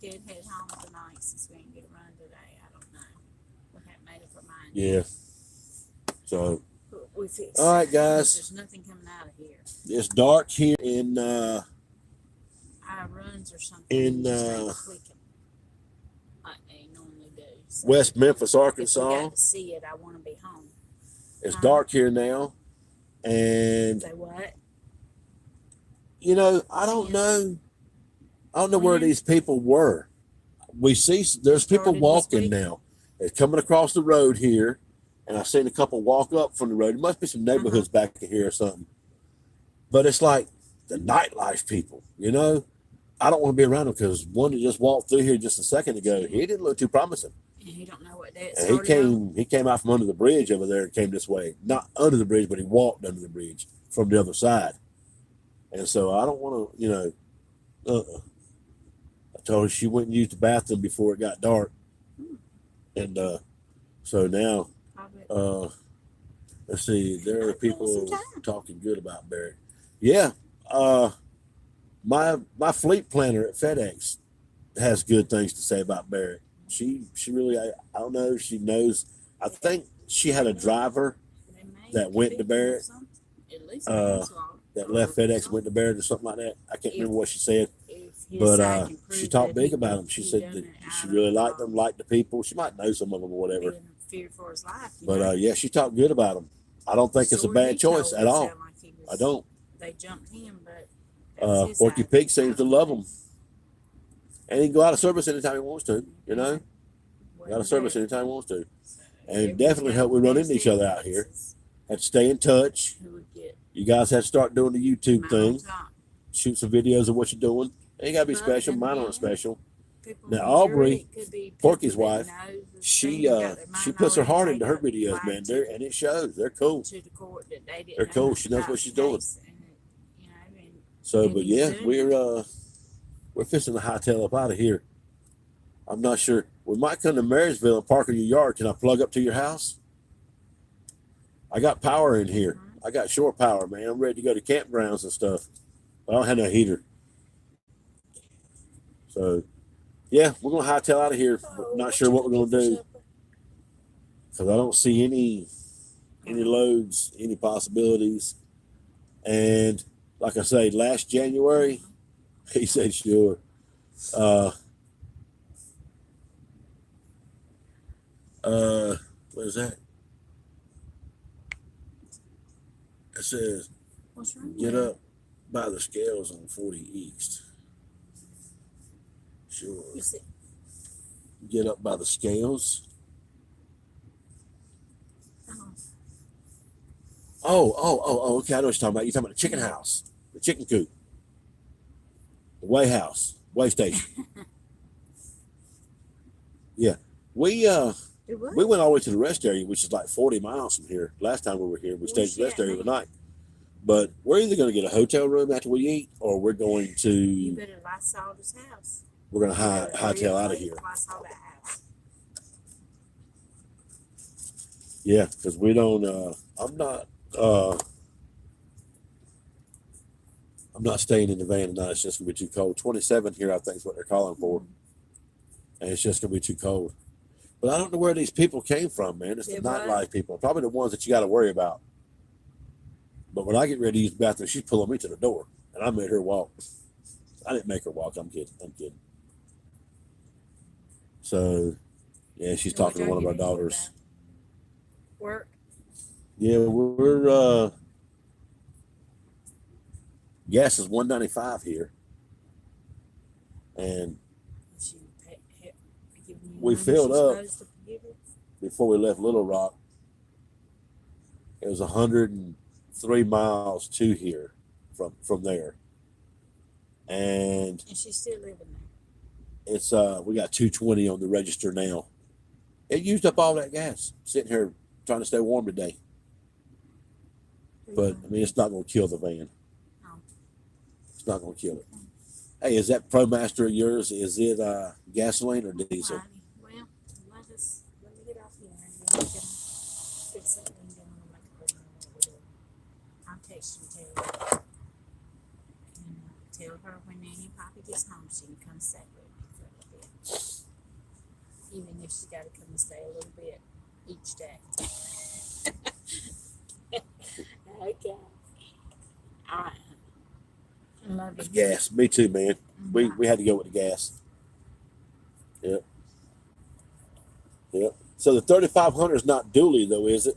get head home tonight since we didn't get a run today. I don't know. We haven't made up our mind. Yeah. So, We fix. all right, guys. There's nothing coming out of here. It's dark here in Our runs or something. in just ain't clicking like they normally do. So West Memphis, if we Arkansas. got to see it, I want to be home. It's dark here now, and Say what? you know, I don't know where these people were. We see there's people Started this walking week. now. They're coming across the road here, and I've seen a couple walk up from the road. It must be some neighborhoods back here or something. But it's like the nightlife people, you know. I don't want to be around them because one that just walked through here just a second ago, he didn't look too promising. And he don't know what day it And started. he came out from under the bridge over there and came this way. Not under the bridge, but he walked under the bridge from the other side. And so I don't want to, you know, I told her she went and used the bathroom before it got dark. And so now, Probably. let's see, there are Might give us some people time. talking good about Barry. Yeah. My fleet planner at FedEx has good things to say about Barry. She really, I don't know, she knows. I think she had a driver They may that went to pick Barrett, something. At least that left FedEx, went to Barrett or something like that. I can't remember what she said, If his but side can she prove talked that big he- about them. She he said done that it she out really of, liked them, liked the people. She might know some of them or whatever. being feared for his life. you But know. yeah, she talked good about them. I don't think it's a Story bad he choice told at all. sounded like he was- I don't. They jumped him, but that was his Porky side. Pig seems to love them. And he can go out of service anytime he wants to, you know? Go out of service anytime he wants to. And definitely help we run into each other out here. Have to stay in touch. Who would get You guys have to start doing the YouTube mine thing. on top. Shoot some videos of what you're doing. Ain't got to be But special. then Mine aren't again, special. People Now, in Aubrey, jury could be people Porky's that wife, know the She thing, got their she mind puts her already heart made into her up, videos, lied man. to And it shows. They're cool. to the court that they didn't They're know cool. nothing She knows about what she's the doing. case, and you know, and So, And but he's yeah, doing we're fixing to hightail up out of here. I'm not sure. We might come to Marysville and park in your yard. Can I plug up to your house? I got power in here. I got shore power, man. I'm ready to go to campgrounds and stuff. I don't have no heater. So, yeah, we're gonna hightail out of here. Not sure what we're gonna do because I don't see any loads, any possibilities. And like I say, last January, he said sure. What is that? It says What's wrong? get with up by the scales on 40 East. Sure. it? You see, Get up by the scales. Okay. I know what you're talking about. You're talking about the chicken house, the chicken coop, the weigh house, weigh station. Yeah. We it was. we went all the way to the rest area, which is like 40 miles from here. Last time we were here, we stayed at the rest area overnight. But we're either going to get a hotel room after we eat, or we're going You to better Lysol his house. we're going to hightail out of here. Lysol that house. Yeah, because we don't. I'm not staying in the van tonight. It's just gonna be too cold. 27 here, I think, is what they're calling for, and it's just gonna be too cold. But I don't know where these people came from, man. It's the Yeah, but- nightlife people, probably the ones that you got to worry about. But when I get ready to use the bathroom, she's pulling me to the door, and I made her walk. I didn't make her walk. I'm kidding. So, yeah, she's And what talking to one of y'all our getting daughters. about? Work. Yeah, we're gas is $1.95 here, and She giving you We money filled she's up. supposed to give it? before we left Little Rock, it was 103 miles to here from there, and And she's still living there. it's we got 220 on the register now. It used up all that gas sitting here trying to stay warm today, but I mean it's not going to kill the van. No. It's not going to kill it. Hey, is that ProMaster of yours? Is it gasoline or diesel? Alrighty. Well, let me get off here and then we can fix something and then we'll make a plan on what we're doing. I'll text you and tell you. tell her when Nanny Poppy gets home, she can come stay with me for a little bit. Even if she's got to come and stay a little bit each day. Okay. All right. I love It's you. gas. Me too, man. Mhm. We had to go with the gas. Yep. Yep. So the 3500 is not dually though, is it?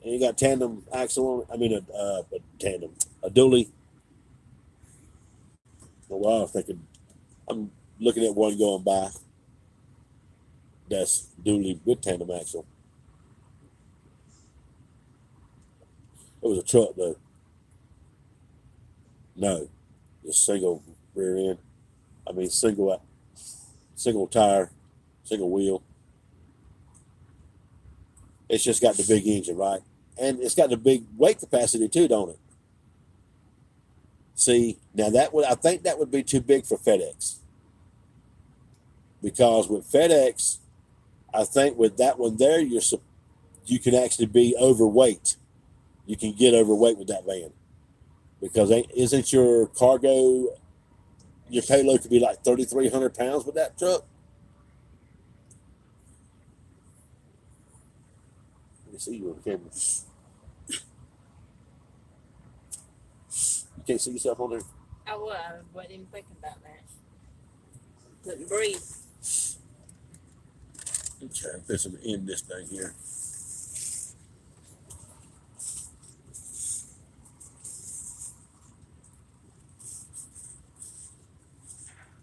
And you got tandem axle on it. I mean a tandem, a dually. Oh, wow, I'm thinking. I'm looking at one going by. That's dually with tandem axle. It was a truck though. No, just single rear end. I mean single tire, single wheel. It's just got the big engine, right? And it's got the big weight capacity too, don't it? See, now I think that would be too big for FedEx. Because with FedEx, I think with that one there, you can actually be overweight. You can get overweight with that van. Because isn't your cargo, your payload could be like 3,300 pounds with that truck? Let me see you on the camera. You can't see yourself on there? I wasn't even thinking about that. Couldn't breathe. Okay, I'm fixing to end this thing here.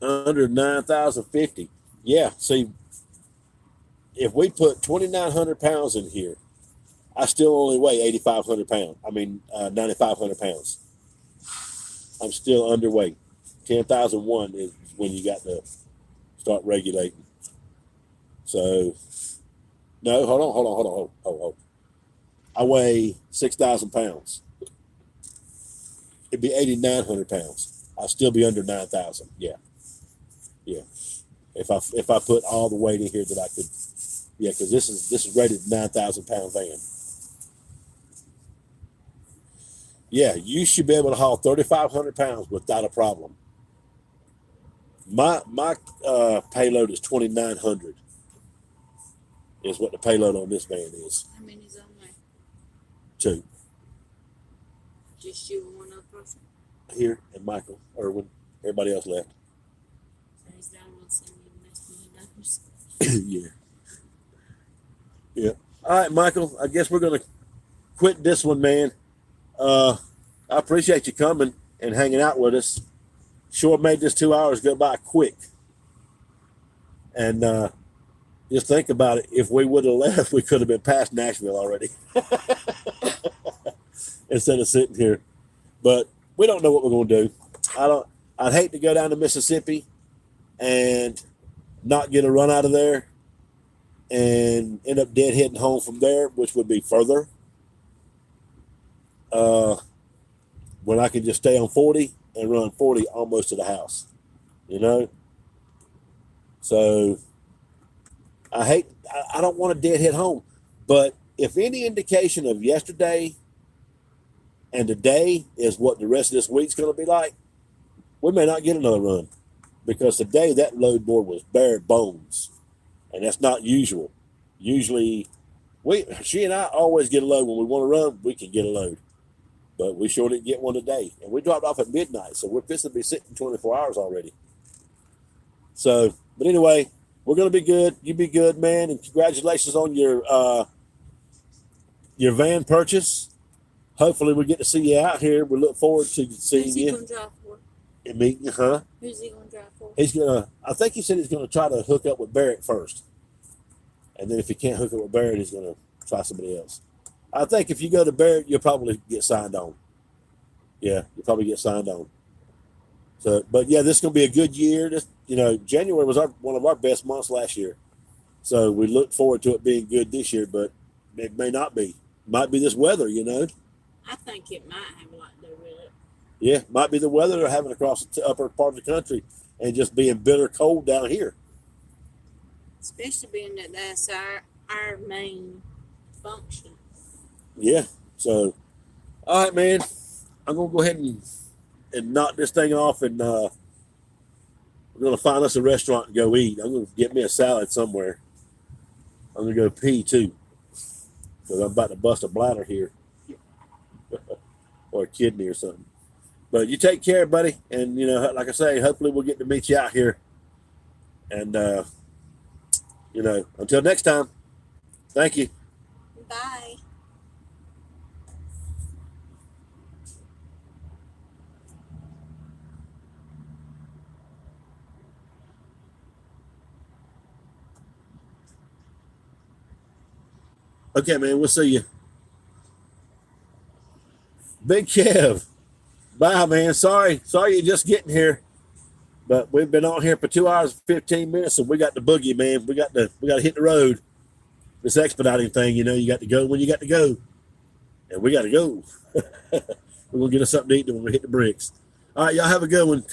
Under 9,050. Yeah, see, if we put 2,900 pounds in here, I still only weigh 8,500 pounds. 9,500 pounds. I'm still underweight. 10,001 is when you got to start regulating. So, no, hold on. I weigh 6,000 pounds. It'd be 8,900 pounds. I'll still be under 9,000. Yeah. If I put all the weight in here that I could, yeah, because this is rated 9,000 pound van. Yeah, you should be able to haul 3,500 pounds without a problem. My payload is 2,900. Is what the payload on this van is. How many's on there? 2. Just you and one other person? Here and Michael Irwin. Everybody else left. So he's the only one sending you the next $1 million. Yeah. All right, Michael. I guess we're gonna quit this one, man. I appreciate you coming and hanging out with us. Sure made this 2 hours go by quick. And just think about it. If we would have left, we could have been past Nashville already. Instead of sitting here. But we don't know what we're gonna do. I'd hate to go down to Mississippi and not get a run out of there and end up deadheading home from there, which would be further. When I can just stay on 40 and run 40 almost to the house, you know? So I don't want to deadhead home, but if any indication of yesterday and today is what the rest of this week's going to be like, we may not get another run because today that load board was bare bones, and that's not usual. Usually, she and I always get a load when we want to run. We can get a load, but we sure didn't get one today, and we dropped off at midnight, so we're fixing to be sitting 24 hours already. So, but anyway, we're going to be good. You be good, man, and congratulations on your van purchase. Hopefully, we get to see you out here. We look forward to seeing Who's he you. going to drive for? And meeting, huh? Who's he going to drive for? I think he said he's going to try to hook up with Barrett first. And then if he can't hook up with Barrett, he's going to try somebody else. I think if you go to Barrett, you'll probably get signed on. Yeah, you'll probably get signed on. So, but yeah, this is going to be a good year. January was one of our best months last year. So we look forward to it being good this year, but it may not be. Might be this weather, I think it might have a lot to do with it. Yeah, might be the weather they're having across the upper part of the country and just being bitter cold down here. Especially being that that's our main function. Yeah. So, all right, man. I'm going to go ahead and and knock this thing off, and we're gonna find us a restaurant and go eat. I'm gonna get me a salad somewhere. I'm gonna go pee too, because I'm about to bust a bladder here, or a kidney or something. But you take care, buddy, and you know, like I say, hopefully we'll get to meet you out here. And you know, until next time, thank you. Bye. Okay, man, we'll see you. Big Kev. Bye, man. Sorry you're just getting here. But we've been on here for 2 hours and 15 minutes, and we got the boogie, man. We got to hit the road. This expediting thing, you know, you got to go when you got to go. And we got to go. We're going to get us something to eat when we hit the bricks. All right, y'all have a good one.